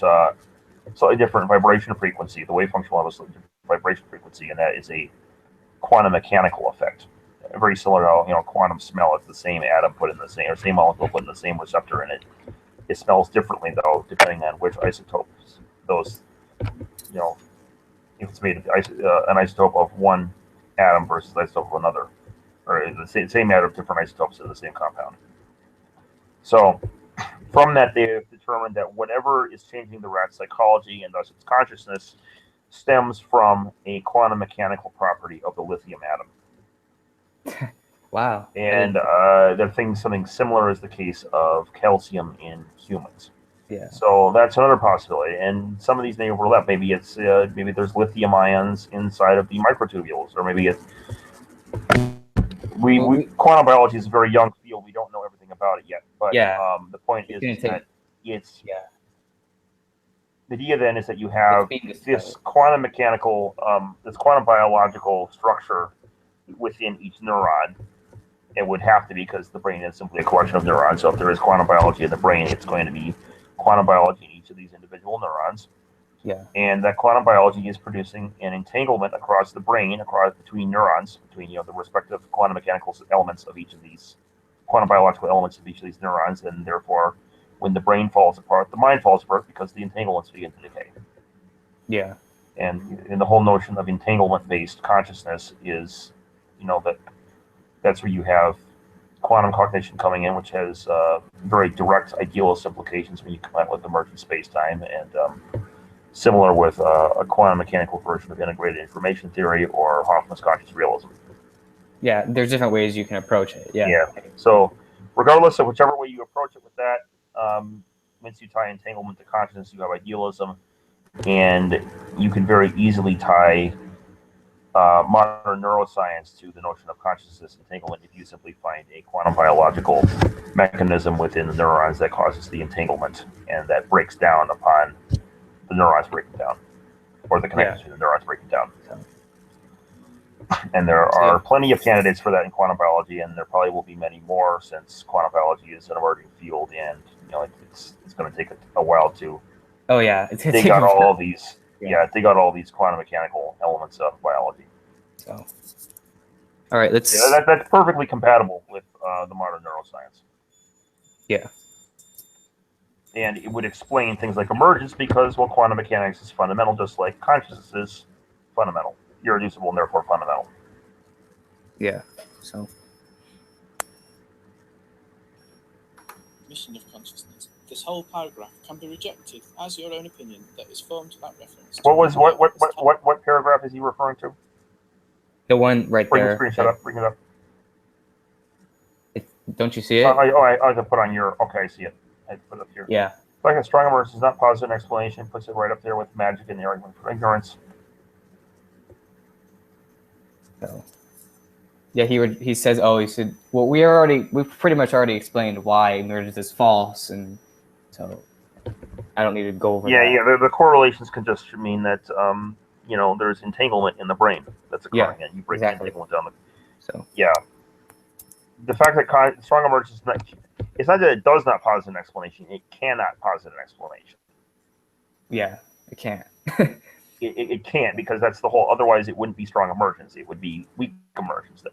slightly different vibration frequency. The wave function will have a slightly different vibration frequency, and that is a quantum mechanical effect. Very similar to quantum smell. It's the same atom put in the same molecule put in the same receptor in it. It smells differently though, depending on which isotopes those. If it's made of an isotope of one atom versus an isotope of another, or the same atom of different isotopes in the same compound. So from that, they have determined that whatever is changing the rat's psychology and thus its consciousness stems from a quantum mechanical property of the lithium atom. Wow. And they're thinking something similar is the case of calcium in humans. Yeah. So that's another possibility, and some of these may overlap. Maybe it's maybe there's lithium ions inside of the microtubules, or maybe it's quantum biology is a very young field. We don't know everything about it yet, but Yeah. The point is that it's the idea then is that you have this quantum mechanical, this quantum biological structure within each neuron. It would have to be, because the brain is simply a collection of neurons. So if there is quantum biology in the brain, it's going to be quantum biology in each of these individual neurons. Yeah. And that quantum biology is producing an entanglement across the brain, between neurons, between the respective quantum mechanical elements of each of these quantum biological elements of each of these neurons, and therefore, when the brain falls apart, the mind falls apart, because the entanglements begin to decay. Yeah. And the whole notion of entanglement-based consciousness is, that's where you have quantum cognition coming in, which has very direct idealist implications when you come out with emergent space-time, and similar with a quantum mechanical version of integrated information theory or Hoffman's conscious realism. Yeah, there's different ways you can approach it. Yeah. Yeah. So regardless of whichever way you approach it with that, once you tie entanglement to consciousness, you have idealism, and you can very easily tie modern neuroscience to the notion of consciousness entanglement if you simply find a quantum biological mechanism within the neurons that causes the entanglement and that breaks down upon the neurons breaking down, or the connections between the neurons breaking down. And there are plenty of candidates for that in quantum biology, and there probably will be many more since quantum biology is an emerging field, and it's going to take a while to dig out all of these. Dig out all these quantum mechanical elements of biology. So, all right, let's. That's perfectly compatible with the modern neuroscience. Yeah. And it would explain things like emergence because, well, quantum mechanics is fundamental, just like consciousness is fundamental, irreducible, and therefore fundamental. Yeah. So. Mission of consciousness. This whole paragraph can be rejected as your own opinion that is formed without reference. What paragraph is he referring to? The one right there. Bring the screenshot up. Bring it up. Don't you see it? I can put on your. Okay, I see it. I put it up here. Yeah. Like a strong emergence is not positive explanation, puts it right up there with magic and the argument for ignorance. So. Yeah, he says, he said, well, we pretty much already explained why emergence is false, and so I don't need to go over that. Yeah, the correlations can just mean that there's entanglement in the brain that's occurring, and you break the entanglement down. The fact that strong emergence it's not that it does not posit an explanation; it cannot posit an explanation. Yeah, it can't. it can't, because that's the whole. Otherwise, it wouldn't be strong emergence; it would be weak emergence.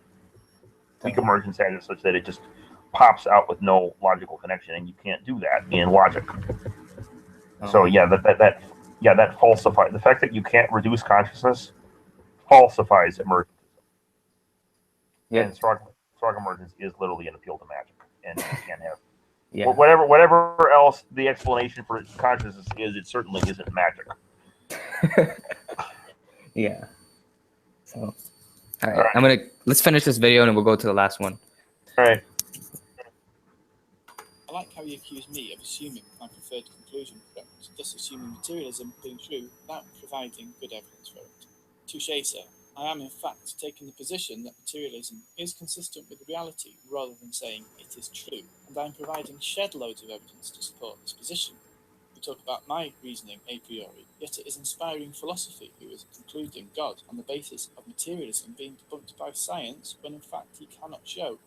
Weak emergence is such that it just pops out with no logical connection, and you can't do that in logic. So that falsifies the fact that you can't reduce consciousness, falsifies emergence. Yeah. And strong emergence is literally an appeal to magic, and you can't have. Well, whatever else the explanation for consciousness is, it certainly isn't magic. Yeah. So, all right. Let's finish this video and then we'll go to the last one. All right. I like how you accuse me of assuming my preferred conclusion correct, thus assuming materialism being true without providing good evidence for it. Touché, sir. I am in fact taking the position that materialism is consistent with reality rather than saying it is true, and I am providing shed loads of evidence to support this position. We talk about my reasoning a priori, yet it is inspiring philosophy who is concluding God on the basis of materialism being debunked by science when in fact he cannot show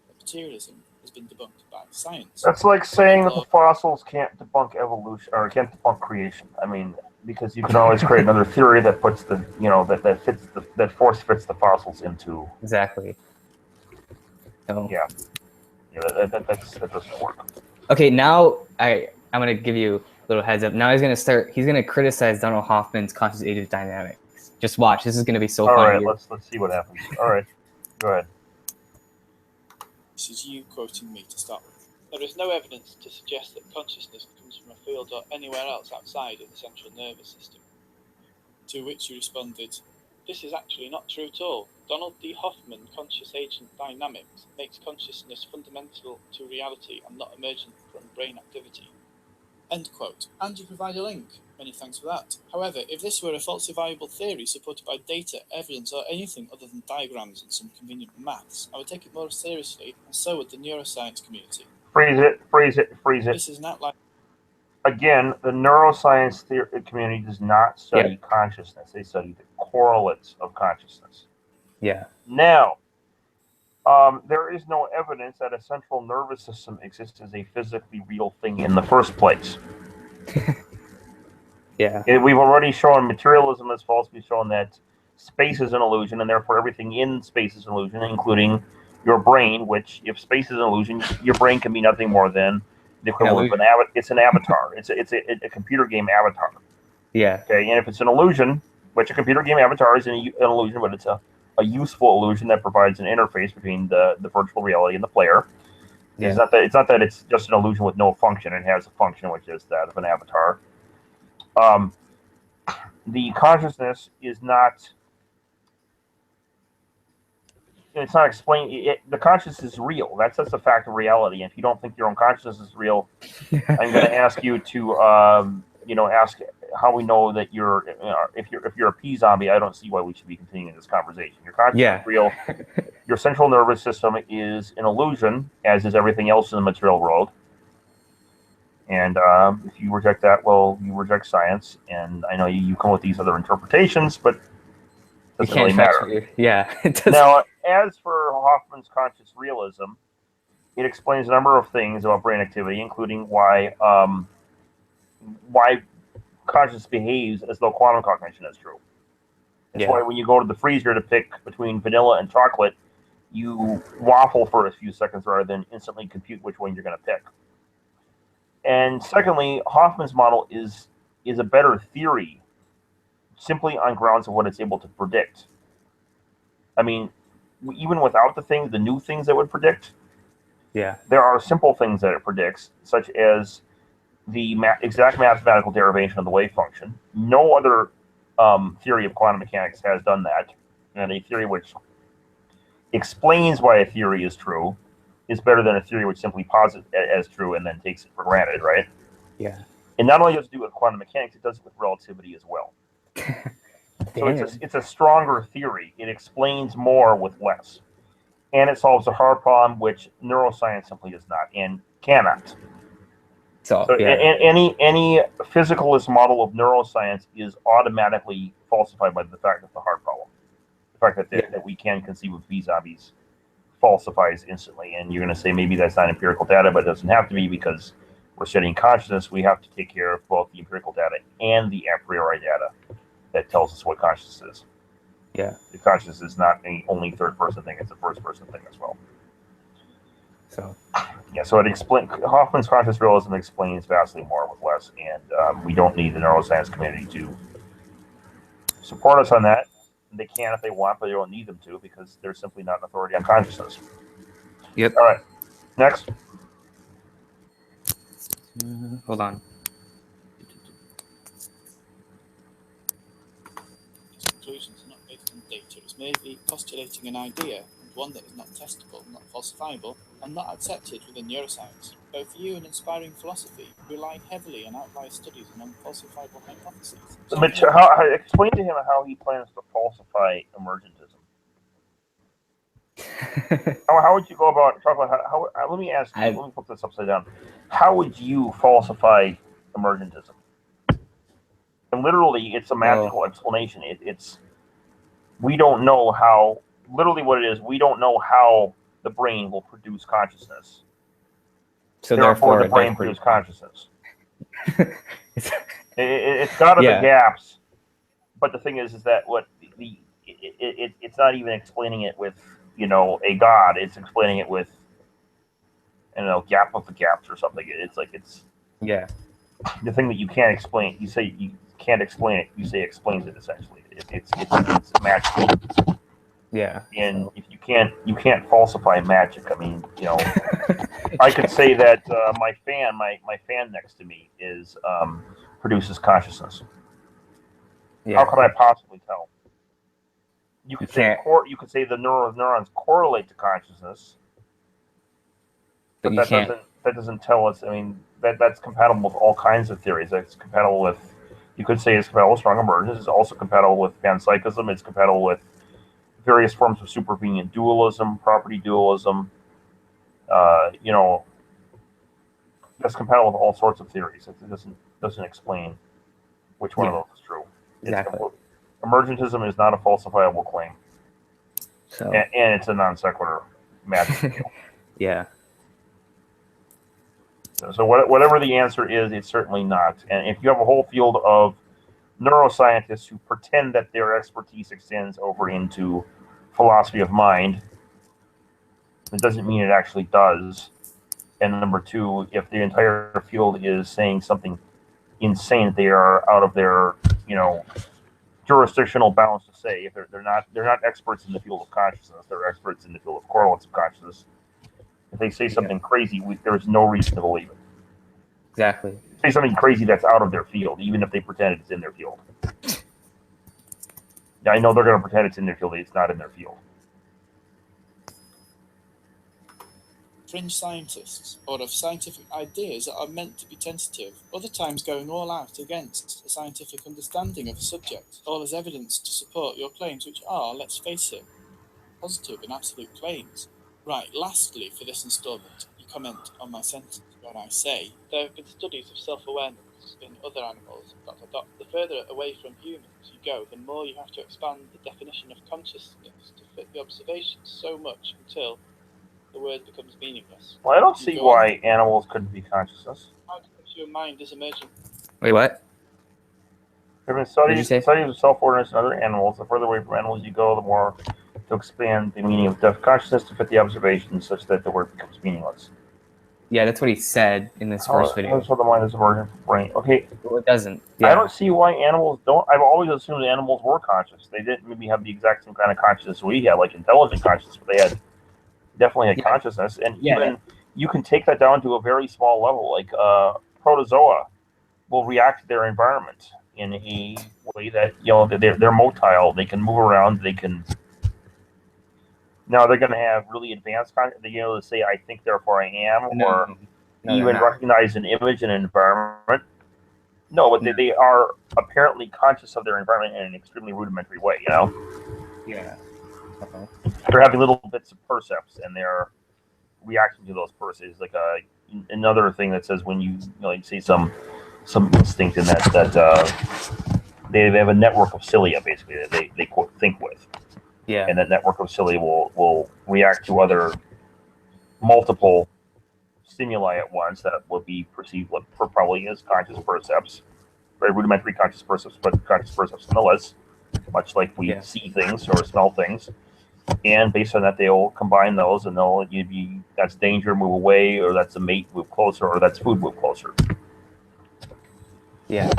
that materialism has been debunked by science. That's like saying that the fossils can't debunk evolution or can't debunk creation. I mean, because you can always create another theory that puts the that force fits the fossils into exactly. So, that doesn't work. Okay, now I'm gonna give you a little heads up. Now he's gonna criticize Donald Hoffman's conscious agent dynamics. Just watch. This is gonna be so funny. All right, let's see what happens. All right, go ahead. This is you quoting me to start with. There is no evidence to suggest that consciousness comes from a field or anywhere else outside of the central nervous system. To which you responded, this is actually not true at all. Donald D. Hoffman, conscious agent dynamics, makes consciousness fundamental to reality and not emergent from brain activity. End quote. And you provide a link. Many thanks for that. However, if this were a falsifiable theory supported by data, evidence, or anything other than diagrams and some convenient maths, I would take it more seriously, and so would the neuroscience community. Freeze it. This is not like... Again, the neuroscience community does not study consciousness. They study the correlates of consciousness. Yeah. Now, there is no evidence that a central nervous system exists as a physically real thing in the first place. Yeah. We've already shown materialism is false. We've shown that space is an illusion, and therefore everything in space is an illusion, including your brain, which, if space is an illusion, your brain can be nothing more than the equivalent of it's an avatar. It's a computer game avatar. Yeah. Okay, and if it's an illusion, which a computer game avatar is an illusion, but it's a useful illusion that provides an interface between the virtual reality and the player. Yeah. It's not that it's just an illusion with no function. It has a function, which is that of an avatar. The consciousness is not. It's not explained. The consciousness is real. That's just a fact of reality. And if you don't think your own consciousness is real, I'm going to ask you to ask how we know that if you're a pea zombie. I don't see why we should be continuing this conversation. Your consciousness is real. Your central nervous system is an illusion, as is everything else in the material world. And if you reject that, well, you reject science. And I know you come with these other interpretations, but it doesn't really matter. Yeah, it doesn't. Now, as for Hoffman's conscious realism, it explains a number of things about brain activity, including why consciousness behaves as though quantum cognition is true. That's why when you go to the freezer to pick between vanilla and chocolate, you waffle for a few seconds rather than instantly compute which one you're going to pick. And secondly, Hoffman's model is a better theory simply on grounds of what it's able to predict. I mean, even without the new things that would predict, there are simple things that it predicts, such as the exact mathematical derivation of the wave function. No other theory of quantum mechanics has done that, and a theory which explains why a theory is true is better than a theory which simply posits it as true and then takes it for granted, right? Yeah. And not only does it do it with quantum mechanics, it does it with relativity as well. So it's a stronger theory. It explains more with less. And it solves a hard problem which neuroscience simply does not and cannot. So any physicalist model of neuroscience is automatically falsified by the fact that the hard problem. The fact that we can conceive of zombies falsifies instantly. And you're going to say maybe that's not empirical data, but it doesn't have to be because we're studying consciousness. We have to take care of both the empirical data and the a priori data that tells us what consciousness is. Yeah. The consciousness is not only third-person thing; it's a first-person thing as well. So Hoffman's conscious realism explains vastly more with less, and we don't need the neuroscience community to support us on that. They can if they want, but they don't need them to because they're simply not an authority on consciousness. Yep. All right. Next. Hold on. Conclusions are not based on data. It's merely postulating an idea, and one that is not testable, not falsifiable, and not accepted within neuroscience. Both you and inspiring philosophy rely heavily on outlier studies and unfalsifiable hypotheses. Explain to him how he plans to falsify emergentism. How would you go about talking about let me ask you, let me put this upside down. How would you falsify emergentism? And literally, it's a magical explanation. We don't know how. Literally, what it is, we don't know how the brain will produce consciousness. So therefore, the brain produces consciousness. It's got other gaps, but the thing is that what it's not even explaining it with a god. It's explaining it with gap of the gaps or something. It's the thing that you can't explain. You say you can't explain it. You say explains it essentially. It's magical. Yeah. And if you can't falsify magic. I mean, I could say that my fan next to me produces consciousness. Yeah. How could I possibly tell? You could say the neurons correlate to consciousness, but that doesn't tell us. I mean, that's compatible with all kinds of theories. That's compatible with. You could say it's compatible with strong emergence. It's also compatible with panpsychism. It's compatible with various forms of supervenient dualism, property dualism. That's compatible with all sorts of theories. It doesn't explain which one of those is true. Exactly. Emergentism is not a falsifiable claim. So. And it's a non sequitur magic deal. Yeah. So whatever the answer is, it's certainly not. And if you have a whole field of neuroscientists who pretend that their expertise extends over into philosophy of mind, it doesn't mean it actually does. And number two, if the entire field is saying something insane that they are out of their, jurisdictional bounds to say, if they're not experts in the field of consciousness, they're experts in the field of correlates of consciousness. If they say something crazy, there's no reason to believe it. Exactly. Say something crazy that's out of their field, even if they pretend it's in their field. I know they're going to pretend it's in their field, it's not in their field. fringe scientists, or of scientific ideas that are meant to be tentative, other times going all out against a scientific understanding of the subject, all as evidence to support your claims, which are, let's face it, positive and absolute claims. Right, lastly, for this instalment, you comment on my sentence when I say there have been studies of self-awareness in other animals. ... The further away from humans you go, the more you have to expand the definition of consciousness to fit the observations so much until the word becomes meaningless. Well, I don't You see go why on. animals couldn't be consciousness. How does your mind is emergent? Wait, what? There have been What did you studies say? of self-awareness in other animals. The further away from animals you go, the more to expand the meaning of consciousness to fit the observations such that the word becomes meaningless. Yeah, that's what he said in this first video. That's what the mind is emergent from brain. Okay, Well, it doesn't. I Yeah. don't see why animals don't. I've always assumed animals were conscious. They didn't maybe have the exact same kind of consciousness we have, like intelligent consciousness, but they had definitely had Yeah. consciousness. And Yeah. even you can take that down to a very small level, like protozoa will react to their environment in a way that they're motile. They can move around. They can. Now they're going to have really advanced, to say "I think, therefore I am," or No, they're even not. recognize an image in an environment. No, but No. they are apparently conscious of their environment in an extremely rudimentary way. Yeah. Uh-huh. They're having little bits of percepts, and they're reacting to those percepts. Like another thing that says when you see some instinct in that they have a network of cilia basically that they quote think with, Yeah. and that network of cilia will react to other multiple stimuli at once that would be perceived probably as conscious percepts, very rudimentary conscious percepts, but conscious percepts nonetheless, much like we see things or smell things. And based on that, they'll combine those, and that's danger, move away, or that's a mate, move closer, or that's food, move closer. Yeah.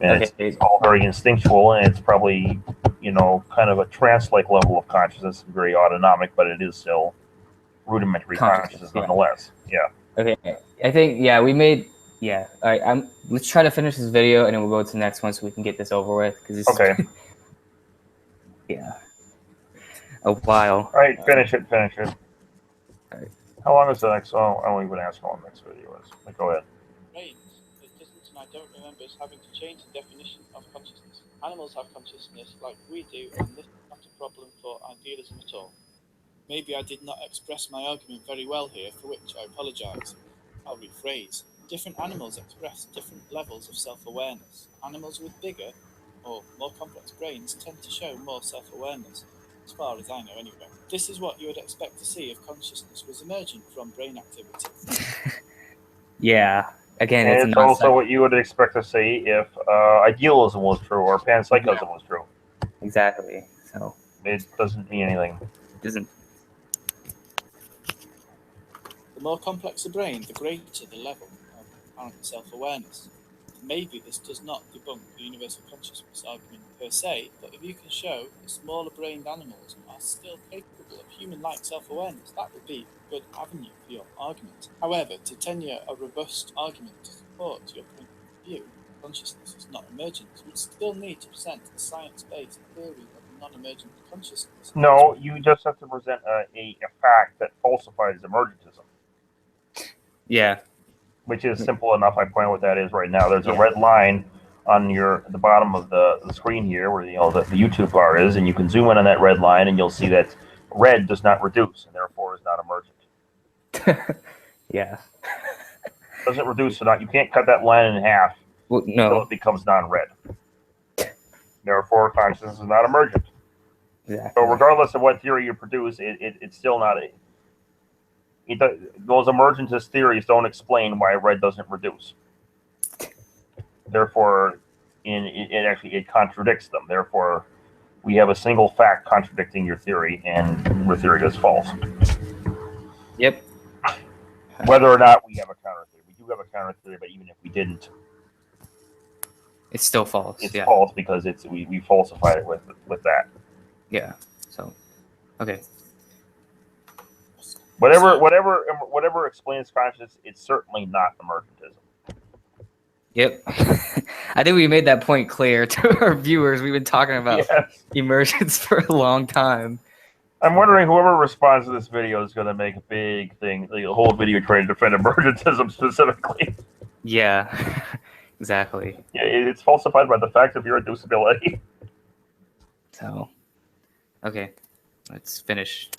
And it's all very instinctual, and it's probably kind of a trance-like level of consciousness, very autonomic, but it is still rudimentary consciousness nonetheless. Yeah. Okay. I think we made. Yeah. All right. Let's try to finish this video, and then we'll go to the next one so we can get this over with. Because Okay. Yeah. A while. All right. Finish it. All right. How long is the next? Oh, I won't even ask how long the next video is. Go ahead. Brains. It doesn't, and I don't remember us having to change the definition of consciousness. Animals have consciousness like we do, and this is not a problem for idealism at all. Maybe I did not express my argument very well here, for which I apologise. I'll rephrase. Different animals express different levels of self-awareness. Animals with bigger or more complex brains tend to show more self-awareness, as far as I know anyway. This is what you would expect to see if consciousness was emergent from brain activity. Yeah. Again, and it's also what you would expect to see if idealism was true or panpsychism was true. Exactly. So it doesn't mean anything. It doesn't. The more complex the brain, the greater the level of apparent self-awareness. Maybe this does not debunk the universal consciousness argument per se, but if you can show that smaller-brained animals are still capable of human-like self-awareness, that would be a good avenue for your argument. However, to tenure a robust argument to support your point of view, consciousness is not emergent, you would still need to present a science-based theory of non-emergent consciousness. No, you just have to present a fact that falsifies emergentism. Yeah. Which is simple enough. I point out what that is right now. There's a red line on the bottom of the screen here where the YouTube bar is, and you can zoom in on that red line and you'll see that red does not reduce and therefore is not emergent. Yeah. Doesn't reduce, so not you can't cut that line in half until it becomes non-red. Therefore, consciousness is not emergent. Exactly. So regardless of what theory you produce, it's still not a. Those emergentist theories don't explain why red doesn't reduce. Therefore, it contradicts them. Therefore, we have a single fact contradicting your theory, and your theory is false. Yep. Whether or not we have a counter theory, we do have a counter theory, but even if we didn't, it's still false. It's false because we falsified it with that. Yeah. So, okay. Whatever explains consciousness, it's certainly not emergentism. Yep. I think we made that point clear to our viewers. We've been talking about emergence for a long time. I'm wondering whoever responds to this video is going to make a big thing, the whole video trying to defend emergentism specifically. Yeah, exactly. Yeah, it's falsified by the fact of irreducibility. So, okay, let's finish.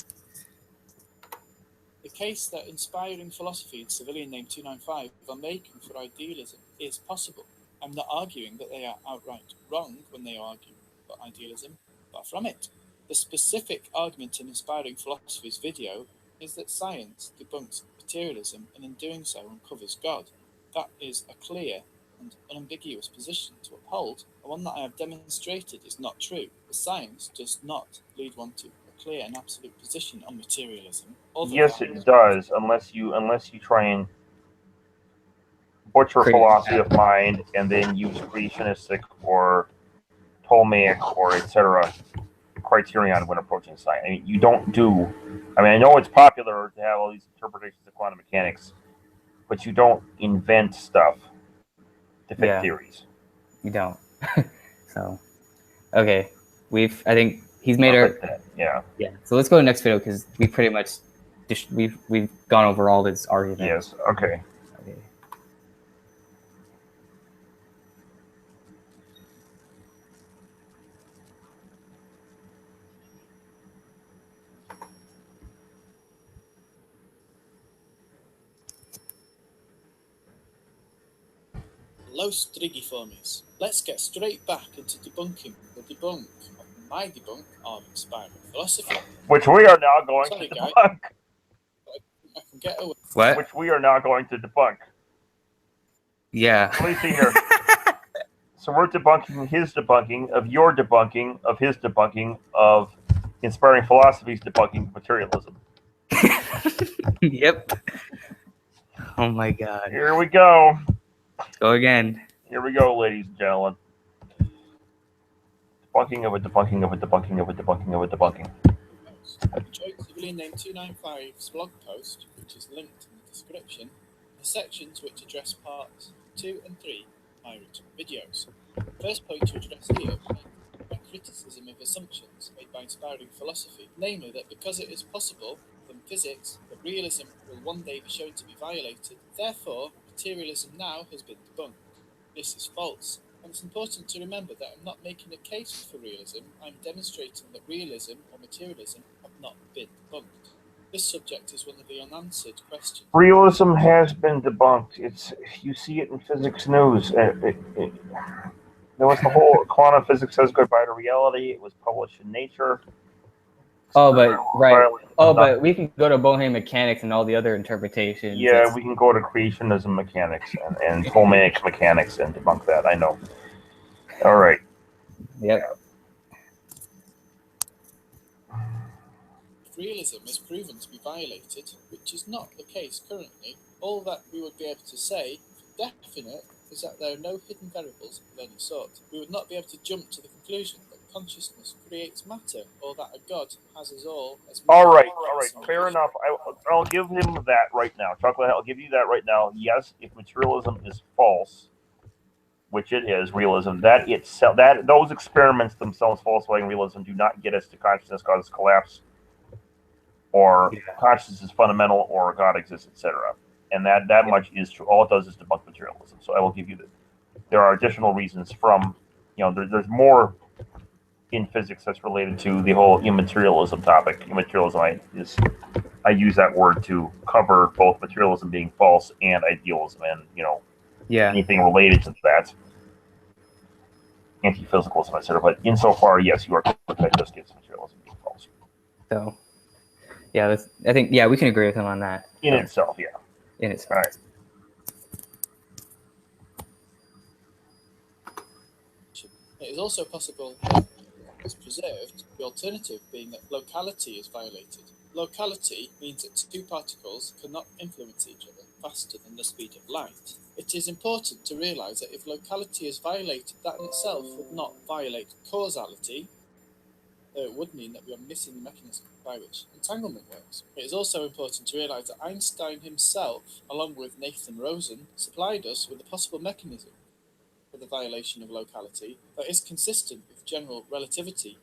The case that inspiring philosophy and civilian name 295 are making for idealism is possible. I'm not arguing that they are outright wrong when they argue for idealism, far from it. The specific argument in Inspiring Philosophy's video is that science debunks materialism and in doing so uncovers God. That is a clear and unambiguous position to uphold, and one that I have demonstrated is not true. The science does not lead one to a clear and absolute position on materialism. Yes, it does, unless you try and butcher philosophy of mind and then use creationistic or Ptolemaic or etc. criterion when approaching science. I mean, you don't do. I mean, I know it's popular to have all these interpretations of quantum mechanics, but you don't invent stuff to fit theories. You don't. So, okay, I think he's made our. Like yeah. Yeah. So let's go to the next video because we pretty much we've gone over all his arguments. Yes. Okay. Okay. Los Trigiformes. Let's get straight back into debunking the debunk of my debunk of inspiring philosophy. Which we are now going Sorry, to guys. debunk. I can get away. What? Which we are now going to debunk. Yeah. Let me see here. So we're debunking his debunking of your debunking of his debunking of inspiring philosophy's debunking of materialism. Yep. Oh my God. Here we go. Go again. Here we go, ladies and gentlemen. Debunking of a debunking of a debunking of a debunking of a debunking. Enjoy civilian name 295's blog post, which is linked in the description, a section to which address parts 2 and 3 of my written videos. First point to address here my criticism of assumptions made by inspiring philosophy, namely that because it is possible from physics that realism will one day be shown to be violated, therefore materialism now has been debunked. This is false, and it's important to remember that I'm not making a case for realism, I'm demonstrating that realism or materialism have not been debunked. This subject is one of the unanswered questions. Realism has been debunked. You see it in physics news. There was the whole quantum physics says goodbye to reality. It was published in Nature. Oh, but right. Oh, but we can go to Bohemian mechanics and all the other interpretations. Yeah, we can go to creationism mechanics and Ptolemaic mechanics and debunk that. I know. All right. Yep. If realism is proven to be violated, which is not the case currently, all that we would be able to say for definite is that there are no hidden variables of any sort. We would not be able to jump to the conclusion that consciousness creates matter, or that a God has us all as matter. All right. Fair enough. I'll give him that right now. Chocolate, I'll give you that right now. Yes, if materialism is false, which it is, realism, those experiments themselves falsifying realism do not get us to consciousness causes collapse, or consciousness is fundamental, or God exists, etc. And that much is true. All it does is debunk materialism. So I will give you that. There are additional reasons from, there's more in physics that's related to the whole immaterialism topic. Immaterialism I use that word to cover both materialism being false and idealism, and anything related to that, anti-physicalism, etc. But insofar, yes, you are correct. That just gets materialism being false. So, yeah, I think we can agree with him on that. In itself, yeah. In itself. All right. It is also possible that is preserved, the alternative being that locality is violated. Locality means that two particles cannot influence each other faster than the speed of light. It is important to realise that if locality is violated, that in itself would not violate causality, though it would mean that we are missing the mechanism by which entanglement works. It is also important to realise that Einstein himself, along with Nathan Rosen, supplied us with a possible mechanism for the violation of locality that is consistent with general relativity.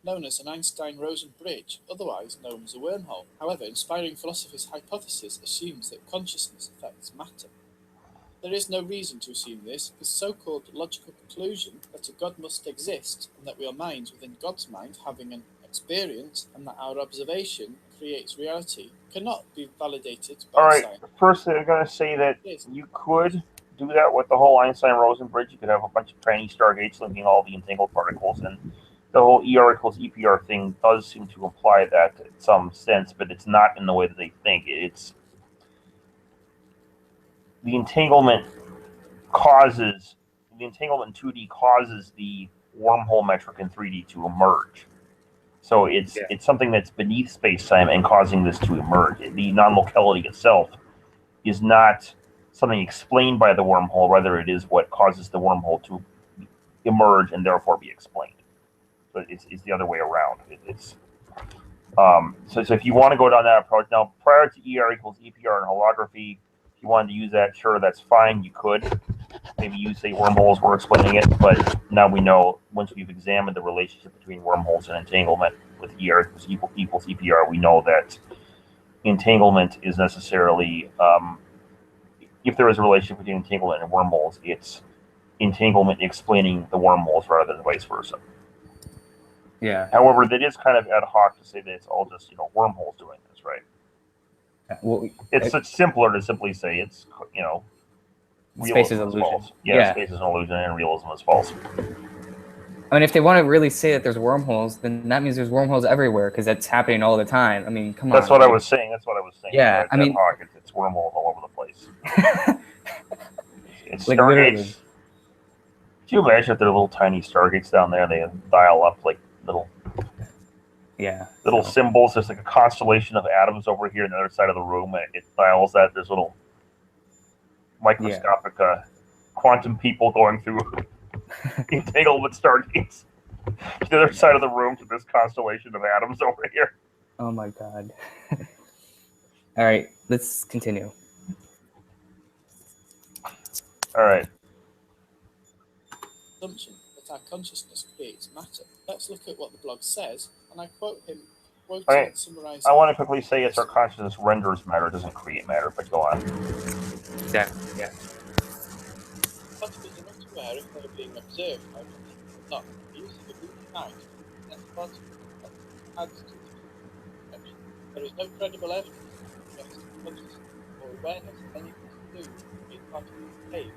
known as an Einstein-Rosen bridge, otherwise known as a wormhole. However, inspiring philosophy's hypothesis assumes that consciousness affects matter. There is no reason to assume this. The so-called logical conclusion that a God must exist and that we are minds within God's mind having an experience and that our observation creates reality cannot be validated by All right. science. First, they're going to say that you could do that with the whole Einstein-Rosen bridge. You could have a bunch of tiny stargates linking all the entangled particles, and the whole ER equals EPR thing does seem to imply that in some sense, but it's not in the way that they think. It's the entanglement in 2D causes the wormhole metric in 3D to emerge. So it's something that's beneath space-time and causing this to emerge. The non-locality itself is not something explained by the wormhole, rather it is what causes the wormhole to emerge and therefore be explained. So it's the other way around. So if you want to go down that approach, now prior to ER equals EPR and holography, if you wanted to use that, sure, that's fine. You could maybe use, say, wormholes were explaining it, but now we know, once we've examined the relationship between wormholes and entanglement with ER equals EPR, we know that entanglement is necessarily, if there is a relationship between entanglement and wormholes, it's entanglement explaining the wormholes rather than vice versa. Yeah. However, that is kind of ad hoc to say that it's all just, wormholes doing this, right? Well, It's simpler to simply say it's, space is realism is illusion. false. Yeah, space is an illusion and realism is false. I mean, if they want to really say that there's wormholes, then that means there's wormholes everywhere because that's happening all the time. I mean, come on. That's what I was saying. Yeah, I mean, it's wormholes all over the place. It's like stargates. literally. Can you imagine if there are little tiny stargates down there? They dial up like little symbols. There's like a constellation of atoms over here on the other side of the room. And it dials that. There's little microscopic quantum people going through entanglement stargates to the other side of the room to this constellation of atoms over here. Oh my god. All right, let's continue. All right. Assumption that our consciousness creates matter. Let's look at what the blog says, and I quote him, quoting summarizing. I want to quickly say it's our consciousness renders matter, it doesn't create matter, but go on. Exactly, yeah. Particles are not aware if they are being observed by not using a blue light. That's particle adds to the perception. There is no credible evidence that consciousness or awareness has anything to do with particles behave.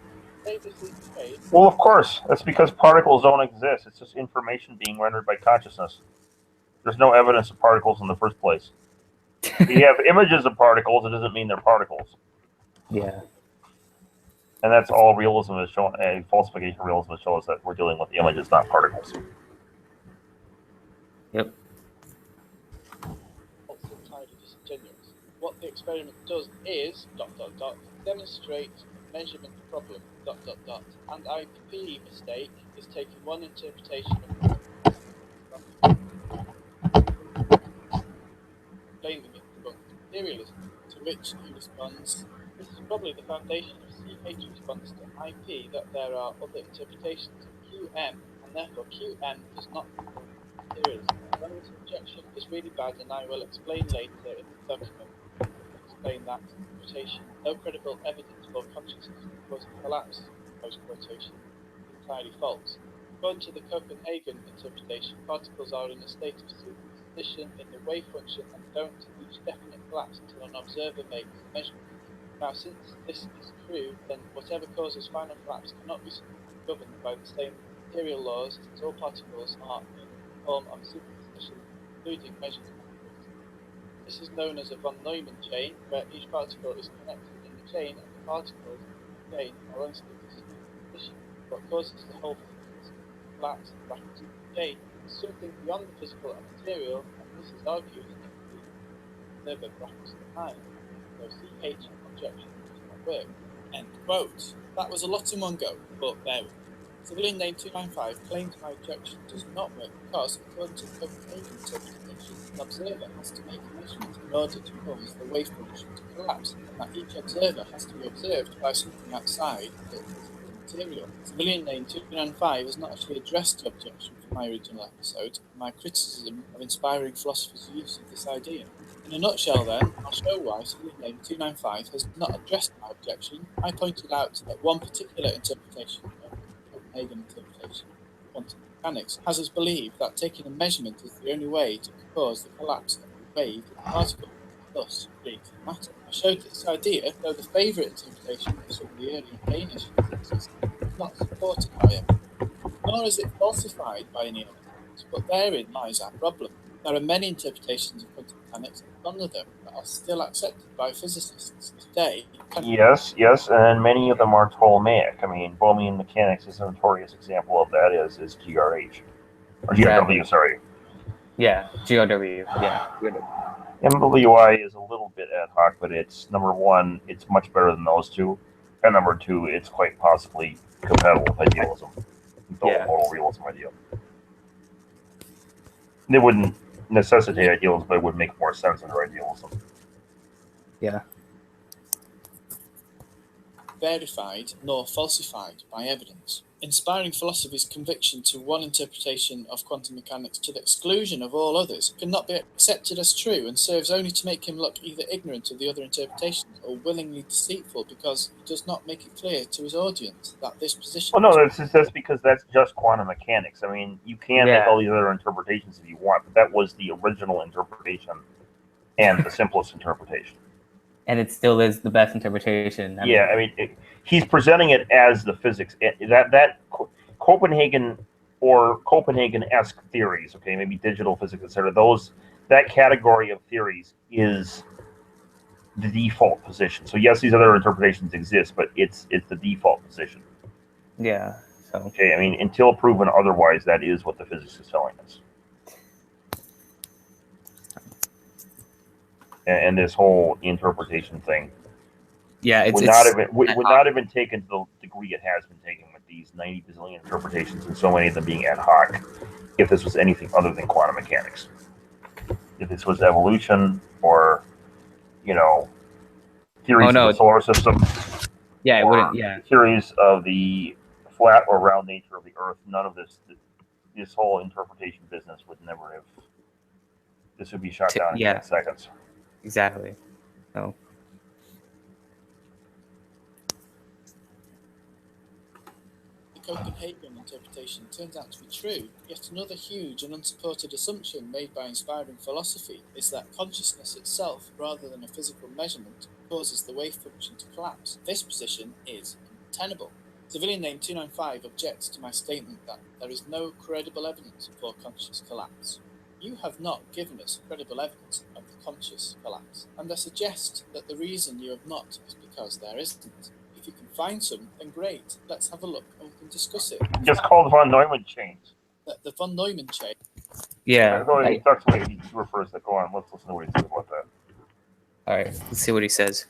Well, of course. That's because particles don't exist. It's just information being rendered by consciousness. There's no evidence of particles in the first place. We have images of particles. It doesn't mean they're particles. Yeah. And that's all realism is showing. A falsification of realism shows that we're dealing with the images, not particles. Yep. Also entirely disingenuous. What the experiment does is ... demonstrate a measurement problem ... and IP mistake is taking one interpretation of blaming it for materialism, to which he responds, this is probably the foundation of CH response to IP, that there are other interpretations of QM, and therefore QM does not involve materialism. This objection is really bad, and I will explain later in the document. Explain that interpretation. No credible evidence for consciousness causing collapse, post quotation, entirely false. According to the Copenhagen interpretation, particles are in a state of superposition in the wave function and don't reach definite collapse until an observer makes a measurement. Now, since this is true, then whatever causes final collapse cannot be governed by the same material laws, since all particles are in the form of superposition, including measured particles. This is known as a von Neumann chain, where each particle is connected in the chain, and the particles in the chain are on superposition. What causes the whole collapse chain is something beyond the physical and material, and this is argued in the observer brackets behind. So CH objection does not work. End quote. That was a lot in one go, but bear with me. Civilian name 295 claims my objection does not work because, according to the Copenhagen interpretation, an observer has to make a measurement in order to cause the wave function to collapse, and that each observer has to be observed by something outside the material. Civilian name 295 has not actually addressed the objection from my original episode, my criticism of inspiring philosophers' use of this idea. In a nutshell, then, I'll show why civilian name 295 has not addressed my objection. I pointed out that one particular interpretation of Copenhagen interpretation of quantum mechanics has us believe that taking a measurement is the only way to cause the collapse of a wave in a particle, thus creating matter. I showed that this idea, though the favourite interpretation of some of the earlier Danish physicists, is not supported by evidence, nor is it falsified by any evidence, but therein lies our problem. There are many interpretations of quantum mechanics, and none of them that are still accepted by physicists today. Yes, and many of them are Ptolemaic. I mean, Bohmian mechanics is a notorious example of that, as is GRH. Or GRW, sorry. Yeah, GRW. Yeah. MWI is a little bit ad hoc, but it's, number one, it's much better than those two. And number two, it's quite possibly compatible with idealism. The modal realism idea. It wouldn't necessitate idealism, but it would make more sense under idealism. Yeah. Verified nor falsified by evidence. Inspiring philosophy's conviction to one interpretation of quantum mechanics to the exclusion of all others cannot be accepted as true and serves only to make him look either ignorant of the other interpretations or willingly deceitful, because he does not make it clear to his audience that this position... Well, no, that's because that's just quantum mechanics. I mean, you can make all these other interpretations if you want, but that was the original interpretation and the simplest interpretation. And it still is the best interpretation. I mean, he's presenting it as the physics. That Copenhagen or Copenhagen-esque theories, okay, maybe digital physics, etc. That category of theories is the default position. So yes, these other interpretations exist, but it's the default position. Yeah. So. Okay, I mean, until proven otherwise, that is what the physics is telling us. And this whole interpretation thing, would not have been taken to the degree it has been taken with these 90 bazillion interpretations and so many of them being ad hoc, if this was anything other than quantum mechanics. If this was evolution or, theories of the solar system, it wouldn't. Yeah, theories of the flat or round nature of the Earth, none of this whole interpretation business would never have. This would be shot down in 10 seconds. Exactly. So. The Copenhagen interpretation turns out to be true. Yet another huge and unsupported assumption made by inspiring philosophy is that consciousness itself, rather than a physical measurement, causes the wave function to collapse. This position is untenable. Civilian name 295 objects to my statement that there is no credible evidence for conscious collapse. You have not given us credible evidence of the conscious collapse, and I suggest that the reason you have not is because there isn't. If you can find some, then great. Let's have a look and we can discuss it. Just called von Neumann chains. The von Neumann chain. Yeah. That's the way he refers to it. Go on, let's listen to what he says about that. All right, let's see what he says.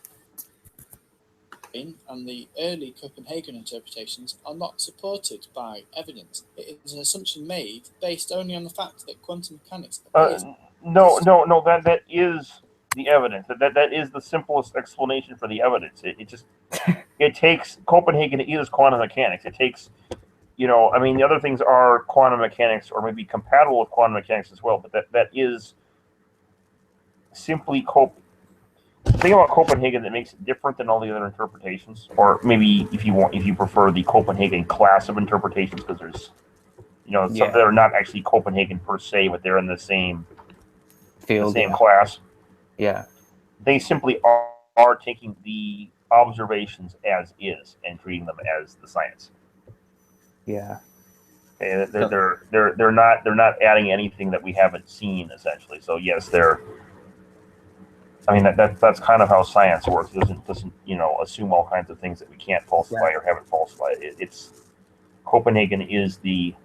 And the early Copenhagen interpretations are not supported by evidence. It is an assumption made based only on the fact that quantum mechanics appears. No, that is the evidence. That is the simplest explanation for the evidence. It takes Copenhagen is quantum mechanics. It takes, I mean, the other things are quantum mechanics or maybe compatible with quantum mechanics as well, but that is simply The thing about Copenhagen that makes it different than all the other interpretations, or maybe if you prefer the Copenhagen class of interpretations, because there's, some that are not actually Copenhagen per se, but they're in the same field, the same class. Yeah, they simply are taking the observations as is and treating them as the science. Yeah. Okay, they're not adding anything that we haven't seen essentially. So yes, I mean that's kind of how science works. It doesn't assume all kinds of things that we can't falsify or haven't falsified. It's Copenhagen is the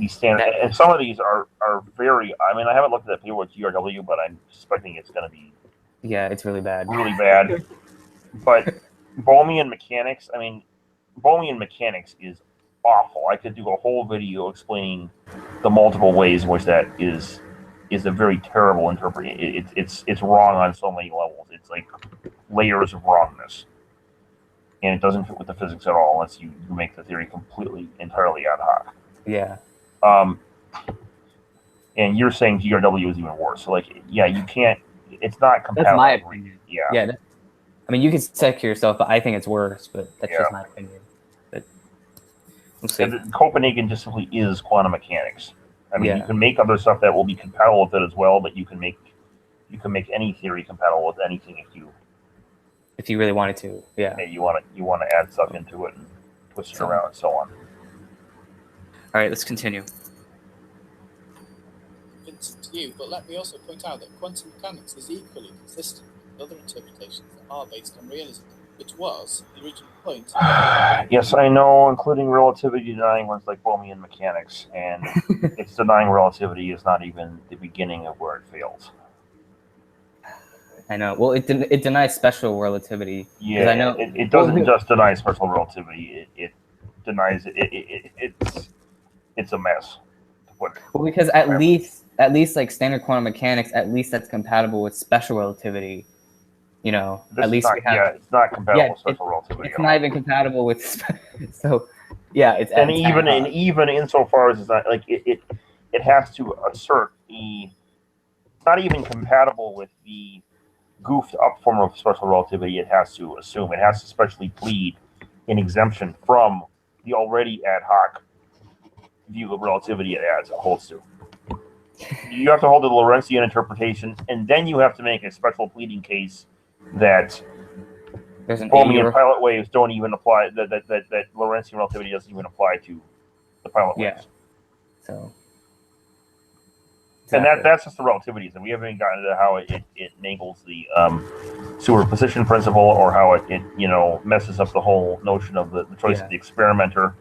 standard, and some of these are very. I mean, I haven't looked at that paper with GRW, but I'm suspecting it's going to be. Yeah, it's really bad. Really bad. But Bohmian mechanics. I mean, Bohmian mechanics is awful. I could do a whole video explaining the multiple ways in which that is a very terrible interpretation. It's wrong on so many levels. It's like layers of wrongness. and it doesn't fit with the physics at all unless you make the theory completely entirely ad hoc. Yeah. And you're saying GRW is even worse. So like, yeah, you can't. It's not compatible. That's my opinion. Yeah. Yeah. I mean, you can check yourself, but I think it's worse. But that's Yeah. just my opinion. But we'll see. And Copenhagen just simply is quantum mechanics. I mean, Yeah. you can make other stuff that will be compatible with it as well, but you can make any theory compatible with anything If you really wanted to. Yeah. you want to add stuff into it and twist it around and so on. All right, let's continue. Vincent, to you, but let me also point out that quantum mechanics is equally consistent with other interpretations that are based on realism, which was the original point. Yes, I know, including relativity denying ones like Bohmian mechanics, and it's denying relativity is not even the beginning of where it fails. I know. Well, it denies special relativity. Yeah, I know it doesn't just deny special relativity. It denies it's a mess. Well, because at least like standard quantum mechanics, at least that's compatible with special relativity. You know, at least we have. It's not compatible with special relativity. It's not even compatible with. So, yeah, it's and even insofar as it's not like it has to assert it's not even compatible with the goofed up form of special relativity. It has to assume, it has to specially plead an exemption from the already ad hoc view of relativity it holds to. You have to hold the Lorentzian interpretation, and then you have to make a special pleading case that Bohmian pilot waves don't even apply, that Lorentzian relativity doesn't even apply to the pilot waves. So, exactly. And that's just the relativities, and we haven't even gotten into how it enables the superposition principle, or how it messes up the whole notion of the choice of the experimenter.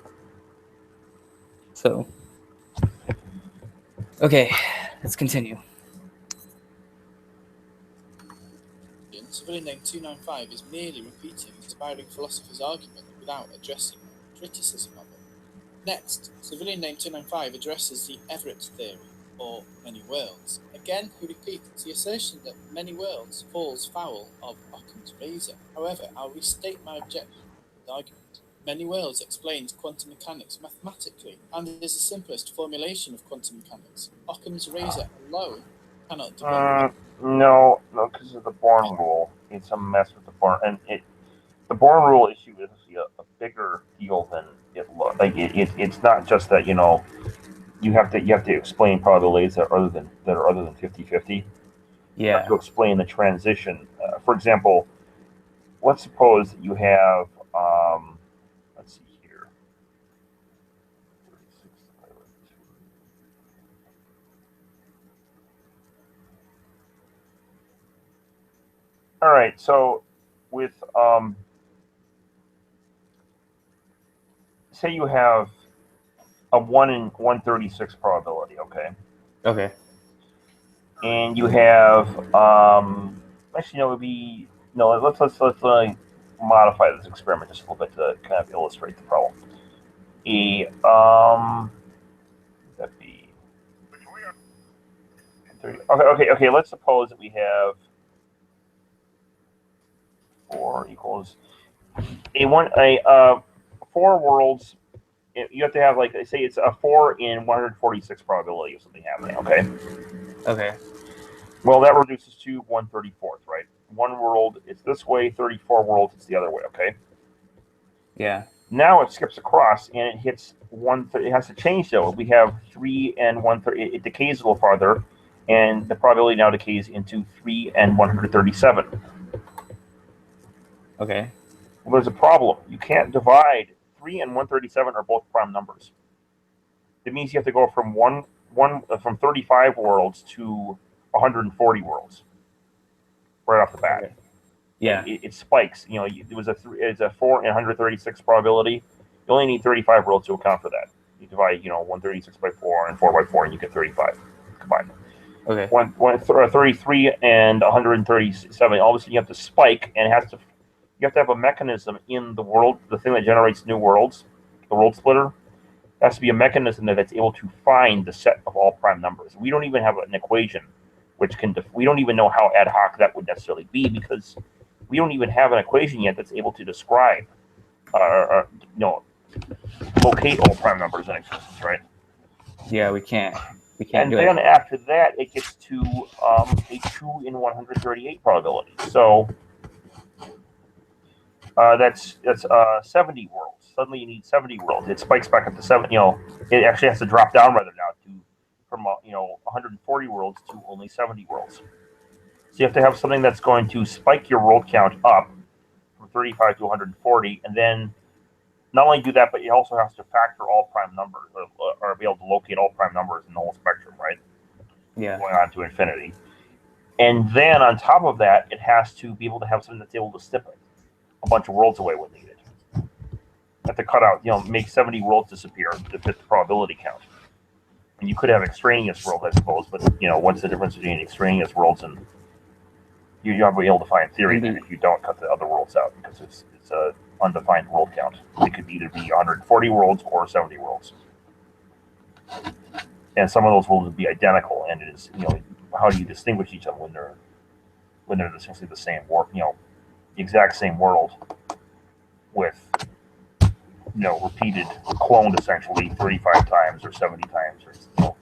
So, okay, let's continue. Civilian name 295 is merely repeating aspiring philosopher's argument without addressing criticism of it. Next, civilian name 295 addresses the Everett theory, or many worlds. Again, he repeats the assertion that many worlds falls foul of Occam's razor. However, I'll restate my objection to the argument. Many worlds explains quantum mechanics mathematically, and is the simplest formulation of quantum mechanics. Occam's razor alone cannot debunk it. No, because of the Born rule. It's a mess with the Born, and the Born rule issue is a bigger deal than it looks. Like it's not just that you have to explain probabilities that are other than 50-50. Yeah. You have to explain the transition. For example, let's suppose that you have let's see here. All right, so with say you have a 1 in 136 probability, okay? Okay. And you have actually no, it would be no. Let's modify this experiment just a little bit to kind of illustrate the problem. That'd be 30. Okay. Let's suppose that we have 4 equals a 4 worlds. You have to have, like, say it's a 4 in 146 probability of something happening. Okay. Okay. Well, that reduces to 1/34, right? 1 world it's this way, 34 worlds it's the other way. Okay. Yeah. Now it skips across and it hits 1. It has to change though. We have 3 and 130. It decays a little farther, and the probability now decays into 3 and 137. Okay. Well, there's a problem. You can't divide 3 and 137 are both prime numbers. It means you have to go from from 35 worlds to 140 worlds right off the bat. Okay. Yeah. It spikes. It's a 4 in 136 probability. You only need 35 worlds to account for that. You divide 136 by 4 and 4 by 4, and you get 35 combined. Okay. 33 and 137. All of a sudden, you have to spike, and you have to have a mechanism in the world, the thing that generates new worlds, the world splitter. There has to be a mechanism that's able to find the set of all prime numbers. We don't even have an equation which we don't even know how ad hoc that would necessarily be, because we don't even have an equation yet that's able to describe locate all prime numbers in existence, right? Yeah, we can't. We can't And do then it. after that, it gets to a 2 in 138 probability. So that's 70 worlds. Suddenly you need 70 worlds. It spikes back up to 7. It actually has to drop down rather now to from 140 worlds to only 70 worlds. So you have to have something that's going to spike your world count up from 35 to 140, and then not only do that, but it also has to factor all prime numbers, or be able to locate all prime numbers in the whole spectrum, right? Yeah. Going on to infinity. And then on top of that, it has to be able to have something that's able to snip a bunch of worlds away when needed. Have to cut out, make 70 worlds disappear to fit the probability count. And you could have extraneous worlds, I suppose, but what's the difference between extraneous worlds and you're not able to find theory then if you don't cut the other worlds out because it's a undefined world count. It could either be 140 worlds or 70 worlds. And some of those worlds would be identical, and it is, how do you distinguish each other when they're essentially the same world, the exact same world with repeated, cloned essentially 35 times or 70 times or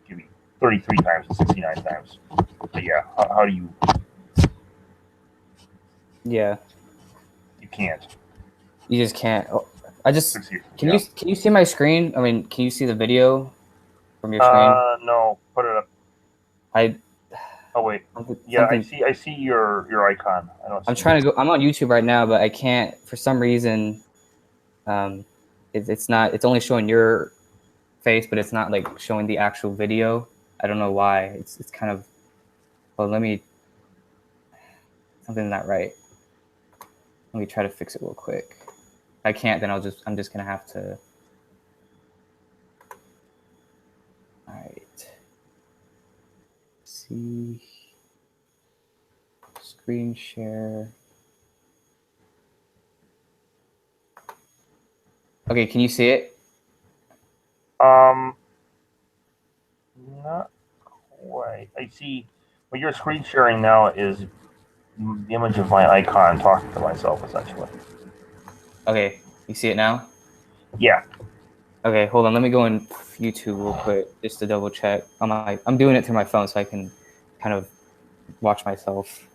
give me 33 times and 69 times. But yeah, how do you? Yeah. You can't. You just can't. Oh, can Yeah. you see my screen? I mean, can you see the video from your screen? No, put it up. Oh wait. Yeah, I see your icon. I'm trying to go. I'm on YouTube right now, but I can't for some reason. It's not. It's only showing your face, but it's not like showing the actual video. I don't know why. It's kind of. Well, let me. Something's not right. Let me try to fix it real quick. If I can't, then I'm just gonna have to. All right. See. Screen share. Okay, can you see it? Not quite. I see. What you're screen sharing now is the image of my icon talking to myself, essentially. Okay, you see it now? Yeah. Okay, hold on. Let me go in YouTube real quick just to double check. I'm doing it through my phone so I can kind of watch myself.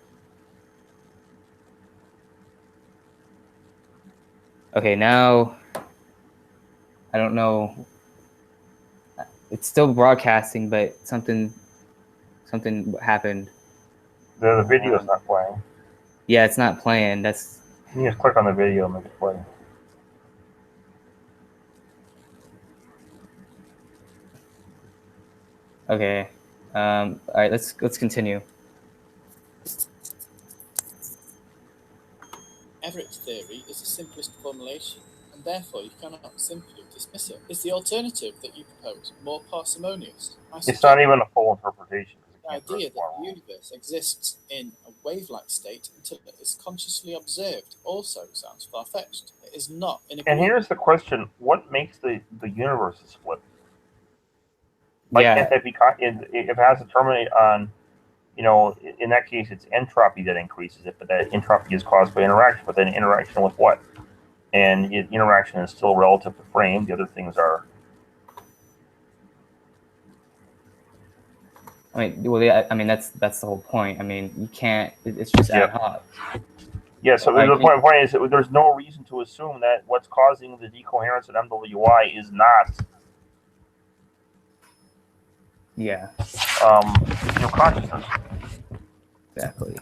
Okay, now I don't know. It's still broadcasting, but something happened. The video's not playing. Yeah, it's not playing. You just click on the video and make it play. Okay. All right. Let's continue. Everett's theory is the simplest formulation, and therefore you cannot simply dismiss it. Is the alternative that you propose more parsimonious? It's not even a full interpretation. The idea that the universe exists in a wave-like state until it is consciously observed also sounds far-fetched. It is not in And here's the question: what makes the universe split? Why can't that be? If it has to terminate on, in that case, it's entropy that increases it, but that entropy is caused by interaction. But then interaction with what? And interaction is still relative to frame. The other things are. I mean, that's the whole point. I mean, you can't. It's just ad hoc. Yeah. So the point is that there's no reason to assume that what's causing the decoherence at MWI is not. Yeah. Consciousness. Exactly.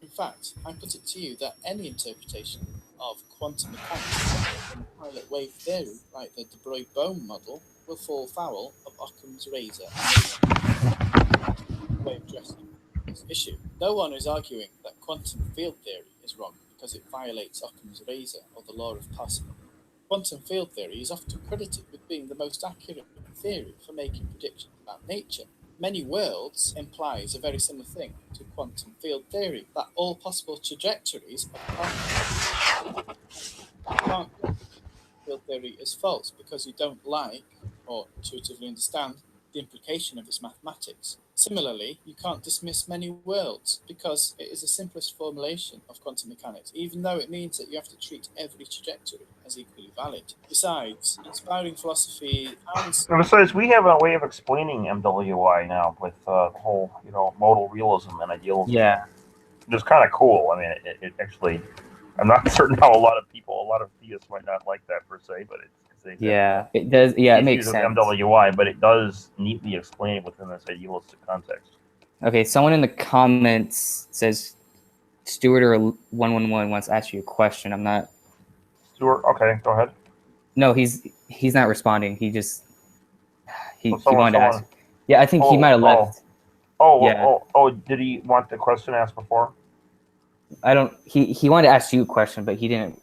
In fact, I put it to you that any interpretation of quantum mechanics in pilot wave theory, like the de Broglie-Bohm model, will fall foul of Occam's razor way of addressing this issue. No one is arguing that quantum field theory is wrong because it violates Occam's razor or the law of parsimony. Quantum field theory is often credited with being the most accurate theory for making predictions about nature. Many worlds implies a very similar thing to quantum field theory, that all possible trajectories of particles field theory is false because you don't like or intuitively understand the implication of its mathematics. Similarly, you can't dismiss many worlds because it is the simplest formulation of quantum mechanics, even though it means that you have to treat every trajectory as equally valid. Besides, inspiring philosophy and And besides, we have a way of explaining MWI now with the whole, modal realism and idealism. Yeah. Which is kind of cool. I mean, it actually, I'm not certain how a lot of theists might not like that per se, but it's because they Yeah, it does. Yeah, it makes issues of sense. MWI, but it does neatly explain it within this idealistic context. Okay, someone in the comments says Stuart or 111 wants to ask you a question. I'm not. Stuart, okay, go ahead. No, he's not responding. He just he Someone, wanted to ask. Yeah, I think he might have left. Yeah. Did he want the question asked before? I don't. He wanted to ask you a question, but he didn't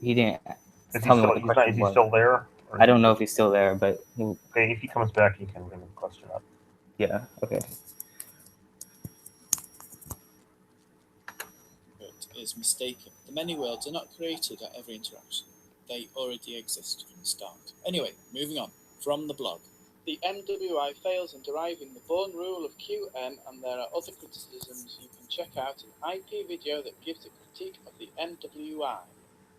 tell me what the question Is he was. still there? I don't know if he's still there, but Okay, if he comes back, he can bring the question up. yeah. Okay. is mistaken. The many worlds are not created at every interaction. They already exist from the start. Anyway, moving on. From the blog. The MWI fails in deriving the Born rule of QM, and there are other criticisms you can check out an IP video that gives a critique of the MWI.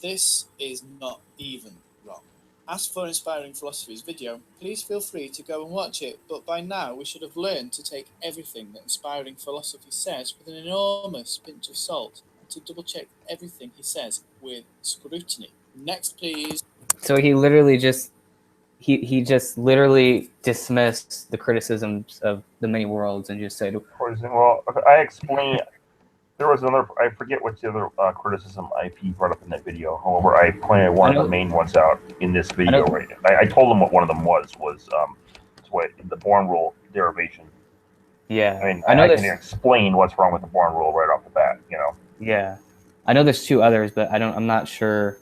This is not even wrong. As for Inspiring Philosophy's video, please feel free to go and watch it, but by now we should have learned to take everything that Inspiring Philosophy says with an enormous pinch of salt, and to double check everything he says with scrutiny. Next, please. So he literally just he just literally dismissed the criticisms of the many worlds and just said, well, I explained. There was another. I forget which other criticism IP brought up in that video. However, I pointed one of the main ones out in this video. Right, I told him what one of them was what the Born rule derivation. Yeah, I mean, I can explain what's wrong with the Born rule right off the bat. Yeah, I know there's two others, but I'm not sure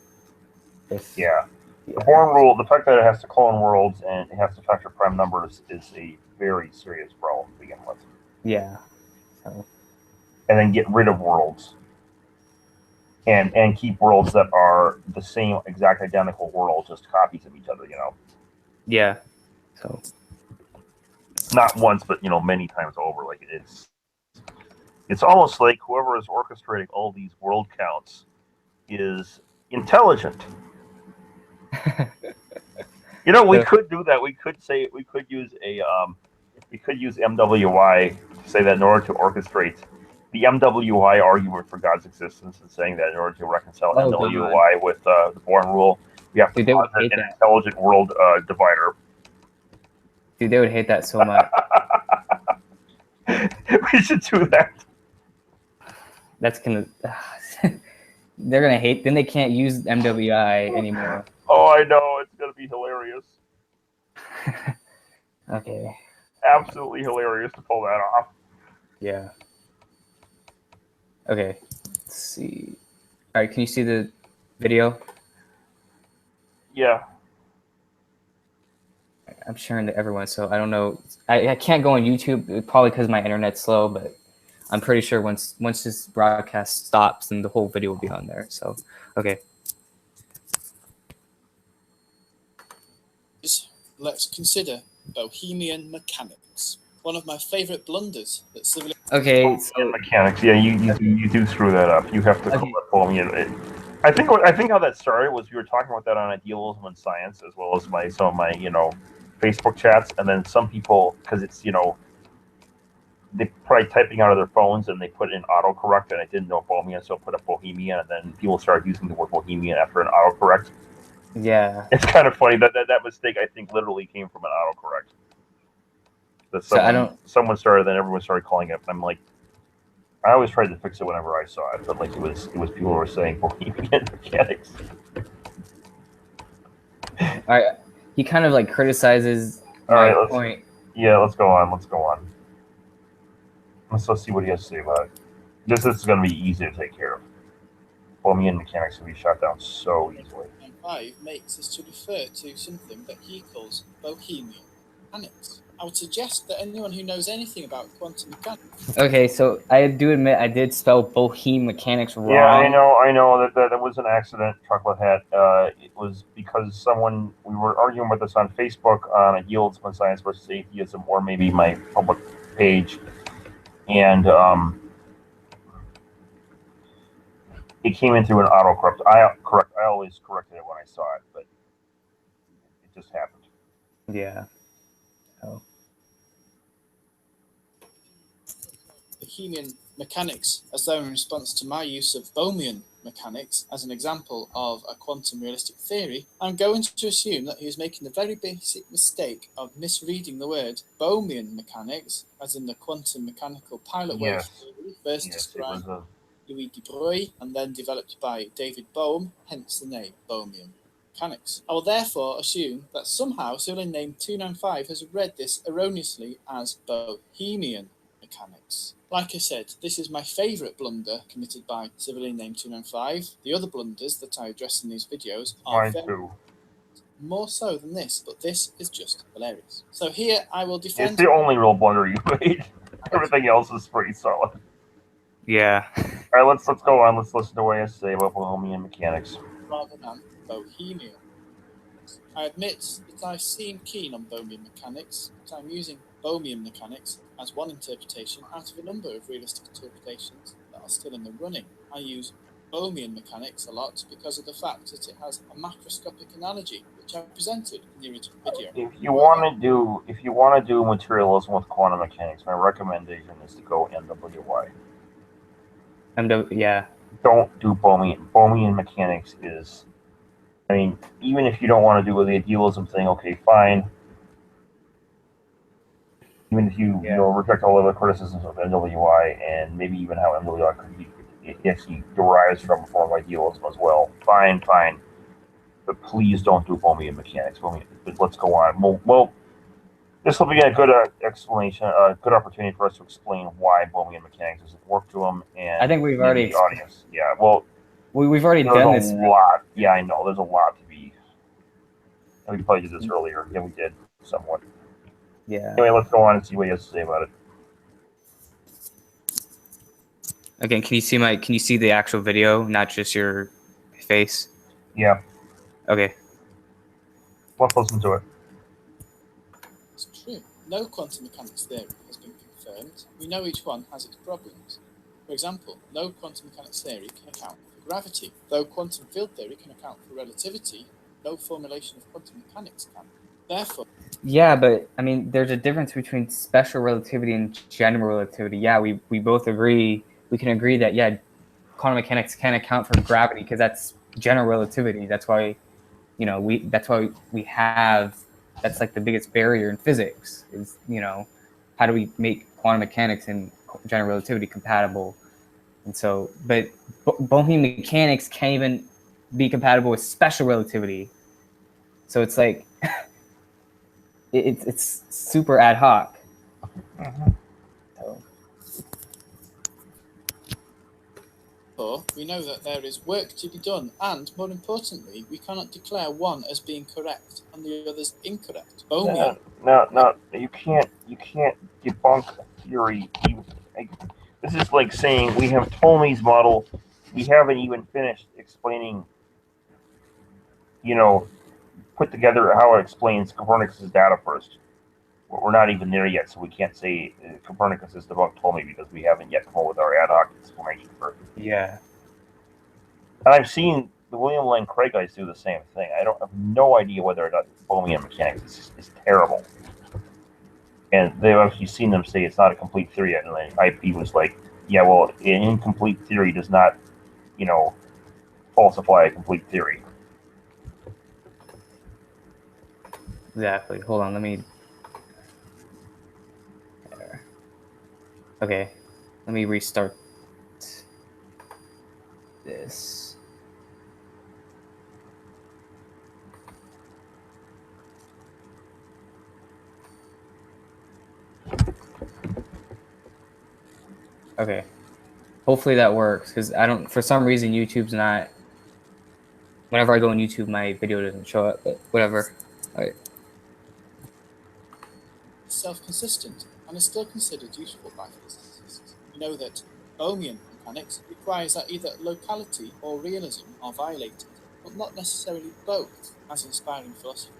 if. Yeah. The Born rule, the fact that it has to clone worlds and it has to factor prime numbers is a very serious problem to begin with. Yeah. So. And then get rid of worlds. And keep worlds that are the same exact identical world, just copies of each other, Yeah. So. Not once, but many times over. Like it's almost like whoever is orchestrating all these world counts is intelligent. We could do that. We could use MWI to say that in order to orchestrate the MWI argument for God's existence, and saying that in order to reconcile MWI with the Born rule, we have to posit an intelligent world divider. Dude, they would hate that so much. We should do that. That's gonna. They're gonna hate. Then they can't use MWI anymore. Oh, I know. It's gonna be hilarious. Okay. Absolutely hilarious to pull that off. Yeah. Okay. Let's see. All right. Can you see the video? Yeah. I'm sharing to everyone, so I don't know. I can't go on YouTube probably because my internet's slow, but I'm pretty sure once this broadcast stops, then the whole video will be on there. So, okay. Let's consider Bohemian mechanics. One of my favorite blunders that civilization. Okay, so mechanics. Yeah, you do screw that up. You have to call it Bohemian. I think how that started was we were talking about that on Idealism and Science, as well as some of my Facebook chats, and then some people, because it's they probably typing out of their phones and they put in autocorrect, and I didn't know Bohemian, so I put up Bohemian, and then people started using the word Bohemian after an autocorrect. Yeah, it's kind of funny that mistake I think literally came from an autocorrect. That someone started, then everyone started calling it. And I'm like, I always tried to fix it whenever I saw it, but like it was people who were saying Bohemian mechanics. All right, he kind of like criticizes my point. Yeah, let's go on. Let's see what he has to say about it. This is going to be easy to take care of. Bohemian mechanics can be shot down so easily. And 5 makes us to refer to something that he calls Bohemian mechanics. I would suggest that anyone who knows anything about quantum mechanics. Okay, so I do admit I did spell Bohemian mechanics wrong. Yeah, I know that was an accident, Chocolate Hat. It was because we were arguing with this on Facebook on Idealism and Science versus Atheism, or maybe my public page. and it came in through an autocorrect. I always corrected it when I saw it, but it just happened. Yeah. Oh. Bohemian mechanics as though in response to my use of Bohmian mechanics as an example of a quantum realistic theory, I'm going to assume that he was making the very basic mistake of misreading the word Bohmian mechanics, as in the quantum mechanical pilot wave Yes. theory, first Yes, it described was a Louis de Broglie and then developed by David Bohm, hence the name Bohmian mechanics. I will therefore assume that somehow civilian name 295 has read this erroneously as Bohemian mechanics. Like I said, this is my favourite blunder committed by civilian name 295. The other blunders that I address in these videos are mine very too. more so than this, but this is just hilarious. So here I will It's defend. the only real blunder you made. Everything else is pretty solid. Yeah. All right, let's go on. Let's listen to what he has to say about Bohemian mechanics. Rather than Bohemian. I admit that I seem keen on Bohmian mechanics, but I'm using Bohmian mechanics as one interpretation out of a number of realistic interpretations that are still in the running. I use Bohmian mechanics a lot because of the fact that it has a macroscopic analogy, which I presented in the original video. If you want to do materialism with quantum mechanics, my recommendation is to go NWY. Yeah. Don't do Bohmian. Bohmian mechanics is, I mean, even if you don't want to do the idealism thing, okay, fine. Even if you reject all of the criticisms of NWI and maybe even how NWI could be, it actually derives from a form of idealism as well. Fine. But please don't do Bohmian mechanics. Let's go on. Well, this will be a good explanation, a good opportunity for us to explain why Bohmian mechanics doesn't work to them, and I think we've maybe already the audience. Yeah, well, we've already there's done a this. lot. Yeah, I know. There's a lot to be. And we probably did this earlier. Yeah, we did somewhat. Yeah. Anyway, let's go on and see what he has to say about it. Again, can you see the actual video, not just your face? Yeah, Okay. let's listen to it. It's true. No quantum mechanics theory has been confirmed. We know each one has its problems. For example, no quantum mechanics theory can account for gravity. Though quantum field theory can account for relativity, no formulation of quantum mechanics can. Therefore, Yeah, but I mean, there's a difference between special relativity and general relativity. Yeah, we both agree. We can agree that quantum mechanics can account for gravity because that's general relativity. That's why, that's why we have. That's like the biggest barrier in physics is how do we make quantum mechanics and general relativity compatible? And so, but Bohemian mechanics can't even be compatible with special relativity. So it's like it's super ad hoc. So. we know that there is work to be done, and more importantly, we cannot declare one as being correct and the others incorrect. Bohmian. No, you can't debunk a theory. This is like saying we have Ptolemy's model. We haven't even finished explaining, put together how it explains Copernicus' data first. We're not even there yet, so we can't say Copernicus is debunked Ptolemy because we haven't yet come up with our ad hoc explanation for it. Yeah. And I've seen the William Lane Craig guys do the same thing. I have no idea whether or not Bohmian mechanics is terrible. And they've actually seen them say it's not a complete theory yet. And IP was like, yeah, well, an incomplete theory does not, falsify a complete theory. Exactly. Hold on. Let me. There. Okay. Let me restart this. Okay. Hopefully that works because for some reason, YouTube's not. Whenever I go on YouTube, my video doesn't show up, but whatever. All right. Self-consistent and is still considered useful by physicists. We know that Bohmian mechanics requires that either locality or realism are violated, but not necessarily both, as inspiring philosophy.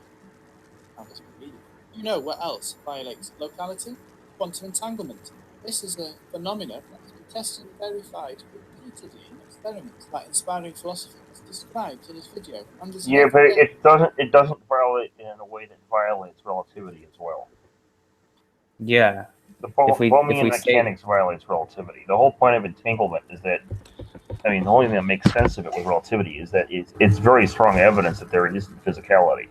You know what else violates locality? Quantum entanglement. This is a phenomenon that has been tested and verified repeatedly in experiments that inspiring philosophy as described in his video and is Yeah, heard but again. it doesn't violate in a way that violates relativity as well. Yeah. The If Bohmian we say mechanics violates relativity. The whole point of entanglement is that, I mean, the only thing that makes sense of it with relativity is that it's very strong evidence that there isn't physicality.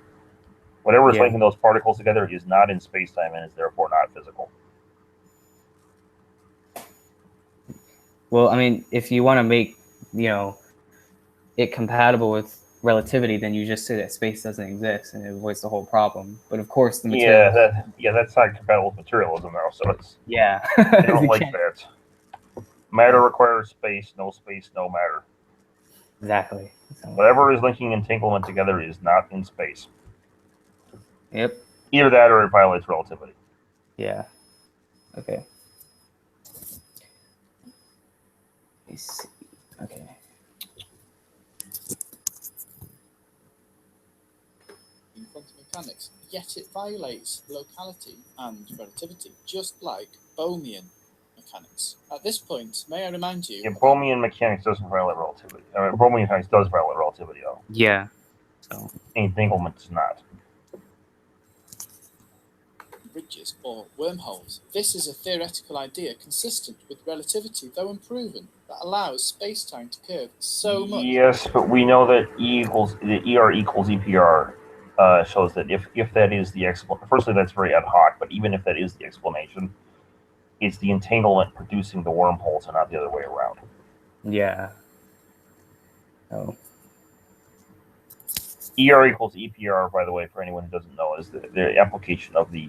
Whatever is Yeah. linking those particles together is not in space-time and is therefore not physical. Well, I mean, if you want to make, it compatible with relativity, then you just say that space doesn't exist and it avoids the whole problem. But of course, the Yeah, material. that's not compatible with materialism, though. So it's Yeah. they don't You like can't- that. Matter requires space, no matter. Exactly. So, Whatever is linking entanglement together is not in space. yep. Either that or it violates relativity. Yeah. Okay. Let me see. Okay. In quantum mechanics, yet it violates locality and relativity, just like Bohmian mechanics. At this point, may I remind you Yeah, about Bohmian mechanics doesn't violate relativity. Bohmian mechanics does violate relativity, though. Yeah. So. Entanglement does not. bridges or wormholes. This is a theoretical idea consistent with relativity, though unproven, that allows space-time to curve so much. Yes, but we know that ER equals EPR shows that if that is the explanation, firstly that's very ad hoc, but even if that is the explanation, it's the entanglement producing the wormholes and not the other way around. Yeah. Oh. ER equals EPR, by the way, for anyone who doesn't know, is the application of the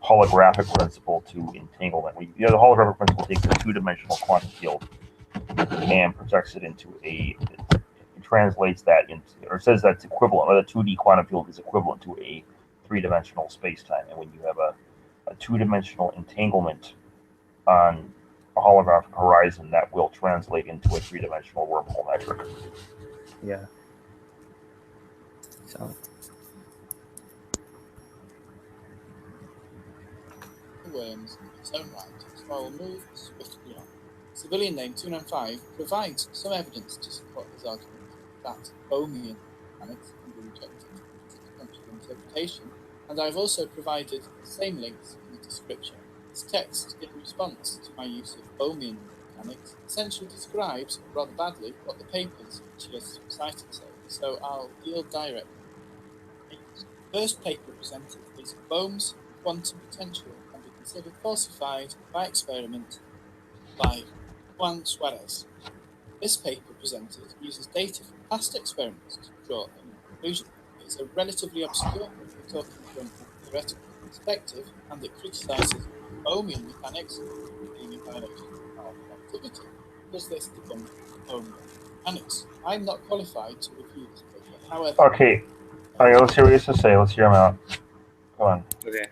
holographic principle to entanglement. The holographic principle takes a two-dimensional quantum field and projects it into it translates that into, or says that's equivalent, or the 2D quantum field is equivalent to a three-dimensional space-time. And when you have a two-dimensional entanglement on a holographic horizon, that will translate into a three-dimensional wormhole metric. Yeah. So. Worms in its own right, so I will move swiftly on. Civilian name 295 provides some evidence to support his argument that Bohmian mechanics can be rejected as a potential interpretation, and I have also provided the same links in the description. This text, in response to my use of Bohmian mechanics, essentially describes, rather badly, what the papers which he has cited say, so I'll deal directly. The first paper presented is Bohm's quantum potential can be considered falsified by experiment by Juan Suarez. This paper presented uses data from past experiments to draw a new conclusion. It is a relatively obscure paper talking from a theoretical perspective, and it criticizes Bohmian mechanics being in violation of relativity. Does this debunk Bohmian mechanics? I'm not qualified to review this paper. However, Okay, all right, let's hear what he has to say. Let's hear him out. Go on. Okay.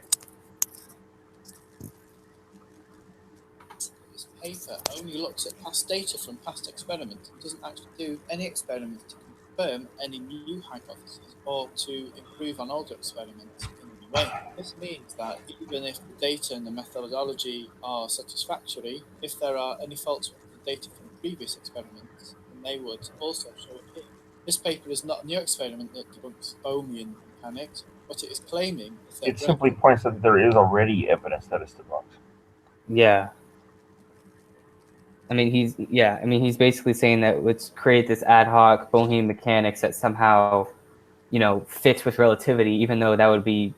this paper only looks at past data from past experiments and doesn't actually do any experiments to confirm any new hypotheses or to improve on older experiments in any way. This means that even if the data and the methodology are satisfactory, if there are any faults with the data from previous experiments, then they would also show up here. This paper is not a new experiment that debunks Bohmian mechanics. What it is claiming is that It simply points out that there is already evidence that is debunked. Yeah. I mean, he's basically saying that let's create this ad hoc Bohemian mechanics that somehow, fits with relativity, even though that would be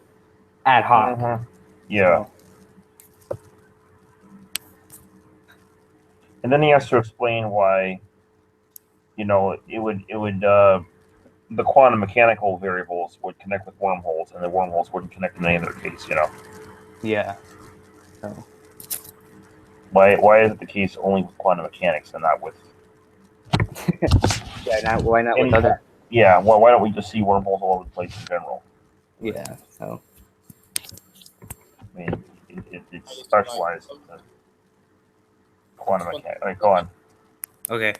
ad hoc. Mm-hmm. Yeah. So, And then he has to explain why, the quantum mechanical variables would connect with wormholes, and the wormholes wouldn't connect in any other case. yeah. So, Why is it the case only with quantum mechanics and not with yeah. Why not any? with other? Yeah. Well, why don't we just see wormholes all over the place in general? Yeah. So. I mean, it's specialized to quantum mechanics. All right, go on. Okay.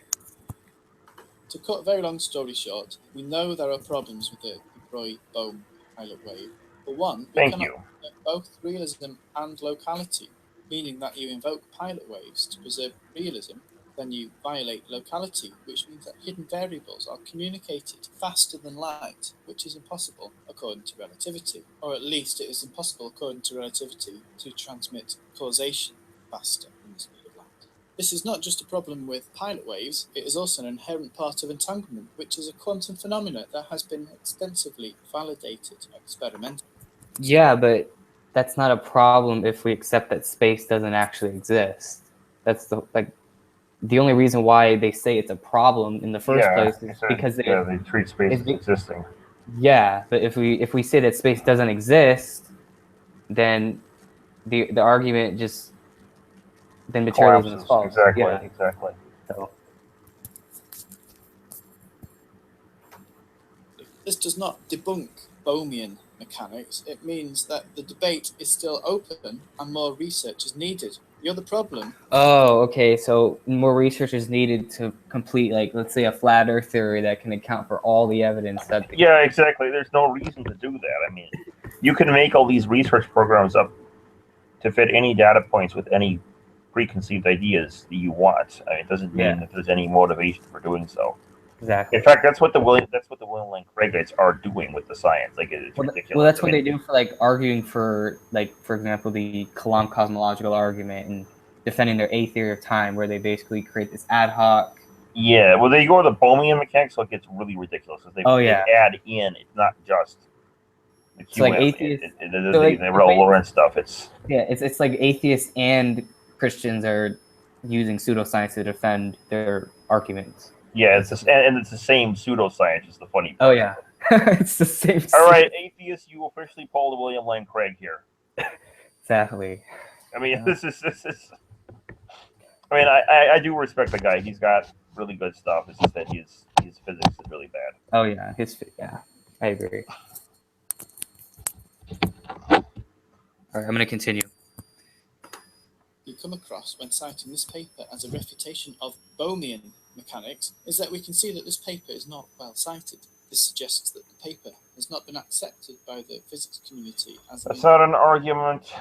To cut a very long story short, we know there are problems with the de Broglie-Bohm pilot wave. For one, we Thank cannot you. get both realism and locality meaning that you invoke pilot waves to preserve realism, then you violate locality, which means that hidden variables are communicated faster than light, which is impossible according to relativity. Or at least it is impossible according to relativity to transmit causation faster than the speed of light. This is not just a problem with pilot waves, it is also an inherent part of entanglement, which is a quantum phenomenon that has been extensively validated experimentally. Yeah, but that's not a problem if we accept that space doesn't actually exist. That's the only reason why they say it's a problem in the first place is because they treat space as existing. yeah, but if we say that space doesn't exist, then the argument just then materialism is false. Exactly, Yeah. exactly. So This does not debunk Bohmian mechanics, it means that the debate is still open and more research is needed. The other problem... Oh, okay. So more research is needed to complete, like, let's say, a flat Earth theory that can account for all the evidence that. Yeah, exactly. There's no reason to do that. I mean, you can make all these research programs up to fit any data points with any preconceived ideas that you want. I mean, it doesn't mean that there's any motivation for doing so. Exactly. In fact, that's what the William Lane Craigites are doing with the science. Like, it's ridiculous. Well, that's what they do for, like, arguing for, like, for example, the Kalam cosmological argument and defending their A theory of time, where they basically create this ad hoc. Yeah, well, they go to the Bohmian mechanics, so it gets really ridiculous. They add in, it's not just the QM. Like atheists, the Lorentz stuff. It's like atheists and Christians are using pseudoscience to defend their arguments. Yeah, it's the same pseudoscience. Is the funny part. Oh yeah, it's the same. All right, atheists, you officially pulled the William Lane Craig here. Exactly. I mean, this is. I mean, I do respect the guy. He's got really good stuff. It's just that his physics is really bad. Oh yeah, I agree. All right, I'm going to continue. You come across when citing this paper as a refutation of Bohmian mechanics is that we can see that this paper is not well cited. This suggests that the paper has not been accepted by the physics community as. That's not an argument.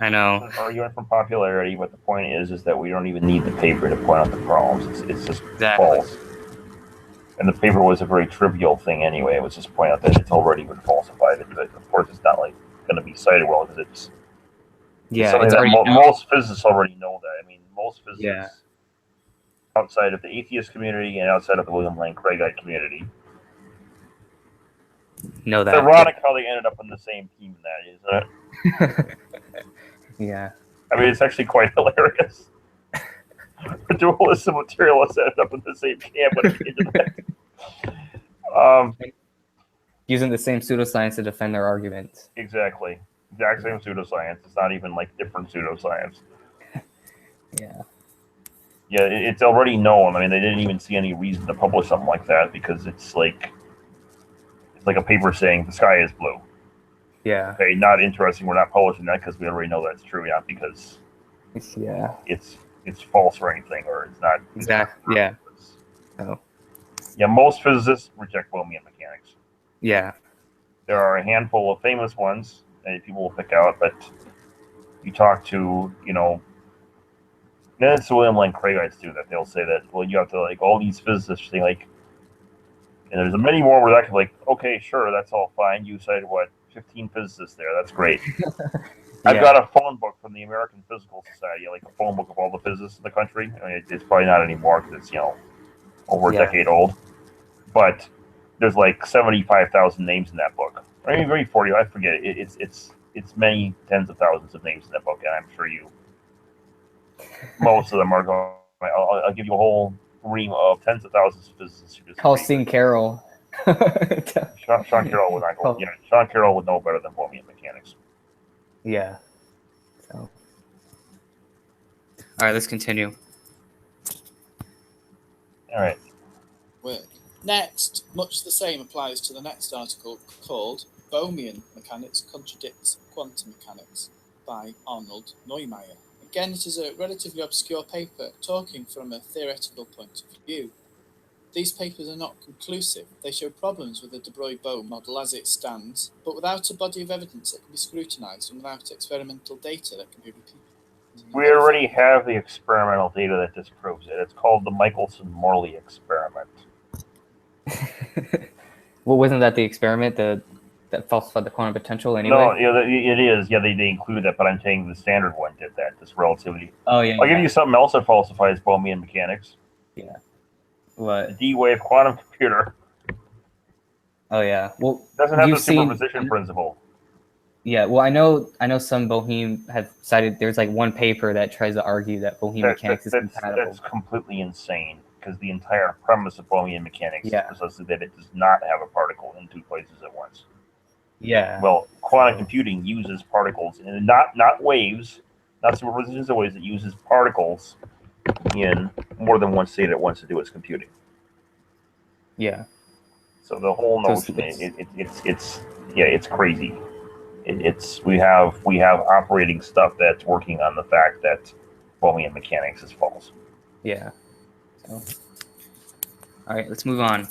I know. It's an argument for popularity, but the point is that we don't even need the paper to point out the problems. It's just false. And the paper was a very trivial thing anyway. It was just point out that it's already been falsified. But of course, it's not like going to be cited well because it's something that most physicists already know that. I mean, most physicists outside of the atheist community and outside of the William Lane Craigite community know that. It's ironic how they ended up on the same team in that, isn't it? Yeah. I mean, it's actually quite hilarious. The dualists and materialists ended up in the same camp when it came to that. Using the same pseudoscience to defend their argument. Exactly. Exact same pseudoscience. It's not even like different pseudoscience. Yeah. Yeah, it's already known. I mean, they didn't even see any reason to publish something like that because it's like a paper saying the sky is blue. Yeah. Okay, not interesting. We're not publishing that because we already know that's true, not because it's false or anything, or it's not exactly. Yeah. Oh. Yeah, most physicists reject Bohmian mechanics. Yeah. There are a handful of famous ones that people will pick out, but you talk to, that's the William Lane Craigites do that. They'll say that, well, you have to, like, all these physicists say, like, and there's many more where that could, like, okay, sure, that's all fine. You cited, 15 physicists there. That's great. I've got a phone book from the American Physical Society, like a phone book of all the physicists in the country. I mean, it's probably not anymore because it's, over a decade old. But there's like 75,000 names in that book. Or maybe 40, I forget. It's many tens of thousands of names in that book, and I'm sure most of them are going. I'll give you a whole ream of tens of thousands of physicists who just call Sean Carroll. Sean Carroll would not go. Yeah, Sean Carroll would know better than Bohmian mechanics. Yeah. So. All right, let's continue. All right. Work. Next, much the same applies to the next article called Bohmian Mechanics Contradicts Quantum Mechanics by Arnold Neumeier. Again, it is a relatively obscure paper talking from a theoretical point of view. These papers are not conclusive. They show problems with the de Broglie-Bohm model as it stands, but without a body of evidence that can be scrutinized and without experimental data that can be repeated. We already have the experimental data that disproves it. It's called the Michelson-Morley experiment. Well, wasn't that the experiment that falsified the quantum potential anyway? No, it is. Yeah, they include that, but I'm saying the standard one did that. This relativity. Oh yeah. I'll give you something else that falsifies Bohmian mechanics. Yeah. The What? D-wave quantum computer Oh yeah. Well, doesn't have the you've seen. superposition principle. Yeah. Well, I know some Boheme have cited. There's like one paper that tries to argue that Boheme mechanics is compatible. That's completely insane because the entire premise of Bohmian mechanics is Yeah. precisely that it does not have a particle in two places at once. Yeah. Well, quantum computing uses particles, and not waves, not superpositions of waves. It uses particles in more than one state at once to do its computing. Yeah. So the whole So notion, it's crazy. We have operating stuff that's working on the fact that Bohmian mechanics is false. Yeah. So, all right, let's move on.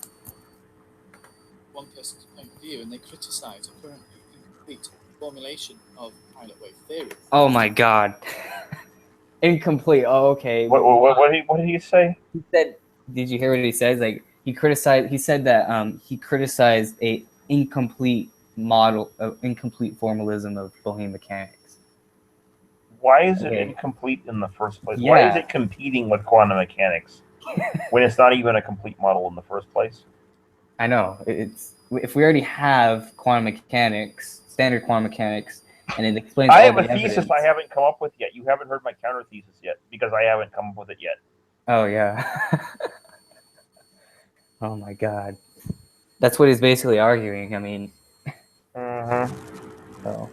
One person's point of view, and they criticise a currently incomplete formulation of pilot wave theory. Oh my God. Incomplete. Oh, okay. What did he say? He said, did you hear what he says? Like he said that he criticized a incomplete model of incomplete formalism of Bohemian mechanics. Why is it Okay. incomplete in the first place? Yeah. Why is it competing with quantum mechanics when it's not even a complete model in the first place? I know. It's if we already have quantum mechanics, standard quantum mechanics, and it explains I all have the a thesis evidence. I haven't come up with yet. You haven't heard my counter thesis yet because I haven't come up with it yet. Oh yeah. Oh my God. That's what he's basically arguing. I mean, so.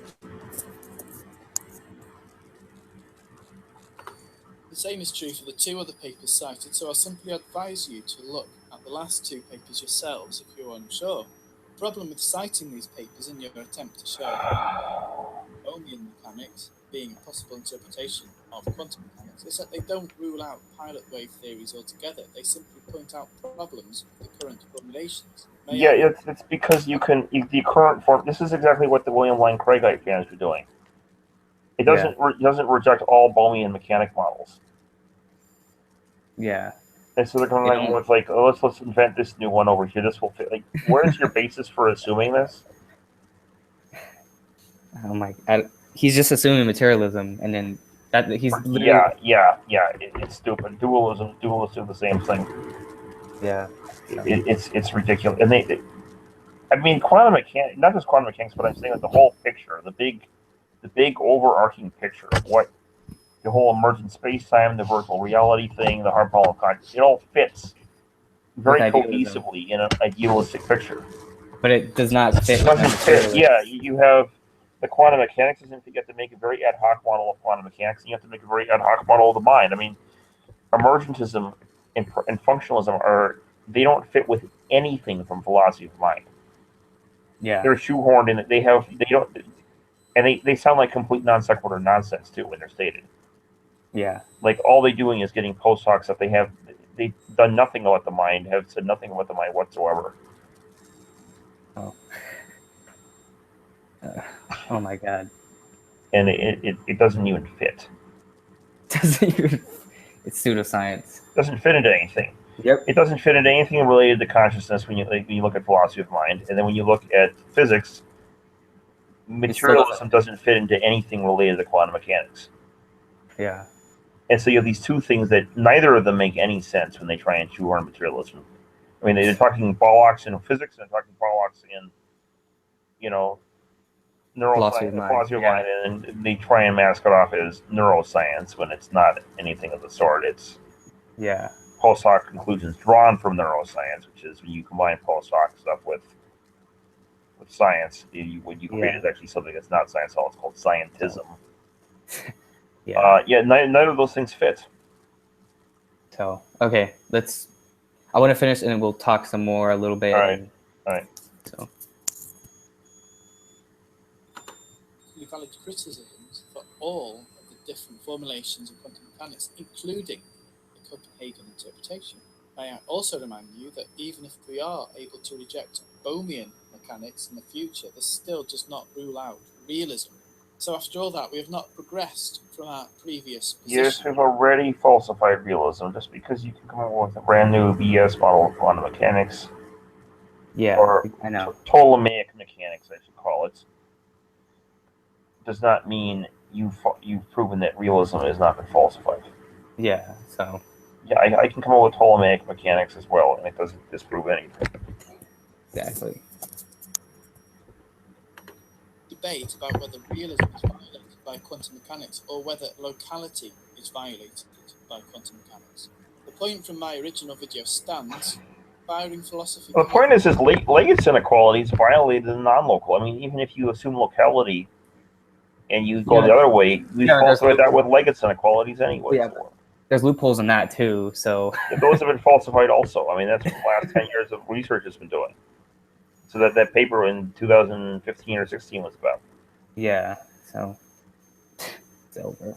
The same is true for the two other papers cited, so I simply advise you to look at the last two papers yourselves if you're unsure. The problem with citing these papers in your attempt to show Bohmian mechanics being a possible interpretation of quantum mechanics is that they don't rule out pilot wave theories altogether. They simply point out problems with the current formulations. It's because the current form. This is exactly what the William Lane Craigite fans are doing. It doesn't reject all Bohmian mechanic models. Yeah. And so they're going with like, oh, let's invent this new one over here. This will fit. Like, where's your basis for assuming this? Oh my! He's just assuming materialism, and then that he's literally. It's stupid. Dualists do the same thing. Yeah. It's ridiculous. And I mean, quantum mechanics, not just quantum mechanics, but I'm saying that the whole picture, the big overarching picture of what the whole emergent space-time, the virtual reality thing, the hard problem of consciousness, it all fits very cohesively in an idealistic picture. But it does not fit. It doesn't fit. Yeah, you have the quantum mechanics isn't. You have to make a very ad hoc model of quantum mechanics, and you have to make a very ad hoc model of the mind. I mean, emergentism and functionalism they don't fit with anything from philosophy of mind. Yeah. They're shoehorned in. They sound like complete non sequitur nonsense too when they're stated. Yeah. Like all they're doing is getting post hoc stuff. They've done nothing about the mind, have said nothing about the mind whatsoever. Oh. Oh my God. And it doesn't even fit. Doesn't even. It's pseudoscience. It doesn't fit into anything. Yep. It doesn't fit into anything related to consciousness when you look at philosophy of mind, and then when you look at physics, materialism doesn't fit into anything related to quantum mechanics. Yeah. And so you have these two things that neither of them make any sense when they try and shoehorn materialism. I mean, they're talking Bollocks in physics, and they're talking Bollocks in, neuroscience, philosophy of mind, and they try and mask it off as neuroscience when it's not anything of the sort. It's post hoc conclusions drawn from neuroscience, which is when you combine post hoc stuff with science, what you create is actually something that's not science at all. It's called scientism. None of those things fit. So okay, I want to finish, and then we'll talk some more a little bit. All right. So. Valid criticisms for all of the different formulations of quantum mechanics, including the Copenhagen interpretation. May I also remind you that even if we are able to reject Bohmian mechanics in the future, this still does not rule out realism So after all that, we have not progressed from our previous Yes, position. we've already falsified realism. Just because you can come up with a brand new BS model of quantum mechanics, Yeah, or I know. Ptolemaic mechanics, I should call it, does not mean you've proven that realism has not been falsified. Yeah, so Yeah, I can come up with Ptolemaic mechanics as well, and it doesn't disprove anything. exactly. Debate about whether realism is violated by quantum mechanics or whether locality is violated by quantum mechanics. The point from my original video stands. Inspiring philosophy. The point is Leggett inequality is violated in non-local. I mean, even if you assume locality and you go the other way, we falsified that with Leggett's inequalities anyway. Yeah, there's loopholes in that too. So yeah, those have been falsified also. I mean, that's what the last 10 years of research has been doing. So that paper in 2015 or 16 was about. yeah, so it's over.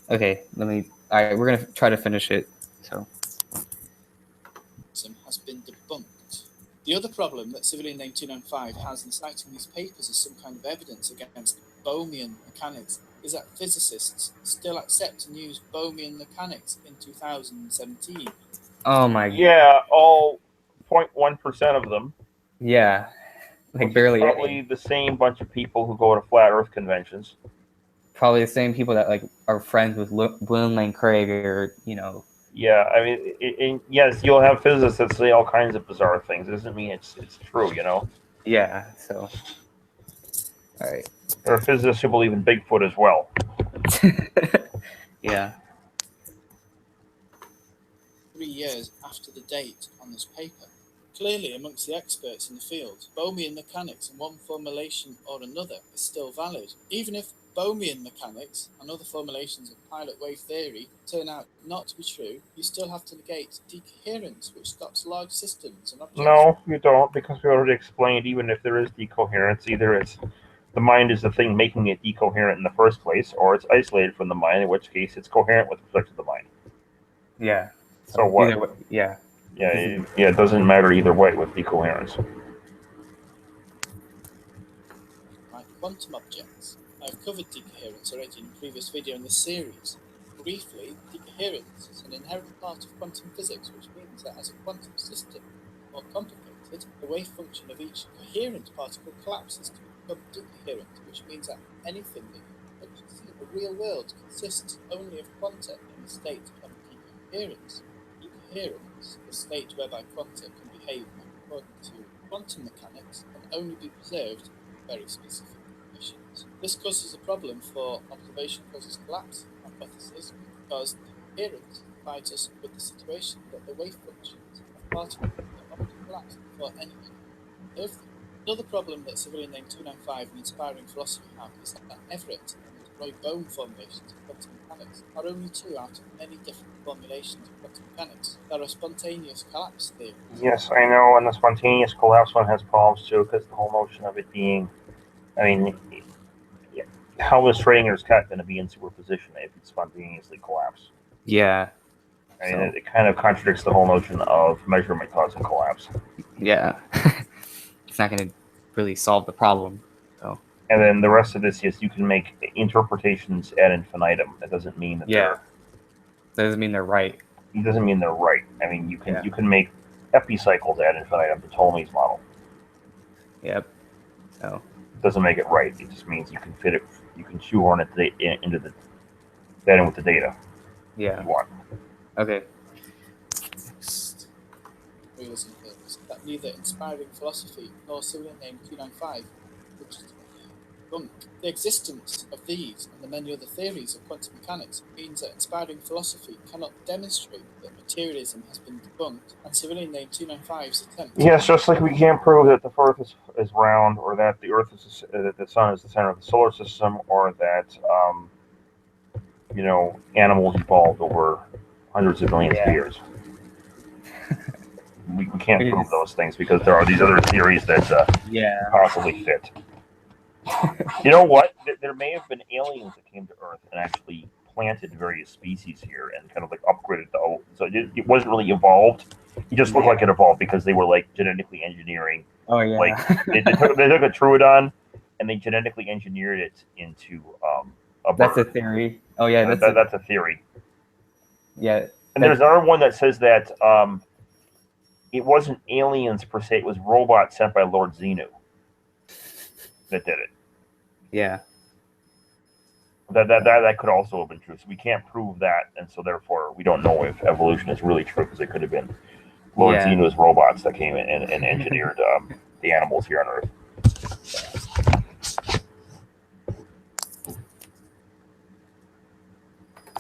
Okay, all right, we're gonna try to finish it. So has been debunked. The other problem that civilian name 295 has in citing these papers as some kind of evidence against Bohmian mechanics is that physicists still accept and use Bohmian mechanics in 2017. oh my Yeah, all 0.1% of them. Yeah, like barely probably any. The same bunch of people who go to flat Earth conventions. Probably the same people that like are friends with William Lane Craig, or Yeah, I mean, yes, you'll have physicists that say all kinds of bizarre things. It doesn't mean it's true, you know. Yeah. So, all right. There are physicists who believe in Bigfoot as well. Yeah. 3 years after the date on this paper. Clearly, amongst the experts in the field, Bohmian mechanics in one formulation or another is still valid. Even if Bohmian mechanics and other formulations of pilot wave theory turn out not to be true, you still have to negate decoherence, which stops large systems and objects. No, you don't, because we already explained, even if there is decoherence, either it's the mind is the thing making it decoherent in the first place, or it's isolated from the mind, in which case it's coherent with respect to the mind. Yeah. So what? Either way, yeah. Yeah, it doesn't matter either way with decoherence. Like quantum objects. I've covered decoherence already in a previous video in this series. Briefly, decoherence is an inherent part of quantum physics, which means that as a quantum system, more complicated, the wave function of each coherent particle collapses to become decoherent, which means that anything that you actually see in the real world consists only of quanta in the state of decoherence. Decoherence, the state whereby quanta can behave according to quantum mechanics, can only be preserved in very specific conditions. This causes a problem for observation causes collapse hypothesis, because decoherence provides us with the situation that the wave functions of particles are often collapsed before anyone observes them. Another problem that civilian name 295 and inspiring philosophy have is that Everett and Roy Bohm formulations of quantum mechanics are only two out of many different formulations of quantum mechanics. There are spontaneous collapse theories. Yes, I know, and the spontaneous collapse one has problems too, because the whole notion of it being, I mean, how is Schrodinger's cat going to be in superposition if it spontaneously collapses? Yeah. I mean, it kind of contradicts the whole notion of measurement causing collapse. Yeah. It's not going to really solve the problem. So. And then the rest of this is you can make interpretations ad infinitum. That doesn't mean that that doesn't mean they're right. It doesn't mean they're right. I mean, you can make epicycles ad infinitum, the Ptolemy's model. Yep. So it doesn't make it right. It just means you can fit it. You can shoehorn it into that in with the data. Yeah. You want. Okay. Realism theories that neither inspiring philosophy nor civilian name 295 which debunk. The existence of these and the many other theories of quantum mechanics means that inspiring philosophy cannot demonstrate that materialism has been debunked, and civilian name 295's attempt. Yes, just like we can't prove that the Earth is round, or that the Earth is that the Sun is the center of the solar system, or that animals evolved over hundreds of millions of years. We can't prove those things because there are these other theories that possibly fit. You know what? There may have been aliens that came to Earth and actually planted various species here and kind of like upgraded the. So it wasn't really evolved. It just looked like it evolved because they were like genetically engineering. Oh yeah. Like they took a Troodon and they genetically engineered it into a bird. That's a theory. Oh yeah, That's a theory. Yeah. And there's another one that says that it wasn't aliens per se; it was robots sent by Lord Xenu that did it. Yeah. That could also have been true. So we can't prove that, and so therefore we don't know if evolution is really true because it could have been Lord Xenu's robots that came in and engineered the animals here on Earth.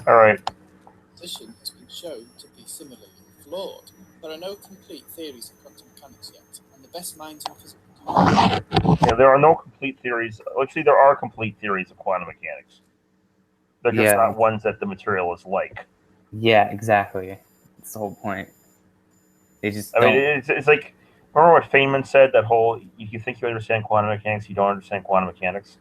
All right. Position has been shown to be similarly flawed. There are no complete theories of quantum mechanics yet, and the best minds in physics do not. Yeah, there are no complete theories. Actually, there are complete theories of quantum mechanics. They're just not ones that the materialists like. Yeah, exactly. That's the whole point. They just I mean, it's like, remember what Feynman said, that whole, if you think you understand quantum mechanics, you don't understand quantum mechanics?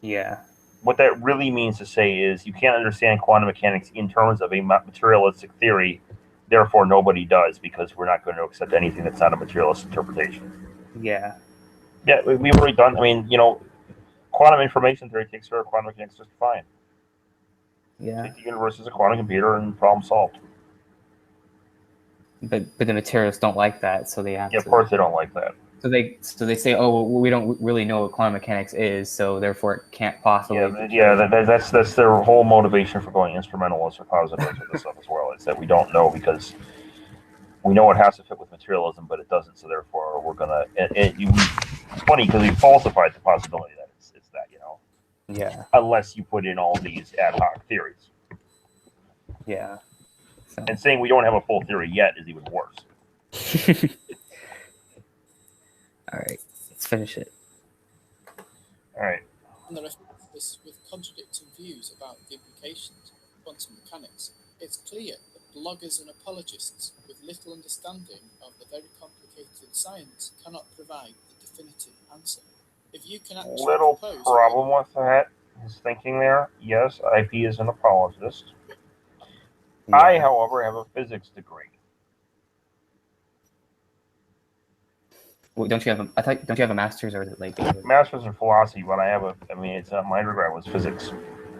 Yeah. What that really means to say is you can't understand quantum mechanics in terms of a materialistic theory, therefore nobody does, because we're not going to accept anything that's not a materialist interpretation. Yeah. Yeah, we've already done, I mean, quantum information theory takes care of quantum mechanics just fine. Yeah. Take the universe as a quantum computer and problem solved. But the materialists don't like that, so they have to. Yeah, of course they don't like that. So they say, oh, well, we don't really know what quantum mechanics is, so therefore it can't possibly. That's their whole motivation for going instrumentalist or positivist with this stuff as well. Is that we don't know because we know it has to fit with materialism, but it doesn't. So therefore, we're gonna. It's funny because we falsified the possibility that it's that, Yeah. Unless you put in all these ad hoc theories. Yeah. So. And saying we don't have a full theory yet is even worse. All right, let's finish it. All right. And there are physicists with contradicting views about the implications of quantum mechanics. It's clear that bloggers and apologists with little understanding of the very complicated science cannot provide the definitive answer. If you can actually Little propose problem with that, his thinking there. Yes, IP is an apologist. Yeah. I, however, have a physics degree. Well, don't you have a master's, or is it like master's in philosophy? But it's my undergrad was physics.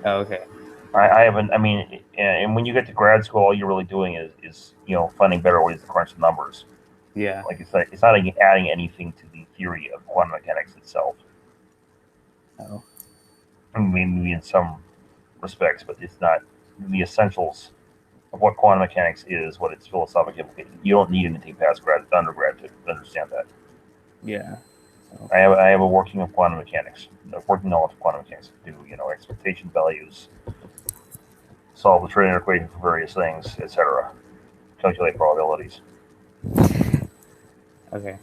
Oh, okay. I haven't. I mean, and when you get to grad school, all you're really doing is finding better ways to crunch the numbers. Yeah. Like it's not adding anything to the theory of quantum mechanics itself. Oh. I mean, maybe in some respects, but it's not the essentials of what quantum mechanics is, what its philosophic implications. You don't need anything past undergrad to understand that. Yeah. So. I have a working knowledge of quantum mechanics. Do expectation values, solve the Schrödinger equation for various things, etc. Calculate probabilities. Okay.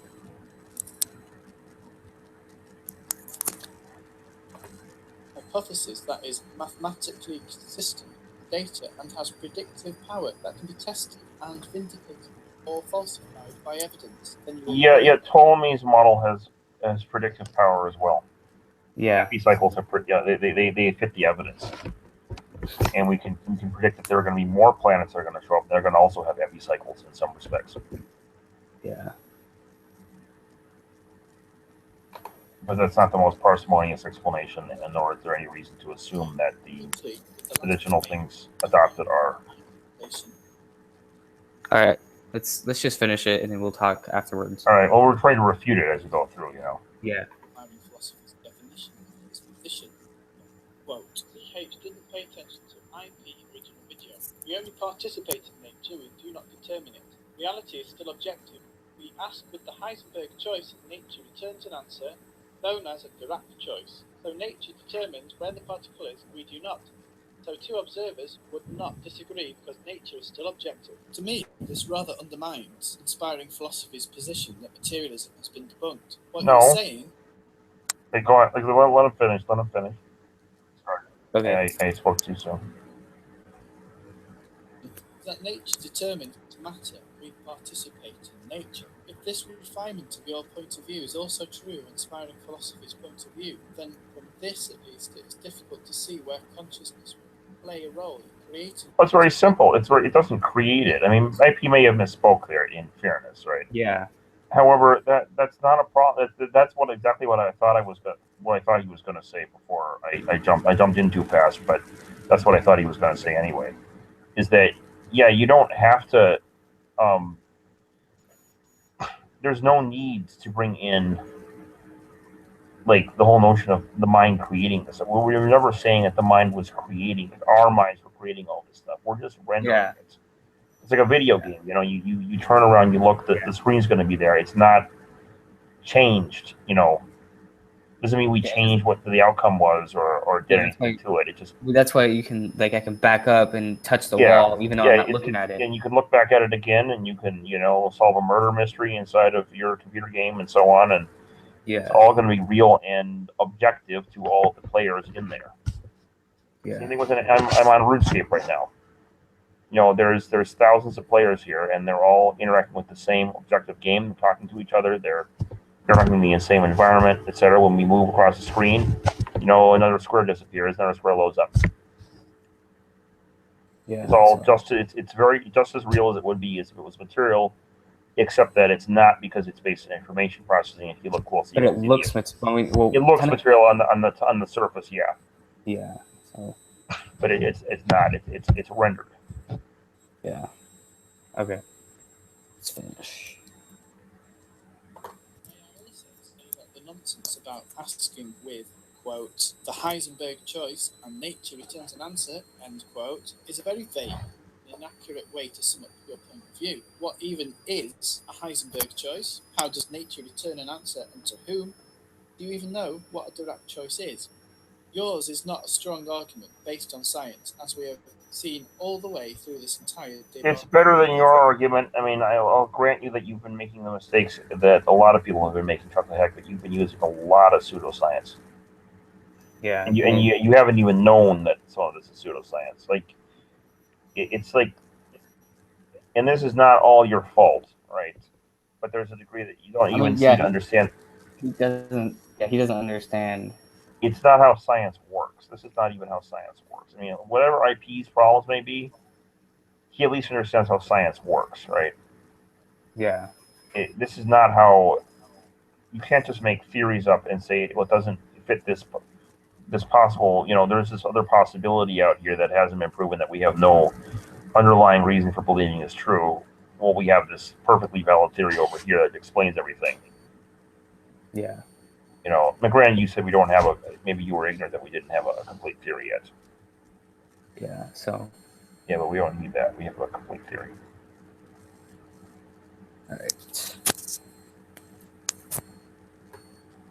hypothesis that is mathematically consistent with data and has predictive power that can be tested and vindicated or falsified by evidence, then you will Ptolemy's model has predictive power as well. Yeah. Epicycles they fit the evidence. And we can predict that there are going to be more planets that are going to show up. They're going to also have epicycles in some respects. Yeah. But that's not the most parsimonious explanation, and nor is there any reason to assume that the additional things adopted are. All right, let's just finish it, and then we'll talk afterwards. All right. Well, we're trying to refute it as we go through. Yeah. Philosopher's definition of this position. Quote: H didn't pay attention to IP original video. We only participate in nature, we do not determine it. Reality is still objective. We ask with the Heisenberg choice, and nature returns an answer known as a Dirac choice. So nature determines where the particle is, and we do not. So two observers would not disagree because nature is still objective. To me, this rather undermines inspiring philosophy's position that materialism has been debunked. What you're saying... Hey, go on. Let him finish. Sorry. Okay. I spoke too soon. That nature determines matter, we participate in nature. If this refinement of your point of view is also true of inspiring philosophy's point of view, then from this at least it is difficult to see where consciousness will play a role in creating... Well, it's very simple. It doesn't create it. I mean, IP may have misspoke there, in fairness, right? Yeah. However, that's not a problem. That's exactly what I thought he was going to say before I jumped in too fast. But that's what I thought he was going to say anyway. Is that yeah, you don't have to. Um, there's no need to bring in like the whole notion of the mind creating this. We were never saying that the mind was creating it. Our minds were creating all this stuff. We're just rendering Yeah. it. It's like a video game. You know, you turn around, you look, the screen's going to be there. It's not changed. You know, doesn't mean we Yeah. changed what the outcome was or did Yeah, anything to it. It just that's why you can like I can back up and touch the yeah wall even though yeah. I'm not looking at it. And you can look back at it again, and you can solve a murder mystery inside of your computer game and so on, and it's Yeah. all going to be real and objective to all the players in there. Yeah. Same thing with I'm on RuneScape right now. You know, there's thousands of players here, and they're all interacting with the same objective game, talking to each other. They're interacting in the same environment, etc. When we move across the screen, another square disappears, another square loads up. Yeah. It's all it's very just as real as it would be as if it was material, except that it's not because it's based on information processing. If you look closely, But you it can see looks well, it looks kind of, material on the surface, yeah, yeah. So but it's not. It's rendered. yeah. Okay. Let's finish. The nonsense about asking with, quote, the Heisenberg choice and nature returns an answer, end quote, is a very vague and inaccurate way to sum up your point of view. What even is a Heisenberg choice? How does nature return an answer, and to whom? Do you even know what a direct choice is? Yours is not a strong argument based on science, as we have seen all the way through this entire debate. It's better than your argument. I mean, I'll grant you that you've been making the mistakes that a lot of people have been making. Chuck the heck, that you've been using a lot of pseudoscience, Yeah. and you haven't even known that some of this is pseudoscience. Like it's like, and this is not all your fault, right? But there's a degree that you don't even seem to understand. He doesn't. Yeah, he doesn't understand. It's not how science works. This is not even how science works. I mean, whatever IP's problems may be, he at least understands how science works, right? Yeah. This is not how. You can't just make theories up and say, well, it doesn't fit this possible. There's this other possibility out here that hasn't been proven, that we have no underlying reason for believing is true. Well, we have this perfectly valid theory over here that explains everything. Yeah. McGran, you said we don't have maybe you were ignorant that we didn't have a complete theory yet. Yeah. So. Yeah, but we don't need that. We have a complete theory. All right.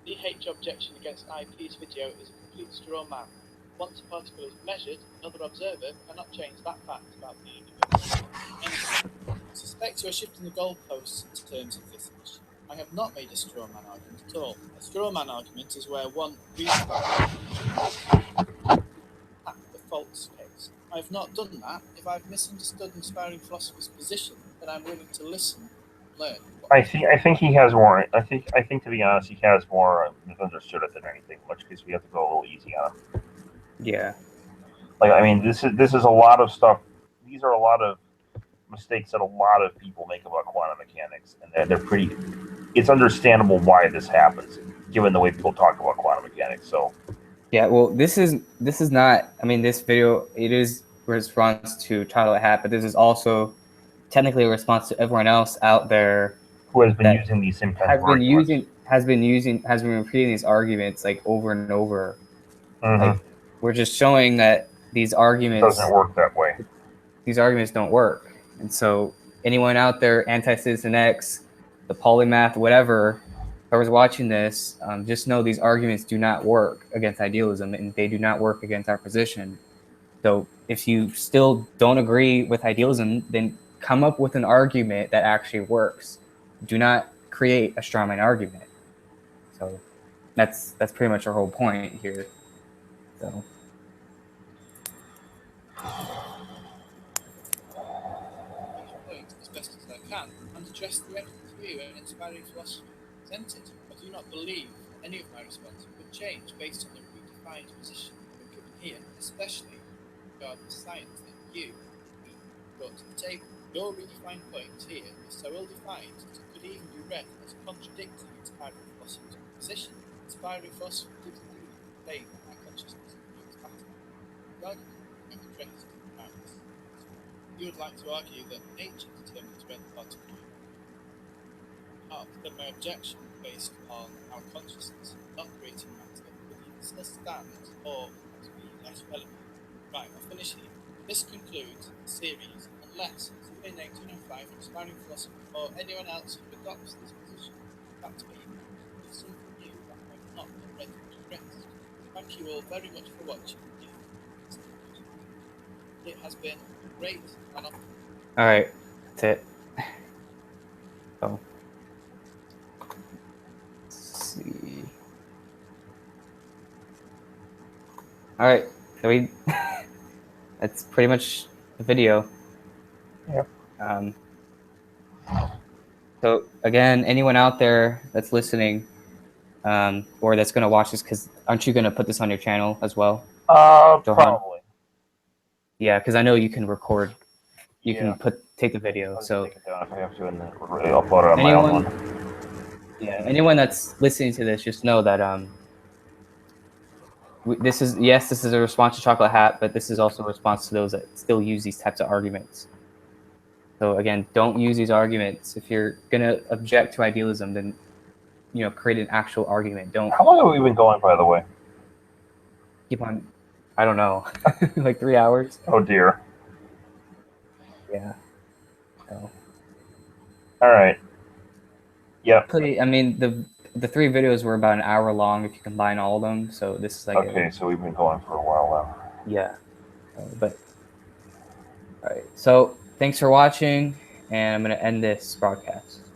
DH objection against IP's video is a complete straw man. Once a particle is measured, another observer cannot change that fact about the universe. I suspect you are shifting the goalposts in terms of this issue. I have not made a straw man argument at all. A straw man argument is where one reads the false case. I have not done that. If I've misunderstood an aspiring philosopher's position, then I'm willing to listen and learn. I think he has more. I think to be honest, he has more misunderstood it than anything. In which case, we have to go a little easy on him. Yeah. Like, I mean, this is a lot of stuff. These are a lot of mistakes that a lot of people make about quantum mechanics, and they're pretty. It's understandable why this happens, given the way people talk about quantum mechanics. So. Yeah. Well, this is not. I mean, this video, it is a response to Title Hat, but this is also technically a response to everyone else out there who has been using these same kinds of arguments. Has been repeating these arguments like over and over. Mm-hmm. Like, we're just showing that these arguments doesn't work that way. These arguments don't work, and so anyone out there, anti-Citizen X, the polymath, whatever, whoever's watching this, just know these arguments do not work against idealism, and they do not work against our position. So if you still don't agree with idealism, then come up with an argument that actually works. Do not create a strawman argument. So that's pretty much our whole point here. So. As best as I can, and address the evidence view and inspiring philosophy presented. I do not believe any of my responses would change based on the redefined position we're given here, especially regarding the science that you brought to the table. Your redefined point here is so well defined that it could even be read as contradicting inspiring philosophy's position. Inspiring philosophy gives the meaning of claim that our consciousness is matter. The argument you have addressed is you would like to argue that nature determines where the particle then my objection based on our consciousness not creating matter would either still stand or to be less relevant. Right, I'll finish here. This concludes the series unless somebody named 205 inspiring philosophy or anyone else who adopts this position back to me with something new that I have not already expressed. Thank you all very much for watching. It has been great and All right, that's it. Oh. Let's see. All right, so we that's pretty much the video. Yep. So again, anyone out there that's listening, or that's going to watch this, because aren't you going to put this on your channel as well? Johan? Probably. Yeah, because I know you can record. You Yeah. can take the video. I'll just So take it down if I have to and then upload it on my own one. yeah, anyone that's listening to this, just know that this is a response to Chocolate Hat, but this is also a response to those that still use these types of arguments. So again, don't use these arguments. If you're gonna object to idealism, then create an actual argument. Don't How long have we been going, by the way? keep on. I don't know, like 3 hours. Oh dear. Yeah. So. All right. Yep. I mean, the 3 videos were about an hour long if you combine all of them. So this is like Okay, so we've been going for a while now. yeah. But all right. So thanks for watching, and I'm gonna end this broadcast.